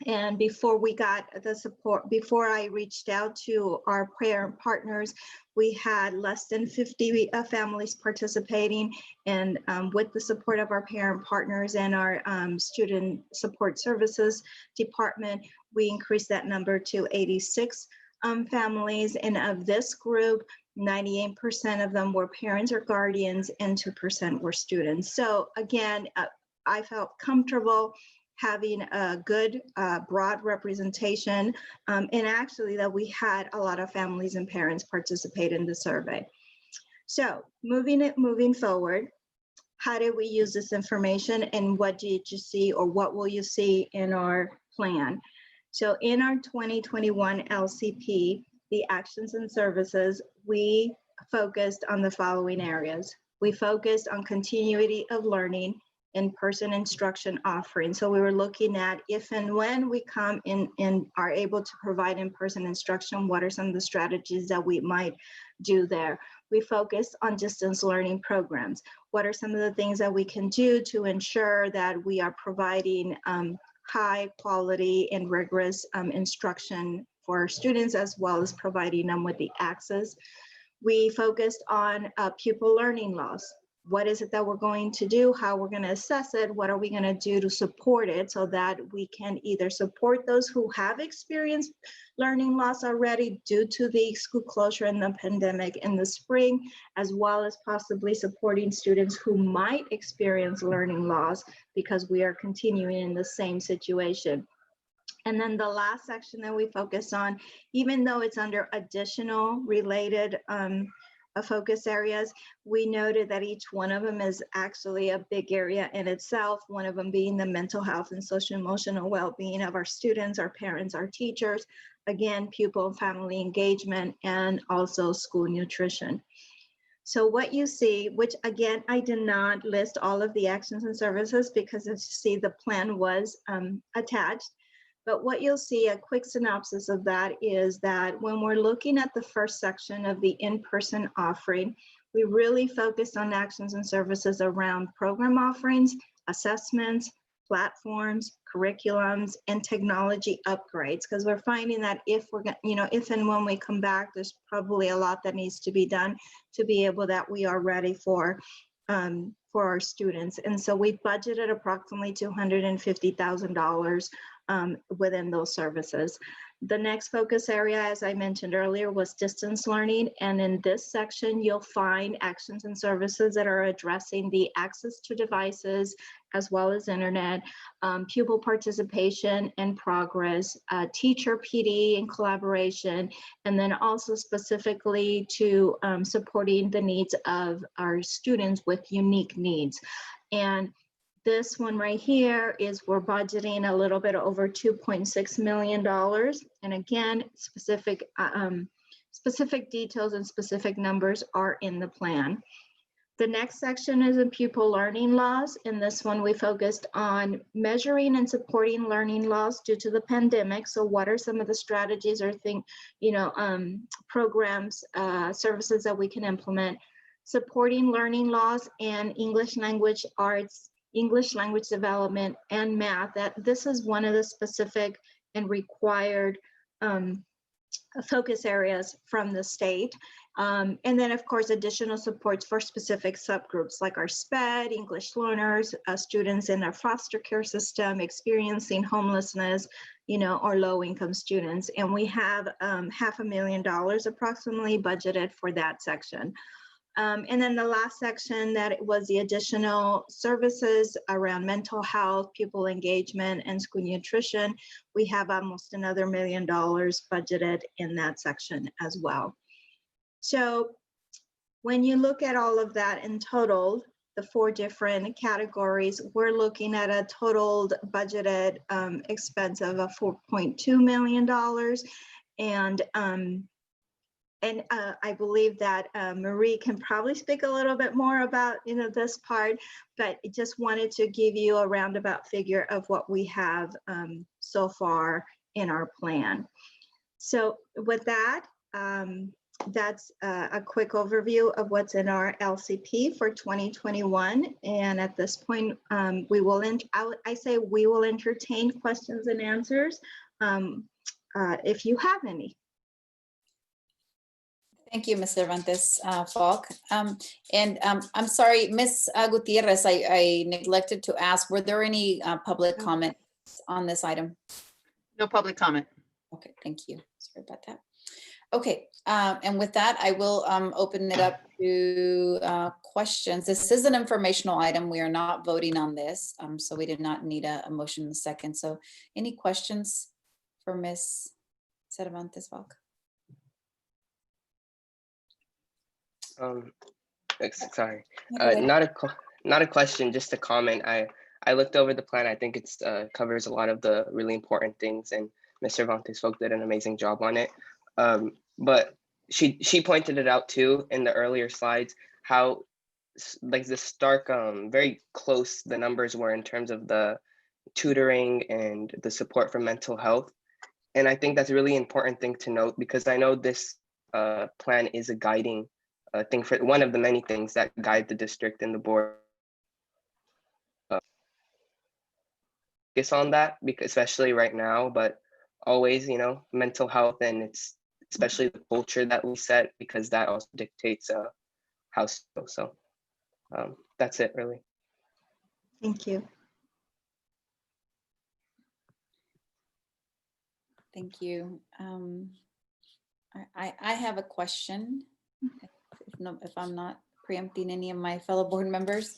And before we got the support, before I reached out to our parent partners, we had less than 50 families participating. And with the support of our parent partners and our student support services department, we increased that number to 86 families. And of this group, 98% of them were parents or guardians and 2% were students. So again, I felt comfortable having a good broad representation, and actually that we had a lot of families and parents participate in the survey. So moving forward, how did we use this information, and what did you see, or what will you see in our plan? So in our 2021 LCP, the actions and services, we focused on the following areas. We focused on continuity of learning, in-person instruction offering. So we were looking at if and when we come in and are able to provide in-person instruction, what are some of the strategies that we might do there. We focus on distance learning programs. What are some of the things that we can do to ensure that we are providing high quality and rigorous instruction for our students, as well as providing them with the access. We focused on pupil learning loss. What is it that we're going to do? How we're going to assess it? What are we going to do to support it so that we can either support those who have experienced learning loss already due to the school closure and the pandemic in the spring, as well as possibly supporting students who might experience learning loss because we are continuing in the same situation. And then the last section that we focus on, even though it's under additional related focus areas, we noted that each one of them is actually a big area in itself, one of them being the mental health and social emotional well-being of our students, our parents, our teachers, again, pupil and family engagement, and also school nutrition. So what you see, which again, I did not list all of the actions and services because as you see, the plan was attached. But what you'll see, a quick synopsis of that is that when we're looking at the first section of the in-person offering, we really focus on actions and services around program offerings, assessments, platforms, curriculums, and technology upgrades, because we're finding that if we're, if and when we come back, there's probably a lot that needs to be done to be able that we are ready for our students. And so we budgeted approximately $250,000 within those services. The next focus area, as I mentioned earlier, was distance learning. And in this section, you'll find actions and services that are addressing the access to devices, as well as internet, pupil participation and progress, teacher PD and collaboration, and then also specifically to supporting the needs of our students with unique needs. And this one right here is we're budgeting a little bit over $2.6 million. And again, specific details and specific numbers are in the plan. The next section is in pupil learning loss. In this one, we focused on measuring and supporting learning loss due to the pandemic. So what are some of the strategies or programs, services that we can implement? Supporting learning loss and English language arts, English language development, and math. That this is one of the specific and required focus areas from the state. And then of course, additional supports for specific subgroups like our SPED, English learners, students in our foster care system experiencing homelessness, or low income students. And we have $500,000 approximately budgeted for that section. And then the last section, that was the additional services around mental health, pupil engagement, and school nutrition. We have almost another $1 million budgeted in that section as well. So when you look at all of that in total, the 4 different categories, we're looking at a total budgeted expense of a $4.2 million. And I believe that Marie can probably speak a little bit more about this part, but I just wanted to give you a roundabout figure of what we have so far in our plan. So with that, that's a quick overview of what's in our LCP for 2021. And at this point, we will entertain questions and answers if you have any. Thank you, Ms. Cervantes Falk. I'm sorry, Ms. Gutierrez, I neglected to ask, were there any public comments on this item? No public comment. Okay, thank you. Sorry about that. Okay, and with that, I will open it up to questions. This is an informational item. We are not voting on this, so we did not need a motion in a second. So any questions for Ms. Cervantes Falk? Sorry, not a question, just a comment. I looked over the plan. I think it's covers a lot of the really important things, and Ms. Cervantes Falk did an amazing job on it. But she pointed it out too in the earlier slides, how like the stark, very close the numbers were in terms of the tutoring and the support for mental health. And I think that's a really important thing to note, because I know this plan is a guiding thing for one of the many things that guide the district and the board. Focus on that, because especially right now, but always, you know, mental health, and it's especially the culture that we set, because that also dictates how so. That's it, really. Thank you. Thank you. I have a question, if I'm not preempting any of my fellow board members.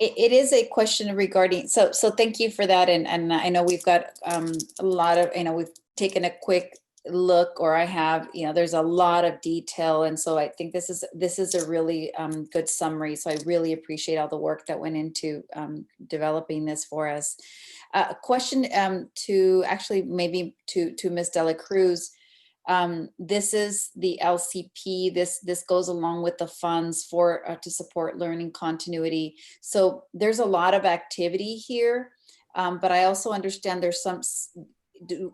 It is a question regarding, so thank you for that. And I know we've got a lot of, we've taken a quick look, or I have, there's a lot of detail. And so I think this is a really good summary. So I really appreciate all the work that went into developing this for us. A question to actually maybe to Ms. Dela Cruz. This is the LCP. This goes along with the funds for to support learning continuity. So there's a lot of activity here, but I also understand there's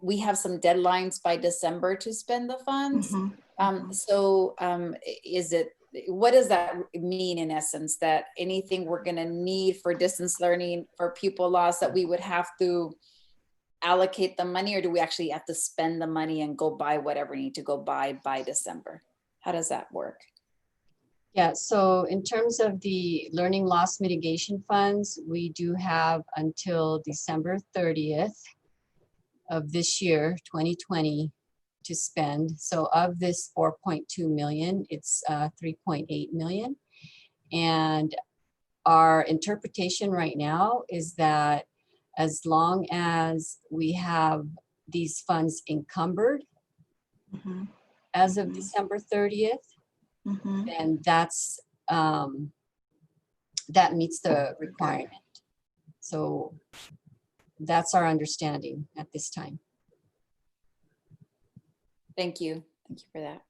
we have some deadlines by December to spend the funds. What does that mean in essence? That anything we're going to need for distance learning for pupil loss, that we would have to allocate the money, or do we actually have to spend the money and go buy whatever we need to go buy by December? How does that work? Yeah, so in terms of the learning loss mitigation funds, we do have until December 30th of this year, 2020, to spend. So of this 4.2 million, it's 3.8 million. And our interpretation right now is that as long as we have these funds encumbered as of December 30th, then that's that meets the requirement. So that's our understanding at this time. Thank you. Thank you for that.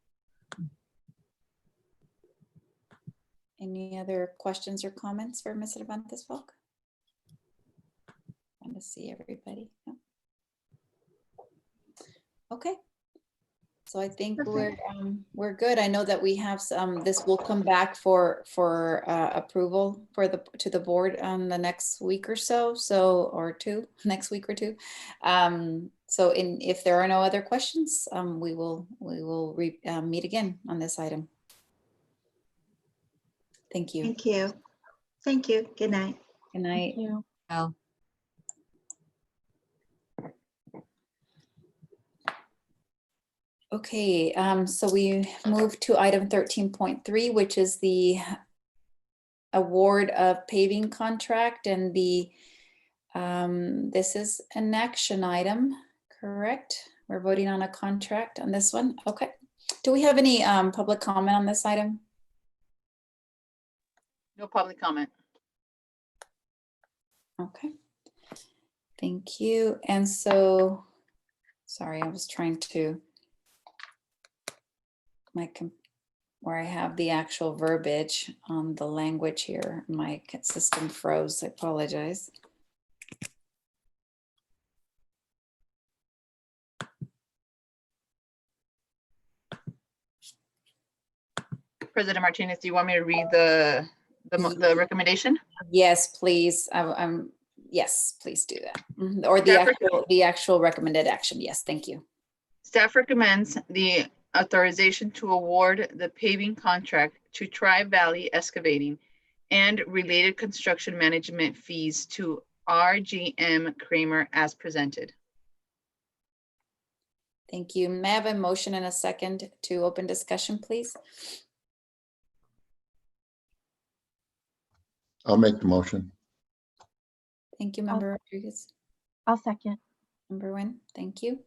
Any other questions or comments for Ms. Cervantes Falk? To see everybody. No. Okay, so I think we're good. I know that we have some. This will come back for approval to the board on the next week or so. Next week or two. So if there are no other questions, we will meet again on this item. Thank you. Thank you. Thank you. Good night. Good night. Thank you. Well. Okay, so we move to item 13.3, which is the award of paving contract, and the this is an action item, correct? We're voting on a contract on this one. Okay. Do we have any public comment on this item? No public comment. Okay. Thank you. And so, sorry, I was trying to where I have the actual verbiage on the language here. My system froze. I apologize. President Martinez, do you want me to read the recommendation? Yes, please. Yes, please do that. Or the actual recommended action. Yes, thank you. Staff recommends the authorization to award the paving contract to Tri-Valley Excavating and related construction management fees to RGM Kramer as presented. Thank you. May I have a motion and a second to open discussion, please? I'll make the motion. Thank you, Member Rodriguez. I'll second. Member Nguyen, thank you.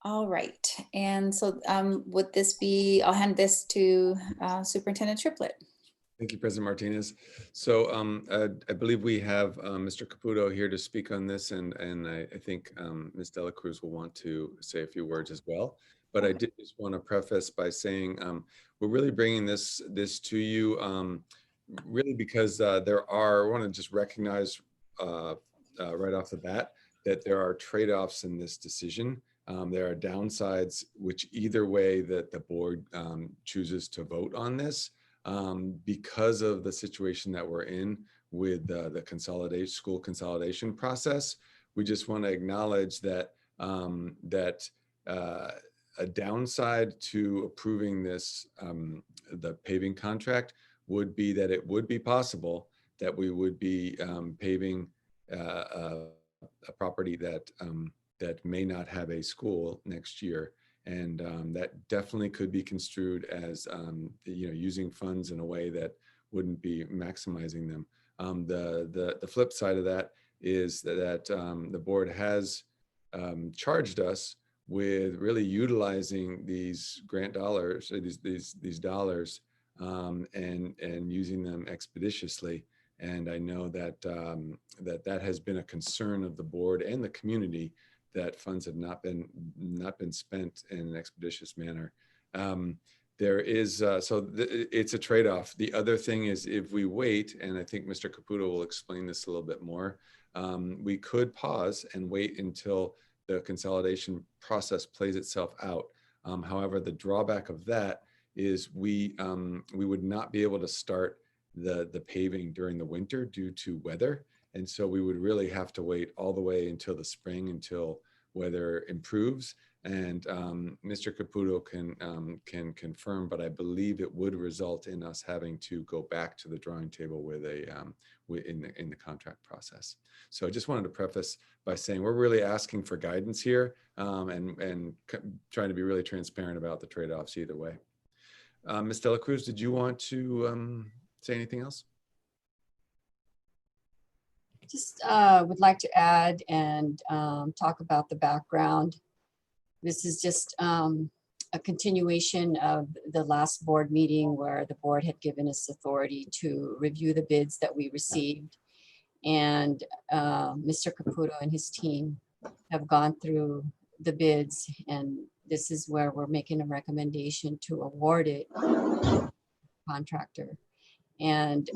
All right, and so would this be, I'll hand this to Superintendent Triplett. Thank you, President Martinez. So I believe we have Mr. Caputo here to speak on this, and I think Ms. Dela Cruz will want to say a few words as well. But I did just want to preface by saying we're really bringing this to you really because I want to just recognize right off the bat that there are trade-offs in this decision. There are downsides, which either way that the board chooses to vote on this, because of the situation that we're in with the school consolidation process. We just want to acknowledge that a downside to approving this, the paving contract, would be that it would be possible that we would be paving a property that may not have a school next year. And that definitely could be construed as using funds in a way that wouldn't be maximizing them. The flip side of that is that the board has charged us with really utilizing these grant dollars, these dollars, and using them expeditiously. And I know that that has been a concern of the board and the community, that funds have not been spent in an expeditious manner. There is it's a trade-off. The other thing is, if we wait, and I think Mr. Caputo will explain this a little bit more, we could pause and wait until the consolidation process plays itself out. However, the drawback of that is we would not be able to start the paving during the winter due to weather. And so we would really have to wait all the way until the spring, until weather improves. And Mr. Caputo can confirm, but I believe it would result in us having to go back to the drawing table with in the contract process. So I just wanted to preface by saying we're really asking for guidance here, and trying to be really transparent about the trade-offs either way. Ms. Dela Cruz, did you want to say anything else? Just would like to add and talk about the background. This is just a continuation of the last board meeting where the board had given us authority to review the bids that we received. And Mr. Caputo and his team have gone through the bids, and this is where we're making a recommendation to award it to contractor. And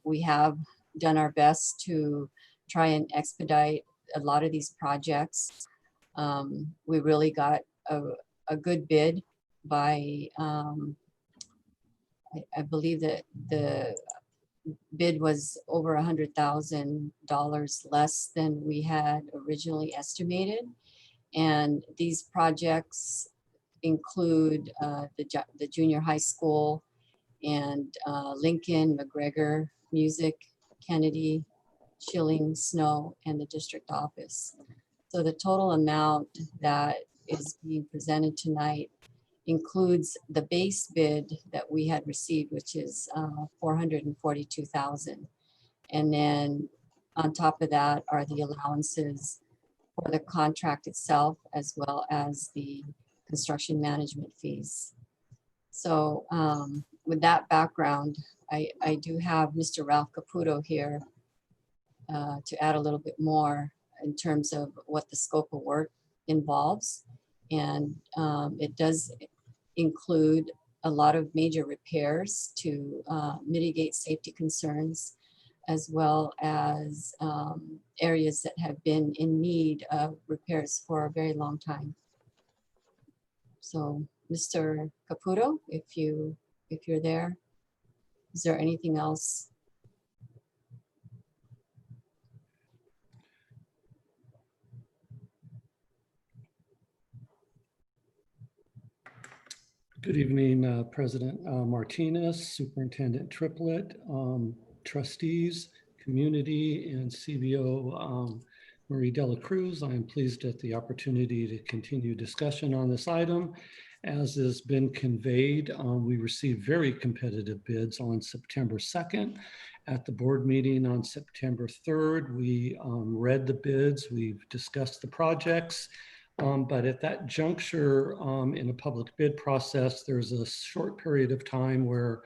we have done our best to try and expedite a lot of these projects. We really got a good bid by, I believe that the bid was over $100,000 less than we had originally estimated. And these projects include the junior high school and Lincoln, McGregor, Music, Kennedy, Schilling, Snow, and the district office. So the total amount that is being presented tonight includes the base bid that we had received, which is $442,000. And then on top of that are the allowances for the contract itself, as well as the construction management fees. So with that background, I do have Mr. Ralph Caputo here to add a little bit more in terms of what the scope of work involves. And it does include a lot of major repairs to mitigate safety concerns, as well as areas that have been in need of repairs for a very long time. So Mr. Caputo, if you're there, is there anything else? Good evening, President Martinez, Superintendent Triplett, trustees, community, and CBO Marie Dela Cruz. I am pleased at the opportunity to continue discussion on this item. As has been conveyed, we received very competitive bids on September 2nd. At the board meeting on September 3rd, we read the bids, we've discussed the projects. But at that juncture in a public bid process, there's a short period of time where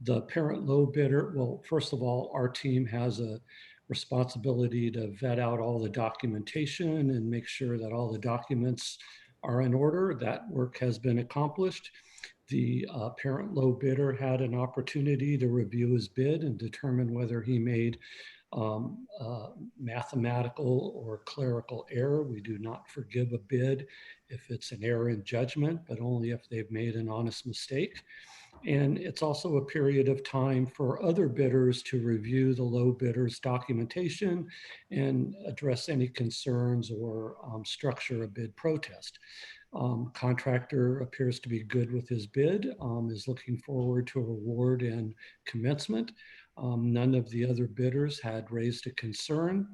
the parent low bidder, well, first of all, our team has a responsibility to vet out all the documentation and make sure that all the documents are in order. That work has been accomplished. The parent low bidder had an opportunity to review his bid and determine whether he made mathematical or clerical error. We do not forgive a bid if it's an error in judgment, but only if they've made an honest mistake. And it's also a period of time for other bidders to review the low bidder's documentation and address any concerns or structure a bid protest. Contractor appears to be good with his bid, is looking forward to award and commencement. None of the other bidders had raised a concern.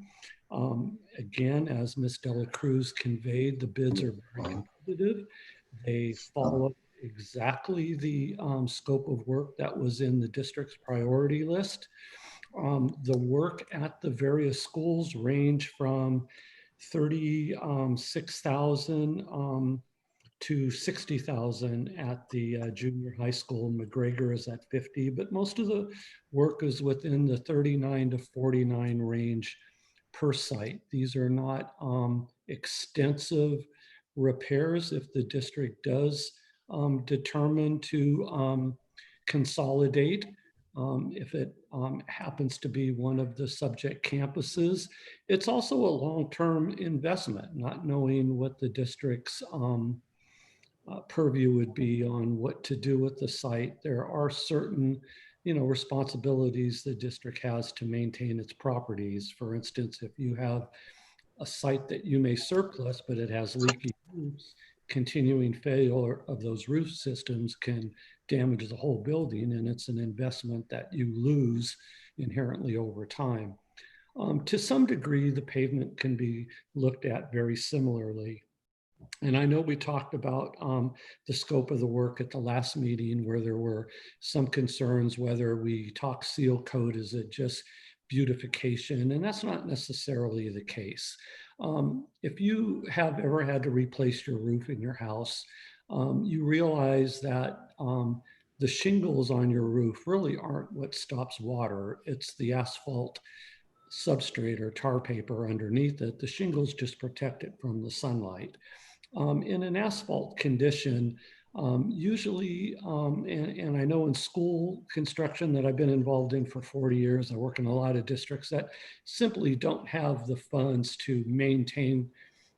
Again, as Ms. Dela Cruz conveyed, the bids are very competitive. They follow exactly the scope of work that was in the district's priority list. The work at the various schools range from 36,000 to 60,000 at the junior high school. McGregor is at 50, but most of the work is within the 39 to 49 range per site. These are not extensive repairs. If the district does determine to consolidate, if it happens to be one of the subject campuses, it's also a long-term investment, not knowing what the district's purview would be on what to do with the site. There are certain, responsibilities the district has to maintain its properties. For instance, if you have a site that you may surplus, but it has leaky roofs, continuing failure of those roof systems can damage the whole building, and it's an investment that you lose inherently over time. To some degree, the pavement can be looked at very similarly. And I know we talked about the scope of the work at the last meeting where there were some concerns whether we talk seal coat, is it just beautification? And that's not necessarily the case. If you have ever had to replace your roof in your house, you realize that the shingles on your roof really aren't what stops water. It's the asphalt substrate or tar paper underneath it. The shingles just protect it from the sunlight. In an asphalt condition, usually, and I know in school construction that I've been involved in for 40 years, I work in a lot of districts that simply don't have the funds to maintain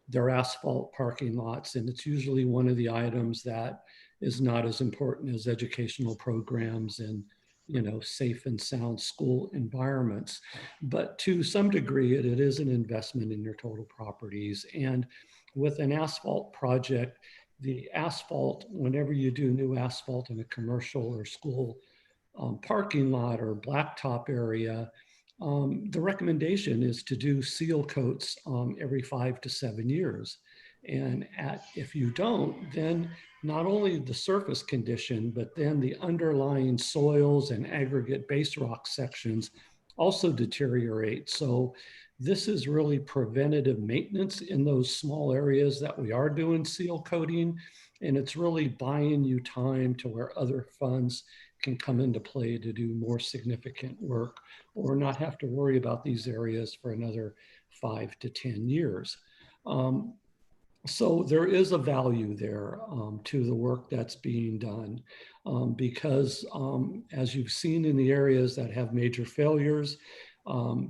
their asphalt parking lots. And it's usually one of the items that is not as important as educational programs and safe and sound school environments. But to some degree, it is an investment in your total properties. And with an asphalt project, the asphalt, whenever you do new asphalt in a commercial or school parking lot or blacktop area, the recommendation is to do seal coats every 5 to 7 years. And if you don't, then not only the surface condition, but then the underlying soils and aggregate base rock sections also deteriorate. So this is really preventative maintenance in those small areas that we are doing seal coating. And it's really buying you time to where other funds can come into play to do more significant work or not have to worry about these areas for another 5 to 10 years. So there is a value there to the work that's being done because as you've seen in the areas that have major failures,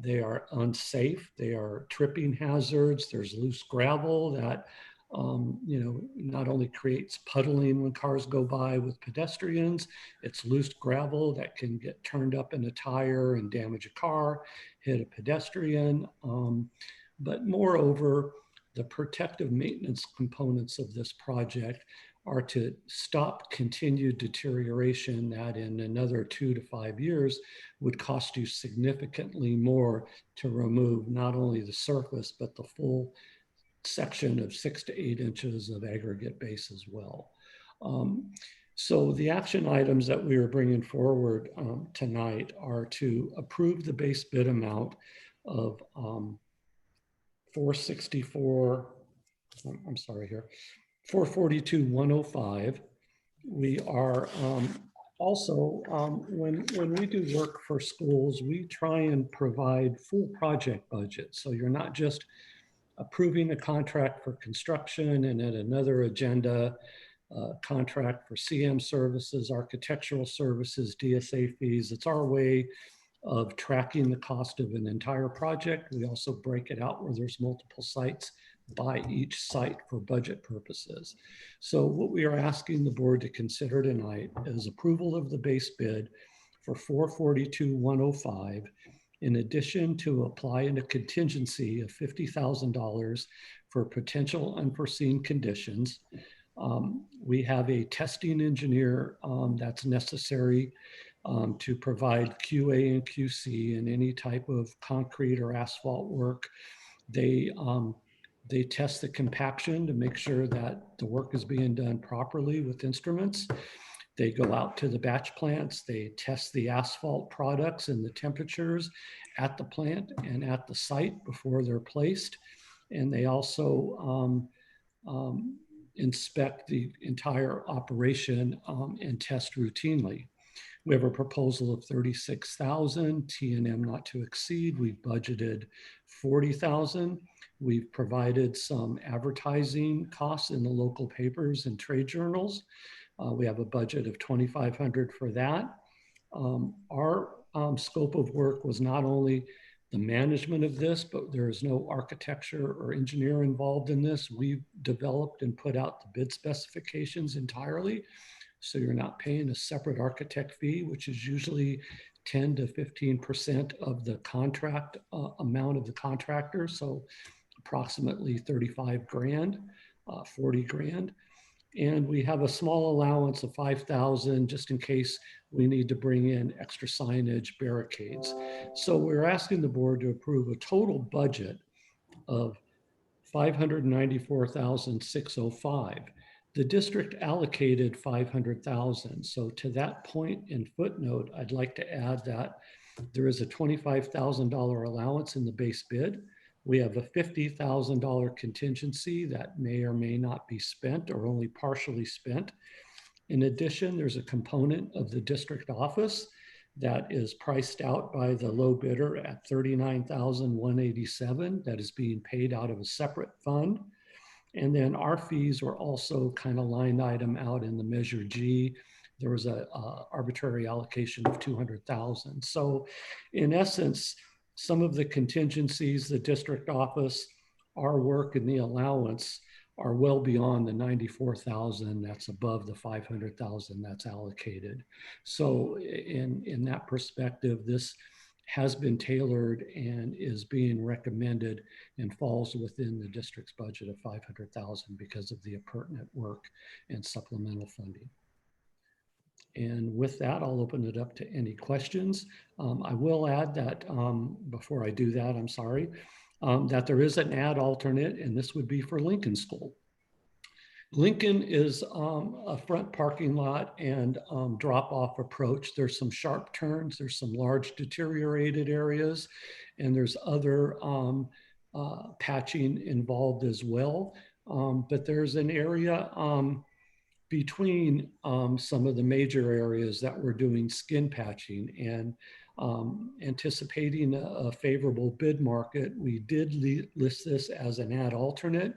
they are unsafe, they are tripping hazards, there's loose gravel that not only creates puddling when cars go by with pedestrians, it's loose gravel that can get turned up in a tire and damage a car, hit a pedestrian. But moreover, the protective maintenance components of this project are to stop continued deterioration that in another 2 to 5 years would cost you significantly more to remove not only the surface, but the full section of 6 to 8 inches of aggregate base as well. So the action items that we are bringing forward tonight are to approve the base bid amount of $442,105. We are also, when we do work for schools, we try and provide full project budgets. So you're not just approving a contract for construction and at another agenda, contract for CM services, architectural services, DSA fees. It's our way of tracking the cost of an entire project. We also break it out where there's multiple sites by each site for budget purposes. So what we are asking the board to consider tonight is approval of the base bid for 442,105, in addition to applying a contingency of $50,000 for potential unforeseen conditions. We have a testing engineer that's necessary to provide QA and QC in any type of concrete or asphalt work. They test the compaction to make sure that the work is being done properly with instruments. They go out to the batch plants, they test the asphalt products and the temperatures at the plant and at the site before they're placed. And they also inspect the entire operation and test routinely. We have a proposal of 36,000, T&M not to exceed. We've budgeted 40,000. We've provided some advertising costs in the local papers and trade journals. We have a budget of 2,500 for that. Our scope of work was not only the management of this, but there is no architecture or engineer involved in this. We've developed and put out the bid specifications entirely. So you're not paying a separate architect fee, which is usually 10 to 15% of the contract amount of the contractor. So approximately 35 grand, 40 grand. And we have a small allowance of 5,000 just in case we need to bring in extra signage, barricades. So we're asking the board to approve a total budget of 594,605. The district allocated 500,000. So to that point and footnote, I'd like to add that there is a $25,000 allowance in the base bid. We have a $50,000 contingency that may or may not be spent or only partially spent. In addition, there's a component of the district office that is priced out by the low bidder at $39,187 that is being paid out of a separate fund. And then our fees were also kind of line item out in the Measure G. There was a arbitrary allocation of 200,000. So in essence, some of the contingencies, the district office, our work and the allowance are well beyond the 94,000 that's above the 500,000 that's allocated. So in that perspective, this has been tailored and is being recommended and falls within the district's budget of 500,000 because of the appurtenant work and supplemental funding. And with that, I'll open it up to any questions. I will add that before I do that, I'm sorry, that there is an ad alternate, and this would be for Lincoln School. Lincoln is a front parking lot and drop-off approach. There's some sharp turns, there's some large deteriorated areas, and there's other patching involved as well. But there's an area between some of the major areas that we're doing skin patching, and anticipating a favorable bid market, we did list this as an ad alternate.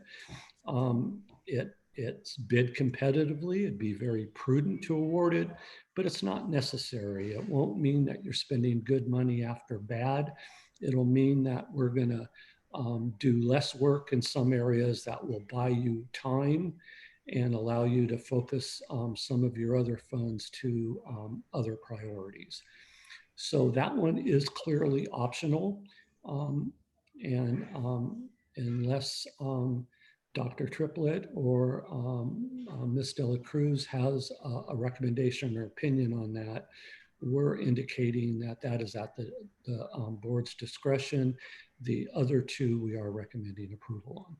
It's bid competitively. It'd be very prudent to award it, but it's not necessary. It won't mean that you're spending good money after bad. It'll mean that we're gonna do less work in some areas that will buy you time and allow you to focus some of your other funds to other priorities. So that one is clearly optional. And unless Dr. Triplett or Ms. Dela Cruz has a recommendation or opinion on that, we're indicating that that is at the board's discretion. The other two we are recommending approval on.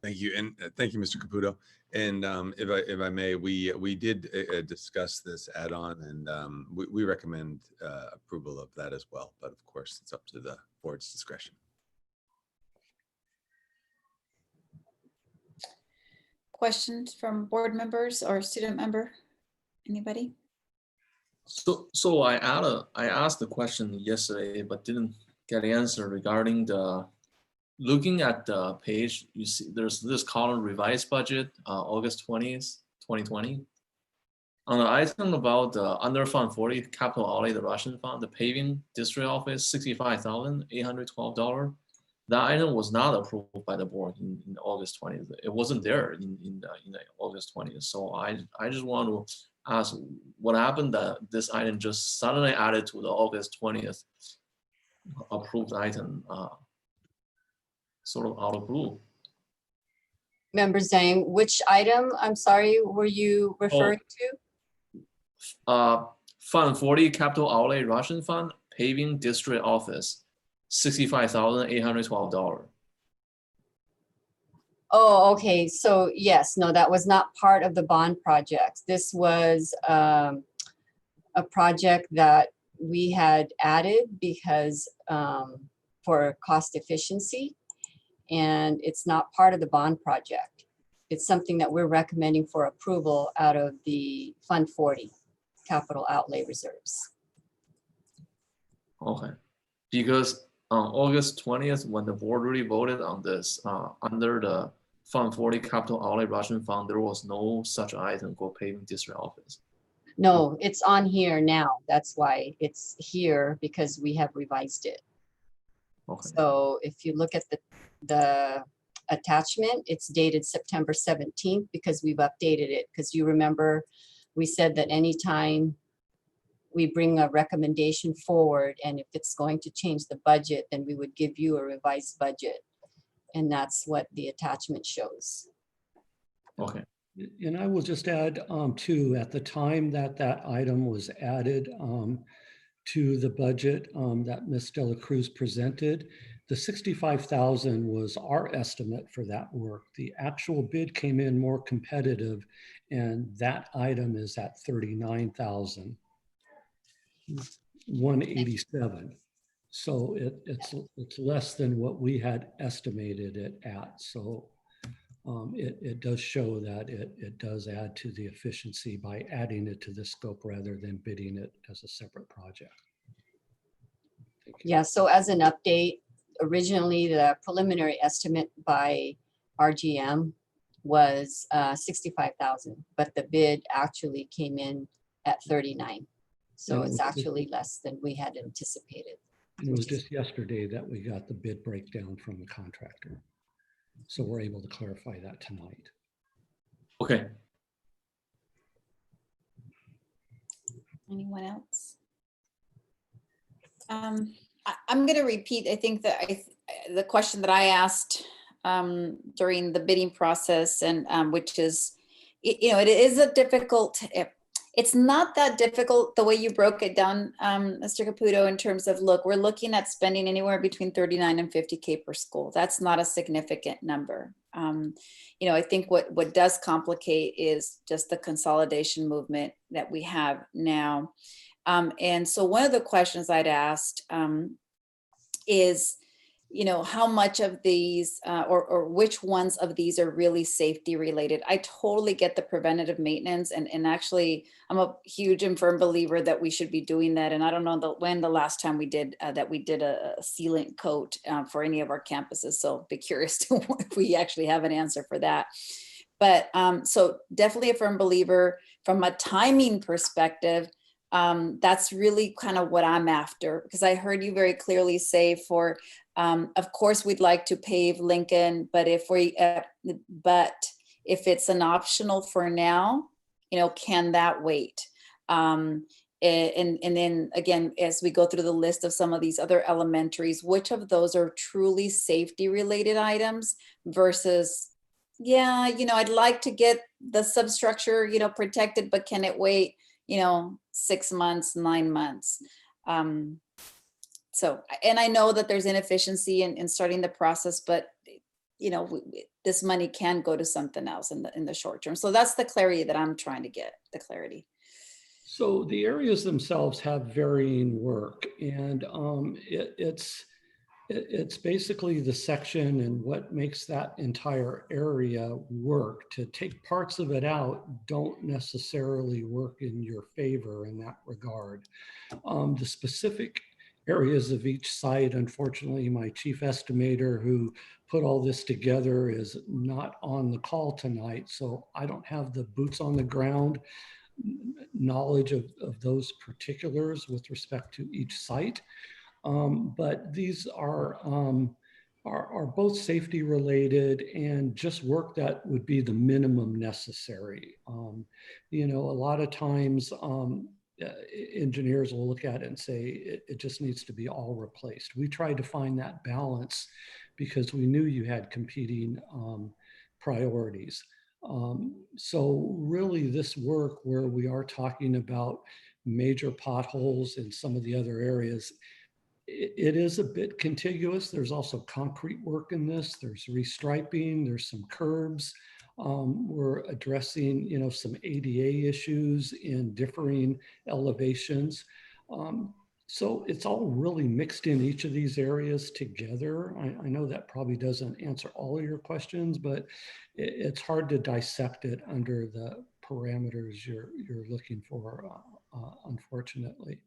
Thank you, and thank you, Mr. Caputo. And if I may, we did discuss this add-on, and we recommend approval of that as well. But of course, it's up to the board's discretion. Questions from board members or student member? Anybody? So I asked the question yesterday, but didn't get an answer regarding the. Looking at the page, you see there's this column revised budget, August 20th, 2020. On the item about under Fund 40 capital outlay, the Russian fund, the paving district office, $65,812. That item was not approved by the board in August 20th. It wasn't there in August 20th. So I just want to ask what happened that this item just suddenly added to the August 20th approved item, sort of out of blue. Member Zhang, which item, I'm sorry, were you referring to? Fund 40 capital outlay Russian fund paving district office, $65,812. Oh, okay. So yes, no, that was not part of the bond project. This was a project that we had added because for cost efficiency, and it's not part of the bond project. It's something that we're recommending for approval out of the Fund 40 capital outlay reserves. Okay, because on August 20th, when the board really voted on this, under the Fund 40 capital outlay Russian fund, there was no such item called paving district office. No, it's on here now. That's why it's here, because we have revised it. Okay. So if you look at the attachment, it's dated September 17th because we've updated it. Because you remember we said that anytime we bring a recommendation forward and if it's going to change the budget, then we would give you a revised budget. And that's what the attachment shows. Okay. And I will just add too, at the time that that item was added to the budget that Ms. Dela Cruz presented, the 65,000 was our estimate for that work. The actual bid came in more competitive, and that item is at 39,187. So it's less than what we had estimated it at. So it does show that it does add to the efficiency by adding it to the scope rather than bidding it as a separate project. Yeah, so as an update, originally the preliminary estimate by RGM was 65,000, but the bid actually came in at 39. So it's actually less than we had anticipated. It was just yesterday that we got the bid breakdown from the contractor. So we're able to clarify that tonight. Okay. Anyone else? I'm going to repeat, I think that the question that I asked during the bidding process, and which is, it is a difficult, it's not that difficult the way you broke it down, Mr. Caputo, in terms of, look, we're looking at spending anywhere between 39 and 50K per school. That's not a significant number. I think what does complicate is just the consolidation movement that we have now. And so one of the questions I'd asked is, how much of these or which ones of these are really safety related? I totally get the preventative maintenance, and actually I'm a huge and firm believer that we should be doing that. And I don't know when the last time we did that we did a sealant coat for any of our campuses. So be curious to if we actually have an answer for that. But so definitely a firm believer. From a timing perspective, that's really kind of what I'm after, because I heard you very clearly say for, of course, we'd like to pave Lincoln, but if it's an optional for now, can that wait? And then again, as we go through the list of some of these other elementaries, which of those are truly safety related items versus, yeah, I'd like to get the substructure, protected, but can it wait, 6 months, 9 months? So, and I know that there's inefficiency in starting the process, but this money can go to something else in the short term. So that's the clarity that I'm trying to get, the clarity. So the areas themselves have varying work, and it's basically the section and what makes that entire area work. To take parts of it out don't necessarily work in your favor in that regard. The specific areas of each site, unfortunately, my chief estimator who put all this together is not on the call tonight, so I don't have the boots on the ground knowledge of those particulars with respect to each site. But these are both safety related and just work that would be the minimum necessary. You know, a lot of times engineers will look at it and say it just needs to be all replaced. We tried to find that balance because we knew you had competing priorities. So really this work where we are talking about major potholes in some of the other areas, it is a bit contiguous. There's also concrete work in this. There's restriping, there's some curbs. We're addressing, you know, some ADA issues in differing elevations. So it's all really mixed in each of these areas together. I know that probably doesn't answer all of your questions, but it's hard to dissect it under the parameters you're looking for, unfortunately.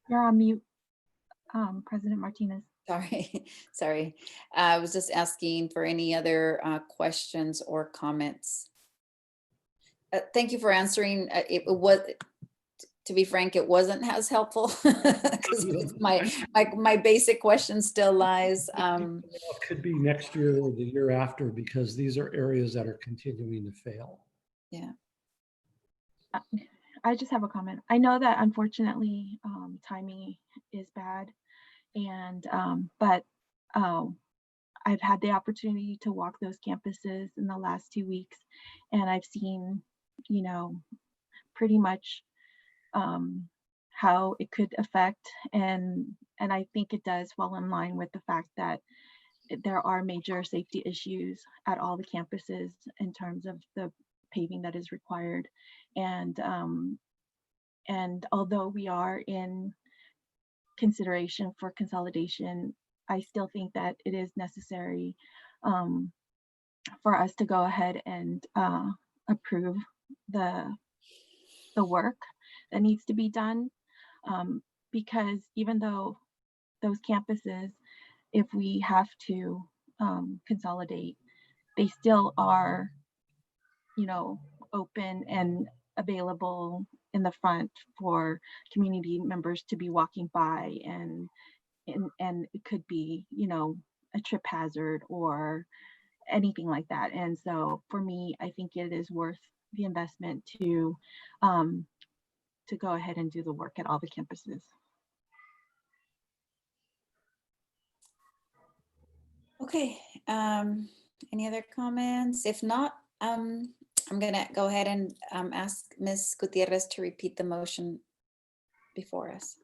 You're on mute, President Martinez. Sorry. I was just asking for any other questions or comments. Thank you for answering. It was, to be frank, it wasn't as helpful because my basic question still lies. It could be next year or the year after because these are areas that are continuing to fail. Yeah. I just have a comment. I know that unfortunately timing is bad, and but I've had the opportunity to walk those campuses in the last 2 weeks, and I've seen, you know, pretty much how it could affect, and I think it does fall in line with the fact that there are major safety issues at all the campuses in terms of the paving that is required. And although we are in consideration for consolidation, I still think that it is necessary for us to go ahead and approve the work that needs to be done, because even though those campuses, if we have to consolidate, they still are, you know, open and available in the front for community members to be walking by, and it could be, you know, a trip hazard or anything like that. And so for me, I think it is worth the investment to go ahead and do the work at all the campuses. Okay. Any other comments? If not, I'm gonna go ahead and ask Ms. Gutierrez to repeat the motion before us.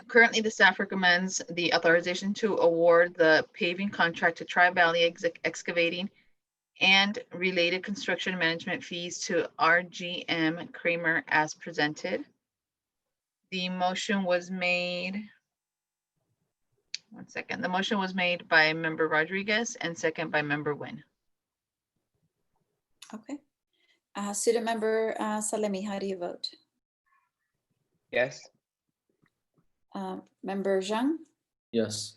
Currently, the staff recommends the authorization to award the paving contract to Tri-Valley Excavating and related construction management fees to RGM Kramer as presented. The motion was made, one second. The motion was made by Member Rodriguez and second by Member Nguyen. Okay. Student Member Salemi, how do you vote? Yes. Member Zhang? Yes.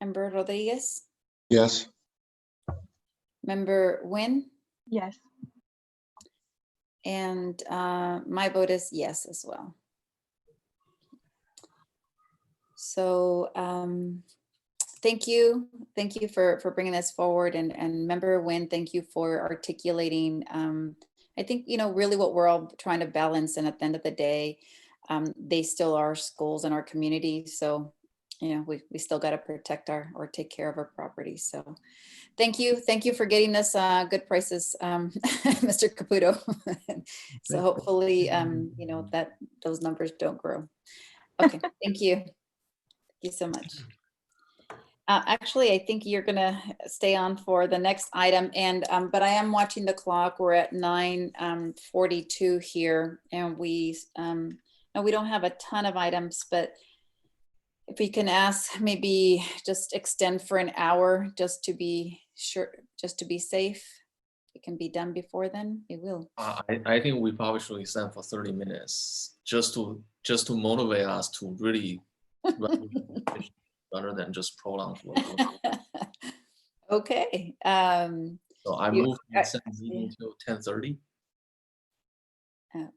Member Rodriguez? Yes. Member Nguyen? Yes. And my vote is yes as well. So thank you for bringing this forward, and Member Nguyen, thank you for articulating. I think, you know, really what we're all trying to balance, and at the end of the day, they still are schools in our community. So, you know, we still got to protect or take care of our property. So thank you for getting us good prices, Mr. Caputo. So hopefully, you know, that those numbers don't grow. Okay, thank you. Thank you so much. Actually, I think you're gonna stay on for the next item, and but I am watching the clock. We're at 9:42 here, and we don't have a ton of items, but if we can ask, maybe just extend for an hour, just to be sure, just to be safe. it can be done before then, we will. I think we probably should extend for 30 minutes just to motivate us to really rather than just prolong for. Okay. So I you- move to extend the meeting till 10:30.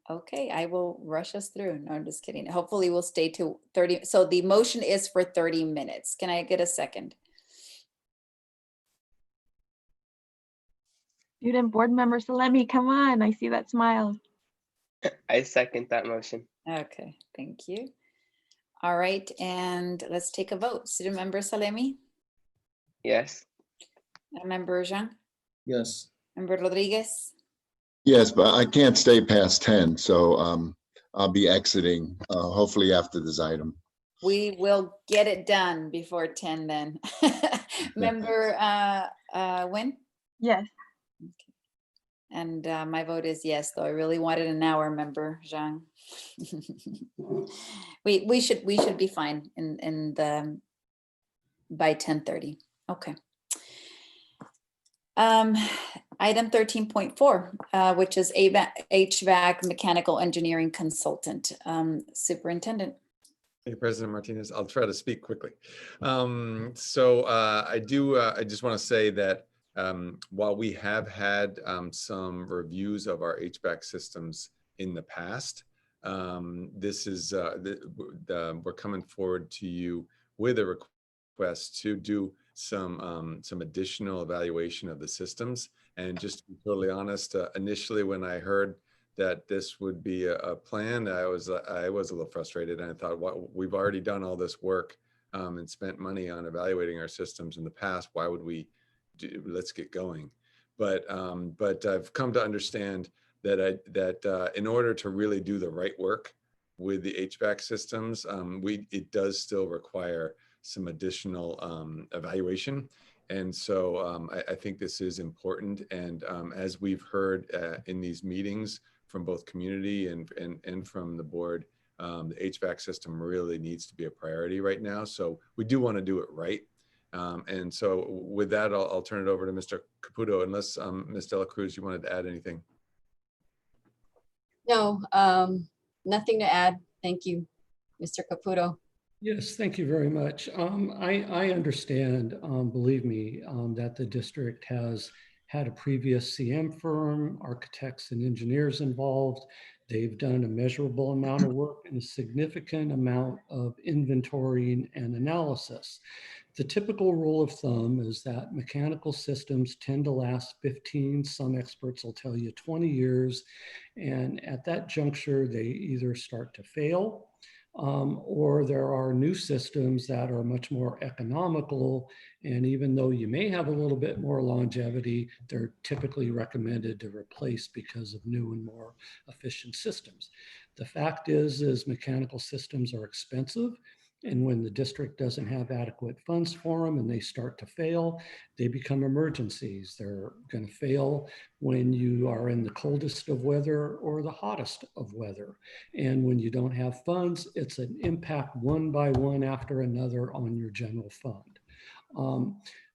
Okay, I will rush us through. No, I'm just kidding. Hopefully we'll stay to 30. So the motion is for 30 minutes. Can I get a second? Student Board Member Salemi, come on, I see that smile. I second that motion. Okay, thank you. All right, and let's take a vote. Student Member Salemi, Yes. Member Zhang, Yes. Member Rodriguez. Yes, but I can't stay past 10, so I'll be exiting hopefully after this item. We will get it done before 10 then. Member Nguyen? Yes. And my vote is yes, though I really wanted an hour, Member Zhang. we should be fine in the by 10:30. Okay. Item 13.4, which is HVAC mechanical engineering consultant. Superintendent. Thank you, President Martinez. I'll try to speak quickly. I just want to say that while we have had some reviews of our HVAC systems in the past, this is we're coming forward to you with a request to do some additional evaluation of the systems. And just to be totally honest, initially when I heard that this would be a plan, I was a little frustrated, and I thought, what, we've already done all this work and spent money on evaluating our systems in the past. Why would we let's get going? But I've come to understand that in order to really do the right work with the HVAC systems, it does still require some additional evaluation. And so I think this is important. And as we've heard in these meetings from both community and from the board, the HVAC system really needs to be a priority right now. So we do want to do it right. And so with that, I'll turn it over to Mr. Caputo, unless Ms. De La Cruz, you wanted to add anything. No, nothing to add. Thank you, Mr. Caputo. Yes, thank you very much. I understand, believe me, that the district has had a previous CM firm, architects and engineers involved. They've done a measurable amount of work and a significant amount of inventorying and analysis. The typical rule of thumb is that mechanical systems tend to last 15, some experts will tell you 20 years. And at that juncture, they either start to fail, or there are new systems that are much more economical. And even though you may have a little bit more longevity, they're typically recommended to replace because of new and more efficient systems. The fact is mechanical systems are expensive. And when the district doesn't have adequate funds for them and they start to fail, they become emergencies. They're going to fail when you are in the coldest of weather or the hottest of weather. And when you don't have funds, it's an impact one by one after another on your general fund.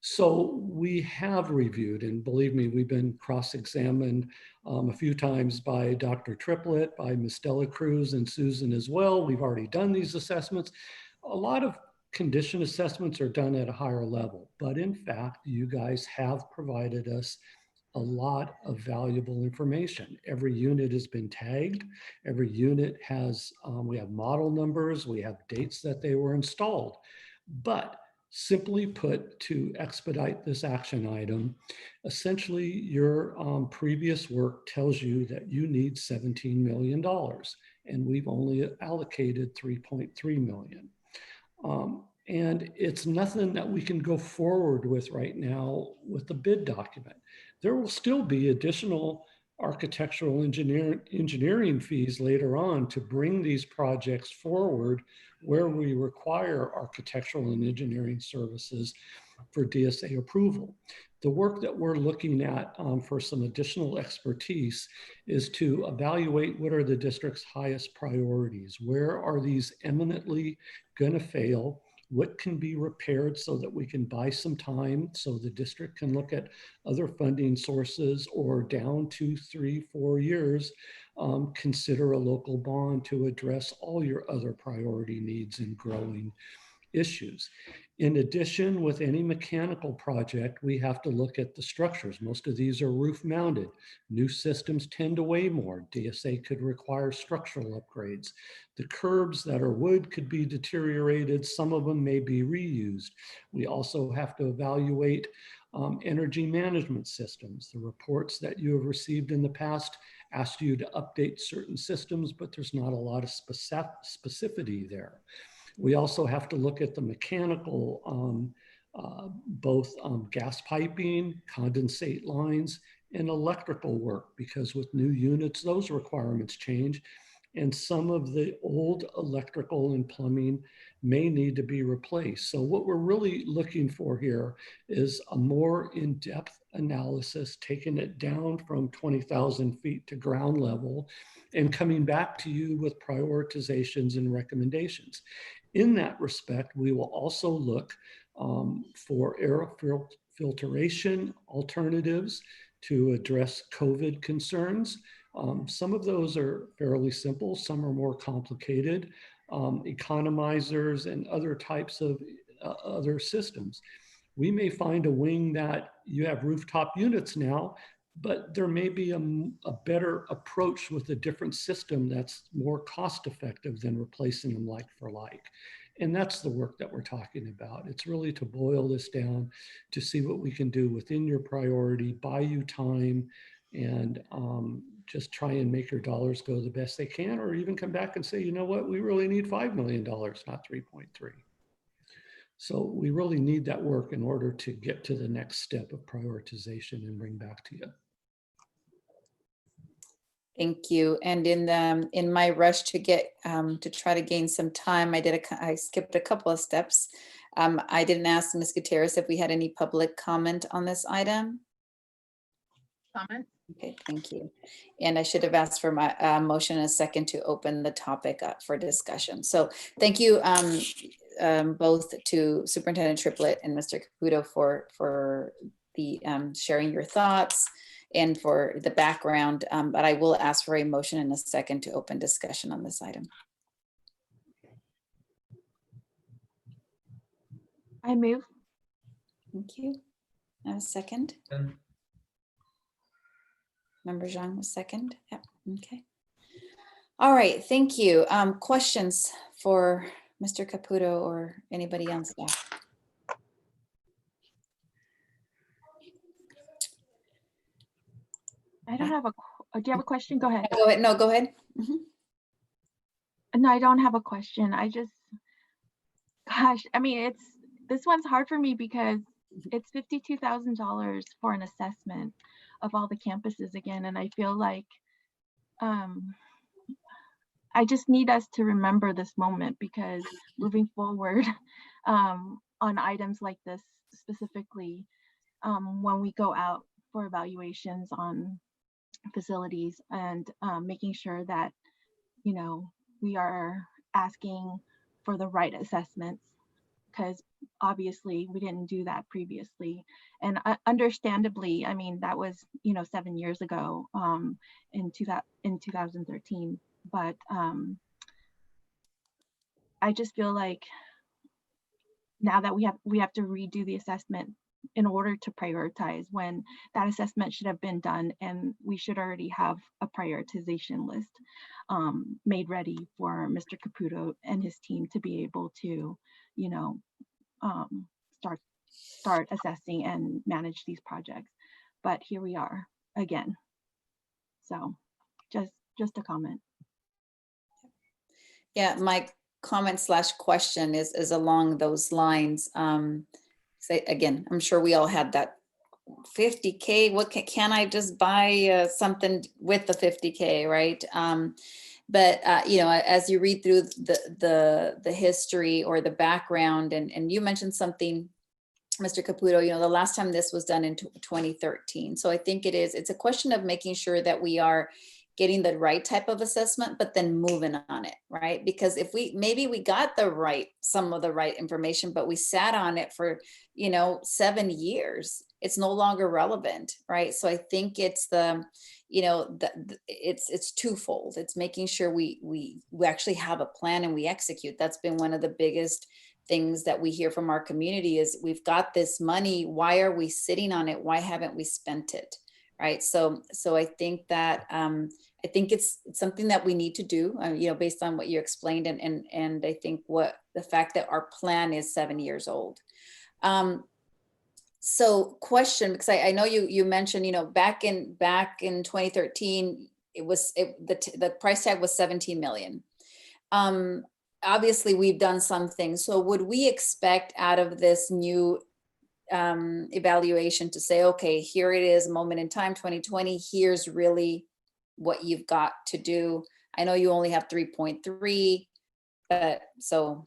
So we have reviewed, and believe me, we've been cross-examined a few times by Dr. Triplett, by Ms. De La Cruz and Susan as well. We've already done these assessments. A lot of condition assessments are done at a higher level, but in fact, you guys have provided us a lot of valuable information. Every unit has been tagged. Every unit has, we have model numbers, we have dates that they were installed. But simply put, to expedite this action item, essentially your previous work tells you that you need $17 million, and we've only allocated $3.3 million. And it's nothing that we can go forward with right now with the bid document. There will still be additional architectural engineering fees later on to bring these projects forward where we require architectural and engineering services for DSA approval. The work that we're looking at for some additional expertise is to evaluate what are the district's highest priorities. Where are these eminently going to fail? what can be repaired so that we can buy some time so the district can look at other funding sources, or down 2, 3, 4 years, consider a local bond to address all your other priority needs and growing issues. In addition, with any mechanical project, we have to look at the structures. Most of these are roof mounted. New systems tend to weigh more. DSA could require structural upgrades. The curbs that are wood could be deteriorated. Some of them may be reused. We also have to evaluate energy management systems. The reports that you have received in the past asked you to update certain systems, but there's not a lot of specificity there. We also have to look at the mechanical, both gas piping, condensate lines, and electrical work, because with new units, those requirements change. And some of the old electrical and plumbing may need to be replaced. So what we're really looking for here is a more in-depth analysis, taking it down from 20,000 feet to ground level and coming back to you with prioritizations and recommendations. In that respect, we will also look for air filtration alternatives to address COVID concerns. Some of those are fairly simple, some are more complicated. Economizers and other types of other systems. We may find a wing that you have rooftop units now, but there may be a better approach with a different system that's more cost effective than replacing them like for like. And that's the work that we're talking about. It's really to boil this down to see what we can do within your priority, buy you time, and just try and make your dollars go the best they can, or even come back and say, you know what, we really need $5 million, not 3.3. So we really need that work in order to get to the next step of prioritization and bring back to you. Thank you. And in my rush to get to try to gain some time, I skipped a couple of steps. I didn't ask Ms. Gutierrez if we had any public comment on this item. Comment? Okay, thank you. And I should have asked for my motion and a second to open the topic up for discussion. So thank you both to Superintendent Triplett and Mr. Caputo for the sharing your thoughts and for the background, but I will ask for a motion and a second to open discussion on this item. I move. Thank you. And a second. Member Zhang was second. Yep. Okay. All right. Thank you. Questions for Mr. Caputo or anybody on staff? I don't have do you have a question? Go ahead. Go ahead. No, go ahead. No, I don't have a question. Gosh, I mean, this one's hard for me because it's $52,000 for an assessment of all the campuses again. And I feel like I just need us to remember this moment, because moving forward on items like this specifically, when we go out for evaluations on facilities and making sure that, you know, we are asking for the right assessments, because obviously we didn't do that previously. And understandably, I mean, that was, you know, 7 years ago in 2013. But I just feel like now that we have to redo the assessment in order to prioritize, when that assessment should have been done, and we should already have a prioritization list made ready for Mr. Caputo and his team to be able to, you know, start assessing and manage these projects. But here we are again. So just a comment. Yeah, my comment / question is along those lines. Say again, I'm sure we all had that 50K. What can I just buy something with the 50K, right? But you know, as you read through the history or the background, and you mentioned something, Mr. Caputo, you know, the last time this was done in 2013. So I think it's a question of making sure that we are getting the right type of assessment, but then moving on it, right? Because if maybe we got some of the right information, but we sat on it for, 7 years, it's no longer relevant, right? So I think it's it's twofold. It's making sure we actually have a plan and we execute. That's been one of the biggest things that we hear from our community is we've got this money. Why are we sitting on it? Why haven't we spent it? Right. So I think that I think it's something that we need to do, based on what you explained, and I think the fact that our plan is 7 years old. So question, because I know you mentioned, back in 2013, the price tag was 17 million. Obviously we've done some things. So would we expect out of this new evaluation to say, okay, here it is, moment in time, 2020, here's really what you've got to do. I know you only have 3.3, but so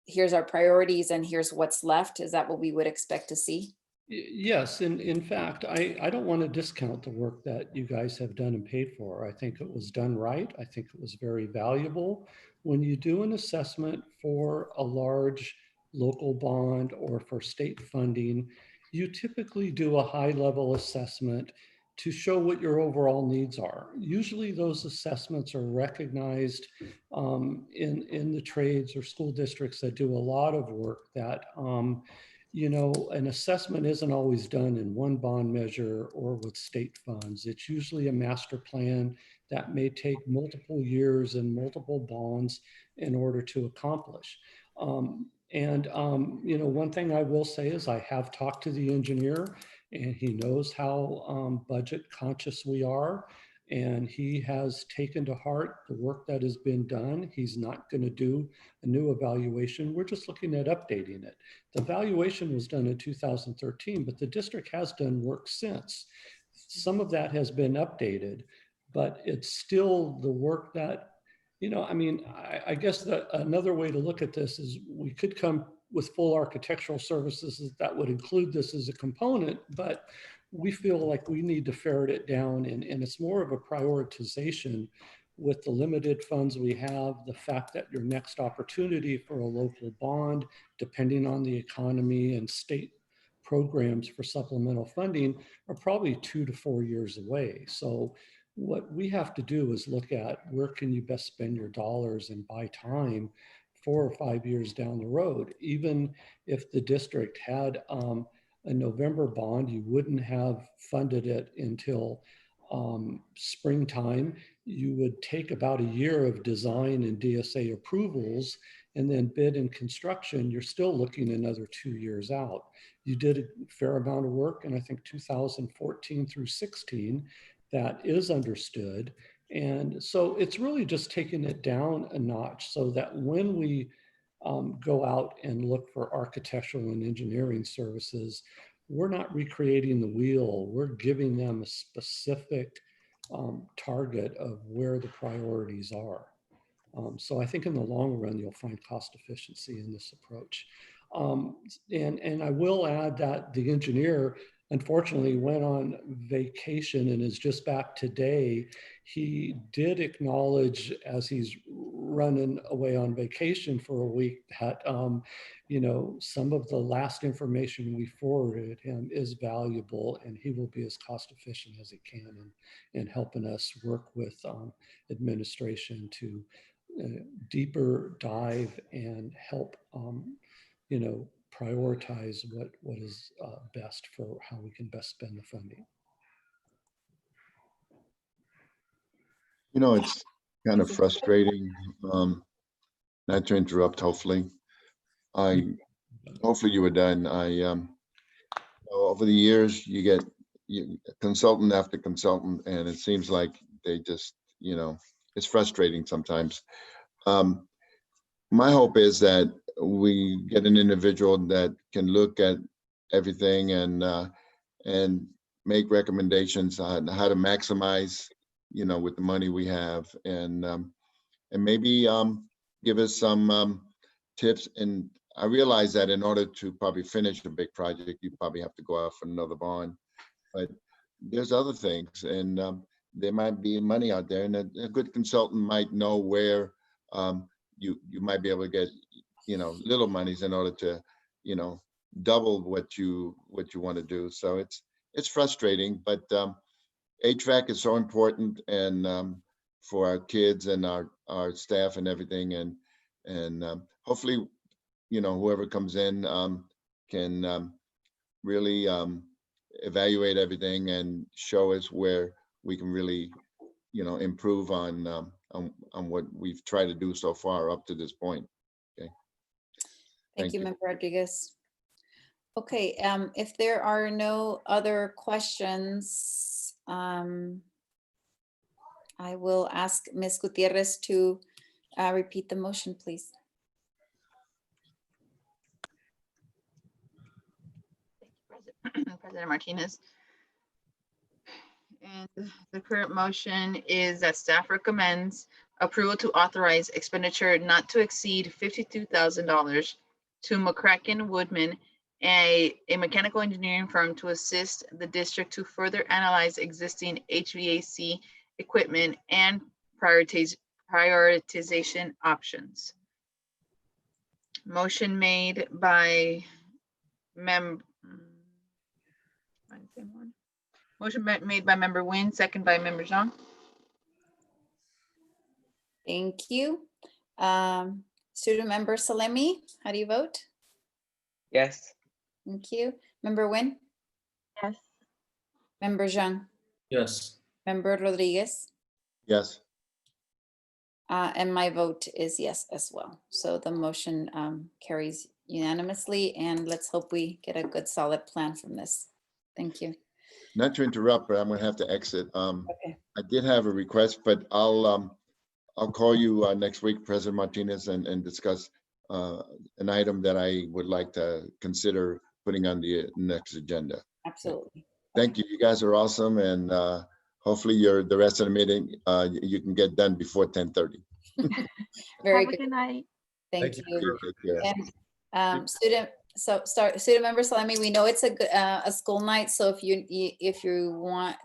here's our priorities and here's what's left. Is that what we would expect to see? Yes, in fact, I don't want to discount the work that you guys have done and paid for. I think it was done right. I think it was very valuable. When you do an assessment for a large local bond or for state funding, you typically do a high-level assessment to show what your overall needs are. Usually those assessments are recognized in the trades or school districts that do a lot of work that an assessment isn't always done in one bond measure or with state funds. It's usually a master plan that may take multiple years and multiple bonds in order to accomplish. One thing I will say is I have talked to the engineer and he knows how budget conscious we are. And he has taken to heart the work that has been done. He's not going to do a new evaluation. We're just looking at updating it. The evaluation was done in 2013, but the district has done work since. Some of that has been updated, but it's still the work that, I guess that another way to look at this is we could come with full architectural services that would include this as a component, but we feel like we need to ferret it down, and it's more of a prioritization with the limited funds we have, the fact that your next opportunity for a local bond, depending on the economy and state programs for supplemental funding, are probably 2 to 4 years away. So what we have to do is look at where can you best spend your dollars and buy time 4 or 5 years down the road. Even if the district had a November bond, you wouldn't have funded it until springtime. You would take about a year of design and DSA approvals and then bid and construction. You're still looking another 2 years out. You did a fair amount of work in, I think, 2014 through 16 that is understood. And so it's really just taking it down a notch so that when we go out and look for architectural and engineering services, we're not recreating the wheel. We're giving them a specific target of where the priorities are. So I think in the long run, you'll find cost efficiency in this approach. And I will add that the engineer unfortunately went on vacation and is just back today. He did acknowledge as he's running away on vacation for a week that, some of the last information we forwarded him is valuable and he will be as cost efficient as he can in helping us work with administration to deeper dive and help, prioritize what is best for how we can best spend the funding. It's kind of frustrating, not to interrupt, hopefully. Hopefully you were done. Over the years, you get consultant after consultant, and it seems like they just, it's frustrating sometimes. My hope is that we get an individual that can look at everything and make recommendations on how to maximize, with the money we have, and maybe give us some tips. And I realize that in order to probably finish a big project, you probably have to go out for another bond, but there's other things. And there might be money out there, and a good consultant might know where you might be able to get, little monies in order to, double what you want to do. So it's frustrating, but HVAC is so important, and for our kids and our staff and everything, and hopefully, whoever comes in can really evaluate everything and show us where we can really, improve on what we've tried to do so far up to this point. Okay. Thank you, Member Rodriguez. Okay, if there are no other questions, I will ask Ms. Gutierrez to repeat the motion, please. President Martinez. And the current motion is that staff recommends approval to authorize expenditure not to exceed $52,000 to McCracken Woodman, a mechanical engineering firm, to assist the district to further analyze existing HVAC equipment and prioritization options. Motion made by Motion made by Member Nguyen, second by Member Zhang. Thank you. Student Member Salemi, how do you vote? Yes. Thank you. Member Nguyen? Yes. Member Zhang? Yes. Member Rodriguez? Yes. And my vote is yes as well. So the motion carries unanimously, and let's hope we get a good solid plan from this. Thank you. Not to interrupt, but I'm gonna have to exit. Okay. I did have a request, but I'll call you next week, President Martinez, and discuss an item that I would like to consider putting on the next agenda. Absolutely. Thank you. You guys are awesome, and hopefully the rest of the meeting you can get done before 10:30. Very Have a good night. Thank Thank you. you. Take care. And student member Salemi, we know it's a school night, so if you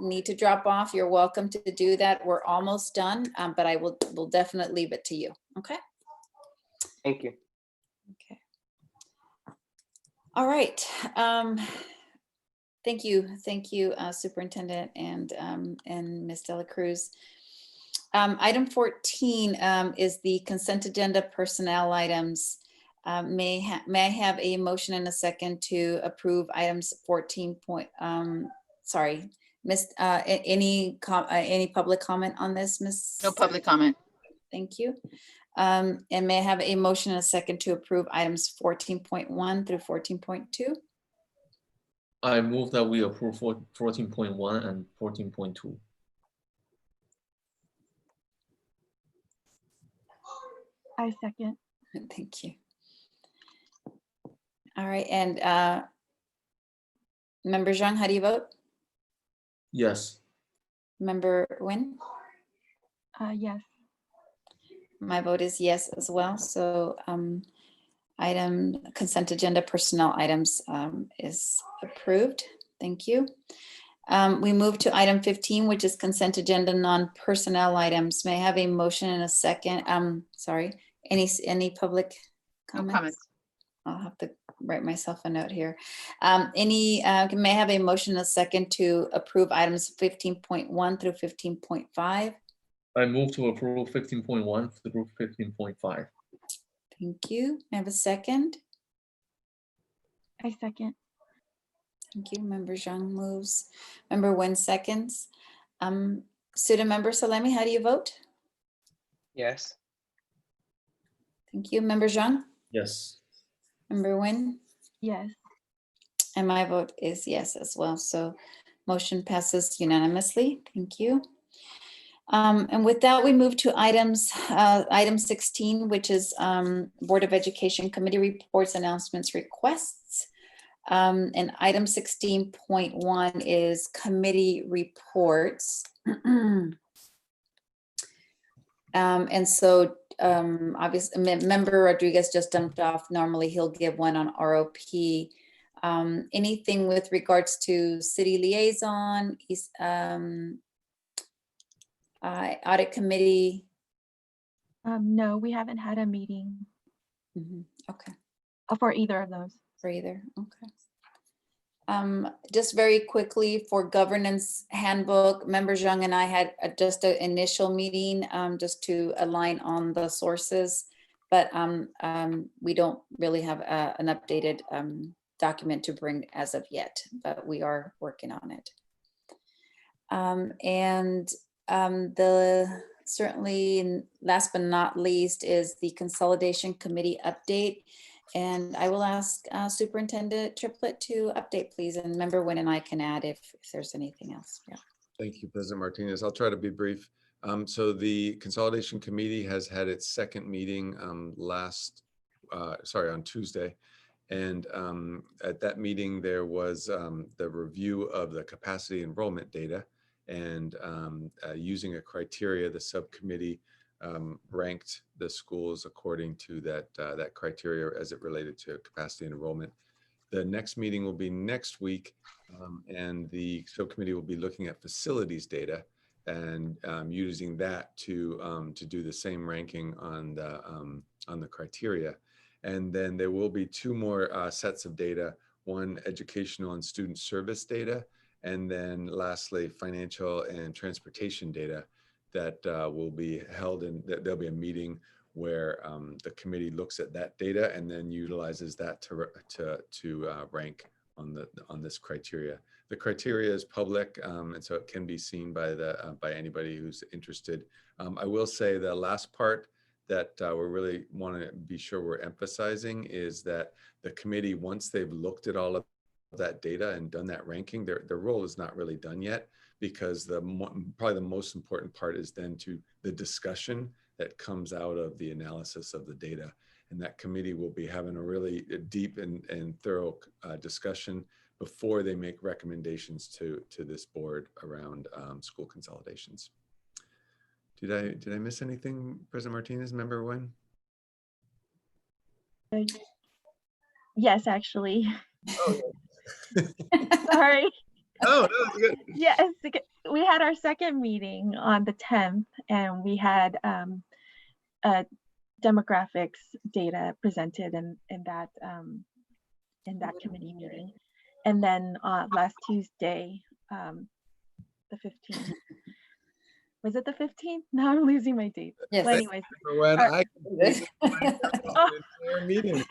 need to drop off, you're welcome to do that. We're almost done, but we'll definitely leave it to you. Okay. Thank you. Okay. All right. Thank you, Superintendent and Ms. Dela Cruz. Item 14 is the consent agenda personnel items. May I have a motion and a second to approve items 14 point, sorry, any public comment on this, Ms.? No public comment. Thank you. And may I have a motion and a second to approve items 14.1 through 14.2? I move that we approve 14.1 and 14.2. I second. Thank you. All right, and Member Zhang, how do you vote? Yes. Member Nguyen? Yes. My vote is yes as well. So item consent agenda personnel items is approved. Thank you. We move to item 15, which is consent agenda non-personnel items. May I have a motion and a second? Sorry, any public comments? No comments. I'll have to write myself a note here. May I have a motion and a second to approve items 15.1 through 15.5? I move to approve 15.1 through 15.5. Thank you. May I have a second? I second. Thank you. Member Zhang moves. Member Nguyen seconds. Student Member Salemi, how do you vote? Yes. Thank you. Member Zhang? Yes. Member Nguyen? Yes. And my vote is yes as well. So motion passes unanimously. Thank you. And with that, we move to item 16, which is Board of Education Committee reports, announcements, requests. And item 16.1 is committee reports. And so obviously, Member Rodriguez just dumped off. Normally he'll give one on ROP. Anything with regards to city liaison, Audit committee. No, we haven't had a meeting Okay. for either of those. For either, okay. Just very quickly for governance handbook, Member Zhang and I had just an initial meeting just to align on the sources, but we don't really have an updated document to bring as of yet, but we are working on it. The certainly last but not least is the consolidation committee update. And I will ask Superintendent Triplett to update, please. And Member Nguyen and I can add if there's anything else. Yeah. Thank you, President Martinez. I'll try to be brief. So the Consolidation Committee has had its second meeting on Tuesday. And at that meeting, there was the review of the capacity enrollment data, and using a criteria, the subcommittee ranked the schools according to that criteria as it related to capacity enrollment. The next meeting will be next week, and the subcommittee will be looking at facilities data and using that to do the same ranking on the criteria. And then there will be two more sets of data, one educational and student service data, and then lastly, financial and transportation data that will be held in, there'll be a meeting where the committee looks at that data and then utilizes that to rank on this criteria. The criteria is public, and so it can be seen by anybody who's interested. I will say the last part that we really want to be sure we're emphasizing is that the committee, once they've looked at all of that data and done that ranking, their role is not really done yet, because probably the most important part is then to the discussion that comes out of the analysis of the data. And that committee will be having a really deep and thorough discussion before they make recommendations to this board around school consolidations. Did I miss anything, President Martinez, Member Nguyen? Yes, actually. Oh, Sorry. Oh, no, good. Yes, we had our second meeting on the 10th, and we had demographics data presented in that committee meeting. And then last Tuesday, the 15th. Was it the 15th? Now I'm losing my date. Yes. Well, anyways. Meeting.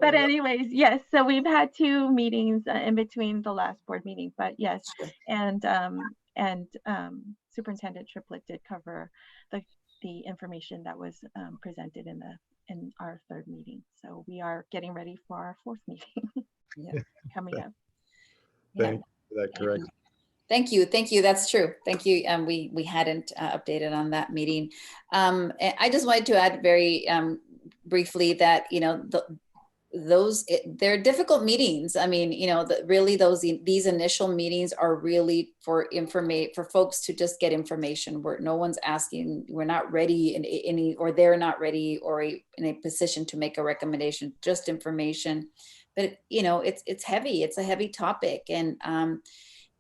But anyways, yes. So we've had two meetings in between the last board meeting. But yes, and Superintendent Triplett did cover the information that was presented in our third meeting. So we are getting ready for our fourth meeting coming up. Thank you for that correction. Thank you. That's true. Thank you. We hadn't updated on that meeting. And I just wanted to add very briefly that, they're difficult meetings. I mean, really these initial meetings are really for folks to just get information, where no one's asking, we're not ready or they're not ready or in a position to make a recommendation, just information. But it's heavy. It's a heavy topic. And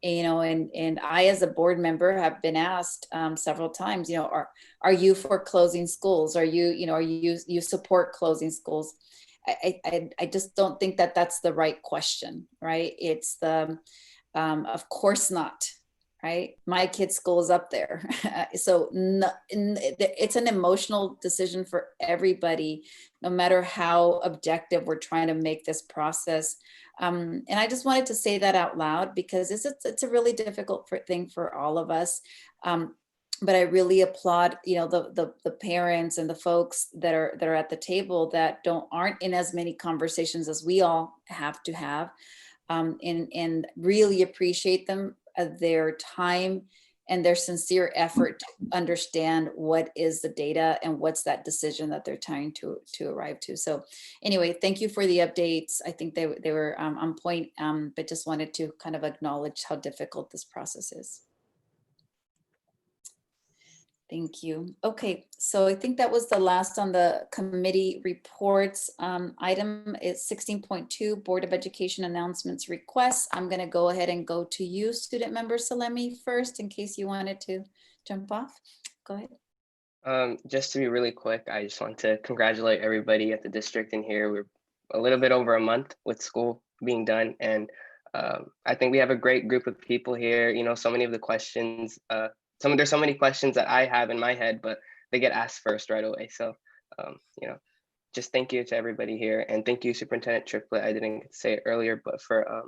and I, as a board member, have been asked several times, are you for closing schools? Are you support closing schools? I just don't think that that's the right question, right? It's of course not, right? My kid's school is up there. So it's an emotional decision for everybody, no matter how objective we're trying to make this process. And I just wanted to say that out loud, because it's a really difficult thing for all of us. But I really applaud, the parents and the folks that are at the table that aren't in as many conversations as we all have to have, and really appreciate their time and their sincere effort to understand what is the data and what's that decision that they're trying to arrive to. So anyway, thank you for the updates. I think they were on point, but just wanted to kind of acknowledge how difficult this process is. Thank you. Okay, so I think that was the last on the committee reports. Item is 16.2, Board of Education announcements requests. I'm going to go ahead and go to you, student member Salemi, first, in case you wanted to jump off? Go ahead. Just to be really quick, I just want to congratulate everybody at the district in here. We're a little bit over a month with school being done, and I think we have a great group of people here. You know, so many of the questions, there's so many questions that I have in my head, but they get asked first right away. So, you know, just thank you to everybody here, and thank you, Superintendent Triplett. I didn't get to say it earlier, but for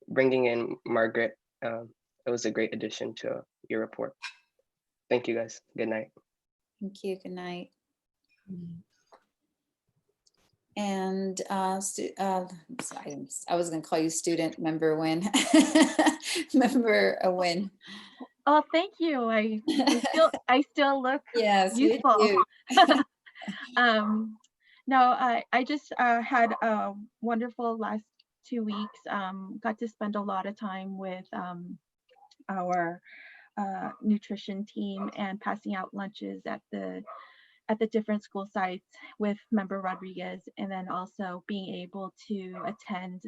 bringing in Margaret, it was a great addition to your report. Thank you, guys. Good night. Thank you. Good night. And sorry, I was going to call you student member Wynn. Member Wynn. Oh, thank you. I still look yes, youthful. No, I just had a wonderful last 2 weeks. Got to spend a lot of time with our nutrition team and passing out lunches at the different school sites with Member Rodriguez, and then also being able to attend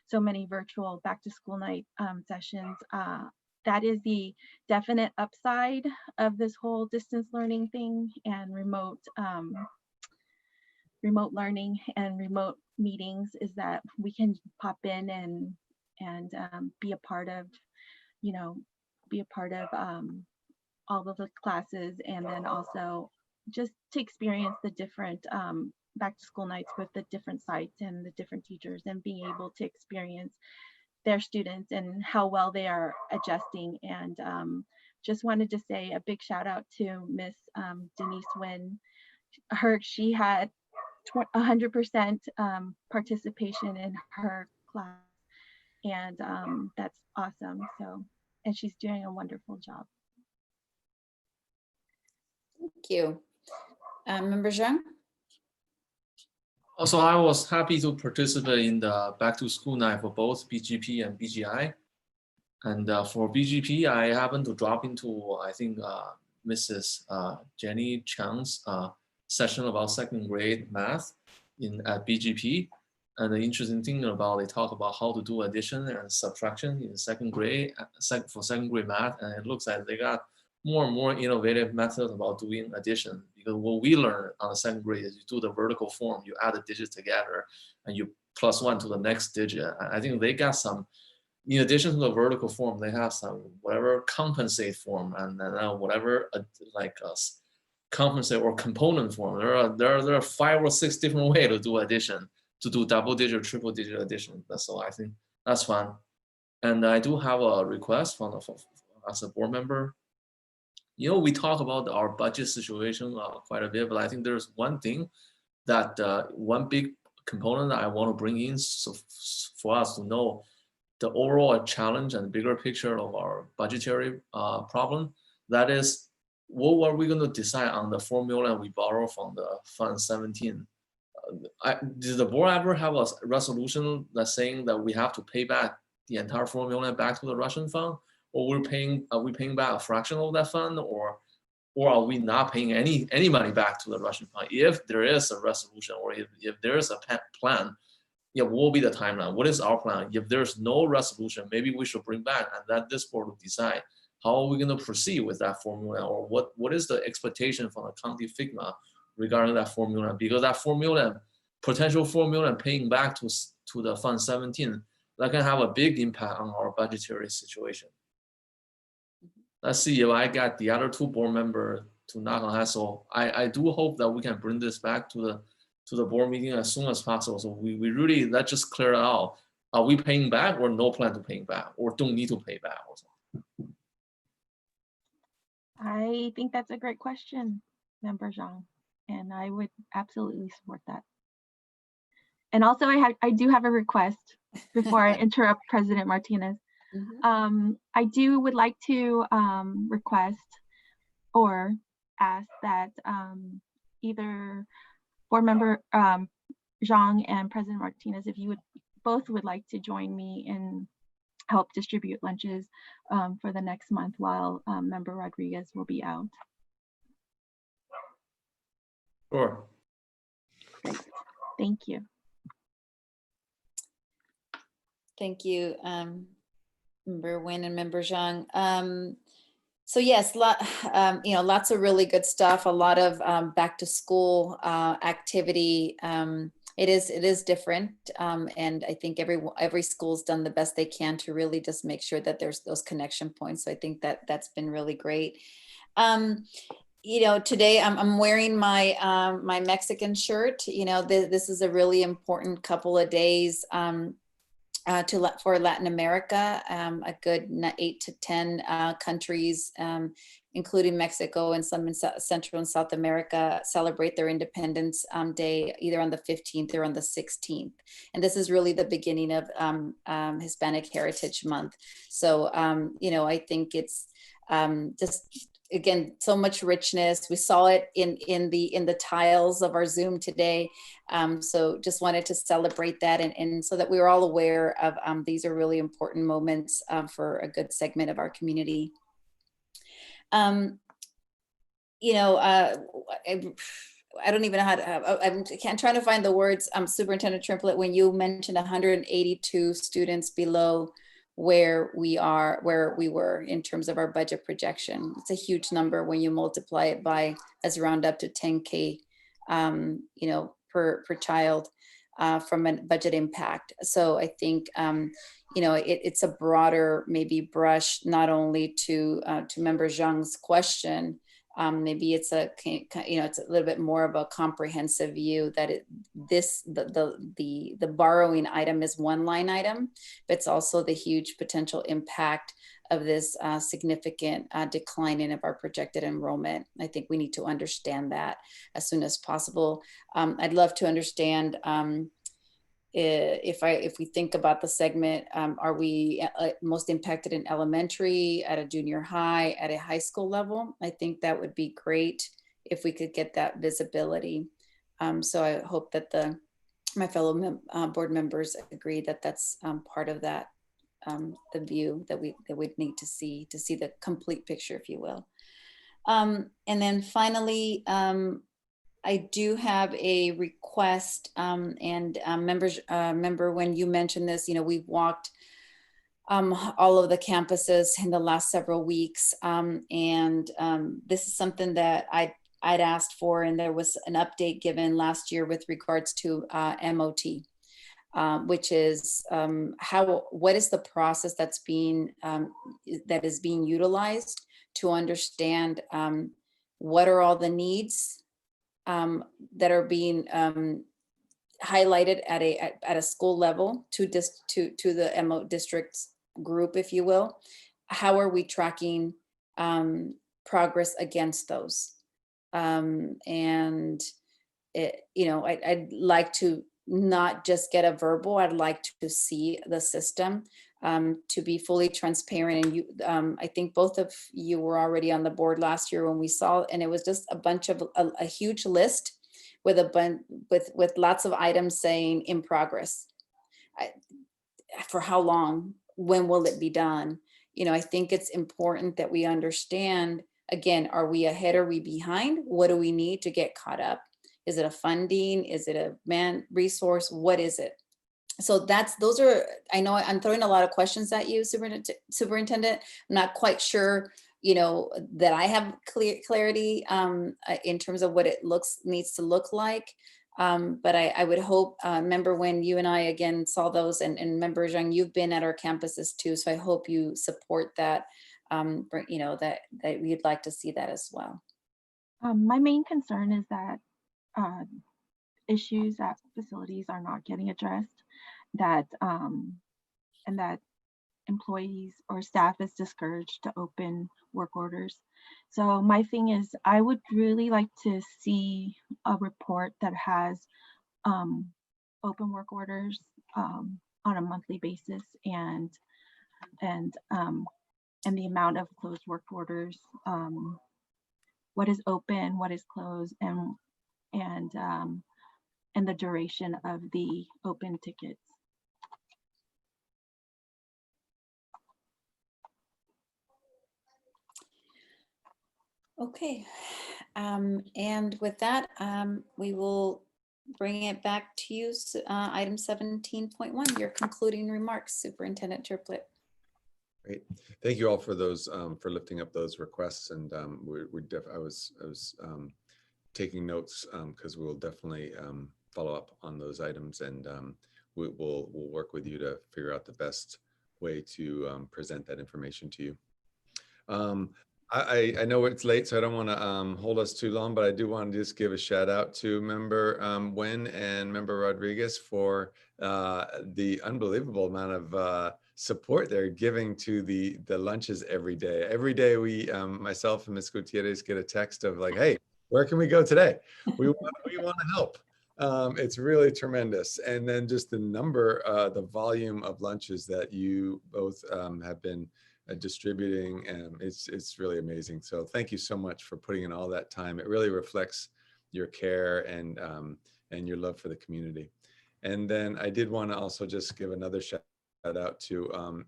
so many virtual back to school night sessions. That is the definite upside of this whole distance learning thing and remote learning and remote meetings, is that we can pop in and be a part of, all of the classes, and then also just to experience the different back to school nights with the different sites and the different teachers, and being able to experience their students and how well they are adjusting. And just wanted to say a big shout out to Miss Denise Wynn. She had 100% participation in her class, and that's awesome. So, and she's doing a wonderful job. Thank you. Member Zhang? Also, I was happy to participate in the back to school night for both BGP and BGI. And for BGP, I happened to drop into, I think, Mrs. Jenny Chang's session about second grade math at BGP. And the interesting thing about, they talk about how to do addition and subtraction in second grade, for second grade math. And it looks like they got more and more innovative methods about doing addition, because what we learned on the second grade is you do the vertical form, you add the digits together and you plus one to the next digit. I think they got some, in addition to the vertical form, they have some whatever compensate form, and then whatever compensate or component form. There are 5 or 6 different ways to do addition, to do double digit, triple digit addition. So I think that's fun. And I do have a request as a board member. You know, we talk about our budget situation quite a bit, but I think there's one thing that one big component that I want to bring in, so for us to know the overall challenge and bigger picture of our budgetary problem. That is, what were we going to decide on the formula we borrow from the Fund 17? Did the board ever have a resolution that's saying that we have to pay back the entire formula back to the Russian fund? Or are we paying back a fraction of that fund, or are we not paying any money back to the Russian fund? If there is a resolution, or if there is a plan, yeah, what will be the timeline? What is our plan? If there's no resolution, maybe we should bring back, and that this board will decide how are we going to proceed with that formula, or what is the expectation from the county Figma regarding that formula? Because that formula, potential formula paying back to the Fund 17, that can have a big impact on our budgetary situation. Let's see if I got the other 2 board members to knock on that. So I do hope that we can bring this back to the board meeting as soon as possible. So we really, let's just clear it out. Are we paying back, or no plan to paying back, or don't need to pay back or something? I think that's a great question, Member Zhang, and I would absolutely support that. And also I do have a request before I interrupt President Martinez. I would like to request or ask that either board member Zhang and President Martinez, if you both would like to join me in help distribute lunches for the next month while Member Rodriguez will be out. Sure. Great. Thank you. Thank you, Member Nguyen and Member Zhang. So yes, lots of really good stuff, a lot of back to school activity. It is different. And I think every school's done the best they can to really just make sure that there's those connection points. So I think that that's been really great. Today I'm wearing my my Mexican shirt. This is a really important couple of days for Latin America. A good 8 to 10 countries, including Mexico and some in Central and South America, celebrate their Independence Day either on the 15th or on the 16th. And this is really the beginning of Hispanic Heritage Month. So, I think it's just, again, so much richness. We saw it in the tiles of our Zoom today. So just wanted to celebrate that, and so that we were all aware of these are really important moments for a good segment of our community. I don't even know how to, I'm trying to find the words, Superintendent Triplett, when you mentioned 182 students below where we were in terms of our budget projection. It's a huge number when you multiply it by, as round up to 10K, per child from a budget impact. So I think, it's a broader maybe brush, not only to Member Zhang's question. Maybe it's it's a little bit more of a comprehensive view that the borrowing item is one line item, but it's also the huge potential impact of this significant declining of our projected enrollment. I think we need to understand that as soon as possible. I'd love to understand if we think about the segment, are we most impacted in elementary, at a junior high, at a high school level? I think that would be great if we could get that visibility. So I hope that my fellow board members agree that that's part of that, the view that we'd need to see the complete picture, if you will. And then finally, I do have a request, and member, when you mentioned this, we've walked all of the campuses in the last several weeks, and this is something that I'd asked for, and there was an update given last year with regards to MOT, which is what is the process that is being utilized to understand what are all the needs that are being highlighted at a school level to the MO district's group, if you will. How are we tracking progress against those? And I'd like to not just get a verbal. I'd like to see the system to be fully transparent. And I think both of you were already on the board last year when we saw, and it was just a bunch of a huge list with with lots of items saying in progress. For how long? When will it be done? I think it's important that we understand, again, are we ahead? Are we behind? What do we need to get caught up? Is it a funding? Is it a man resource? What is it? So those are, I know I'm throwing a lot of questions at you, Superintendent. I'm not quite sure, that I have clarity in terms of what it needs to look like. But I would hope, Member, when you and I again saw those, and Member Zhang, you've been at our campuses too. So I hope you support that, that we'd like to see that as well. My main concern is that issues at facilities are not getting addressed, and that employees or staff is discouraged to open work orders. So my thing is, I would really like to see a report that has open work orders on a monthly basis, and the amount of closed work orders, what is open, what is closed, and the duration of the open tickets. Okay, and with that, we will bring it back to you. Item 17.1, your concluding remarks, Superintendent Triplett. Great. Thank you all for those, for lifting up those requests. And I was taking notes because we'll definitely follow up on those items, and we'll work with you to figure out the best way to present that information to you. I know it's late, so I don't want to hold us too long, but I do want to just give a shout out to Member Nguyen and Member Rodriguez for the unbelievable amount of support they're giving to the lunches every day. Every day we, myself and Ms. Gutierrez, get a text of like, hey, where can we go today? We want to help. It's really tremendous. And then just the number, the volume of lunches that you both have been distributing, and it's really amazing. So thank you so much for putting in all that time. It really reflects your care and your love for the community. And then I did want to also just give another shout out to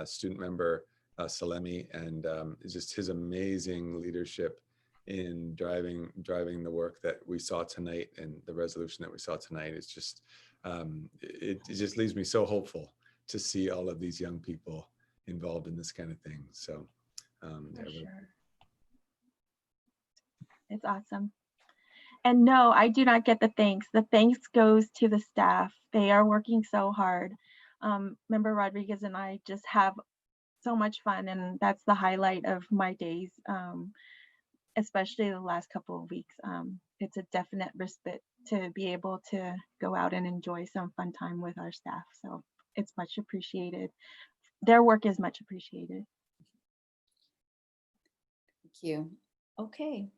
student member Salemi, and just his amazing leadership in driving the work that we saw tonight and the resolution that we saw tonight. It's just it just leaves me so hopeful to see all of these young people involved in this kind of thing. So For sure. It's awesome. And no, I do not get the thanks. The thanks goes to the staff. They are working so hard. Member Rodriguez and I just have so much fun, and that's the highlight of my days, especially the last couple of weeks. It's a definite respite to be able to go out and enjoy some fun time with our staff. So it's much appreciated. Their work is much appreciated. Thank you. Okay.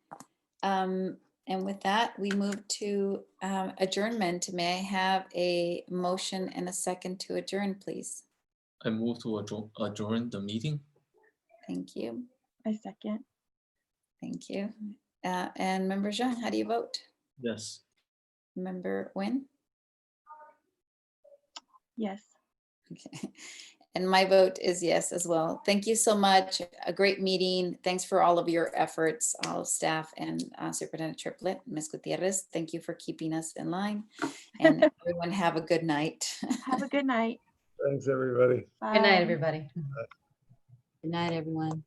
And with that, we move to adjournment. May I have a motion and a second to adjourn, please? I move to adjourn the meeting. Thank you. I second. Thank you. And Member Zhang, how do you vote? Yes. Member Nguyen? Yes. Okay. And my vote is yes as well. Thank you so much. A great meeting. Thanks for all of your efforts, all of staff, and Superintendent Triplett, Ms. Gutierrez. Thank you for keeping us in line. And everyone have a good night. Have a good night. Thanks, everybody. Bye. Good night, everybody. Good night, everyone.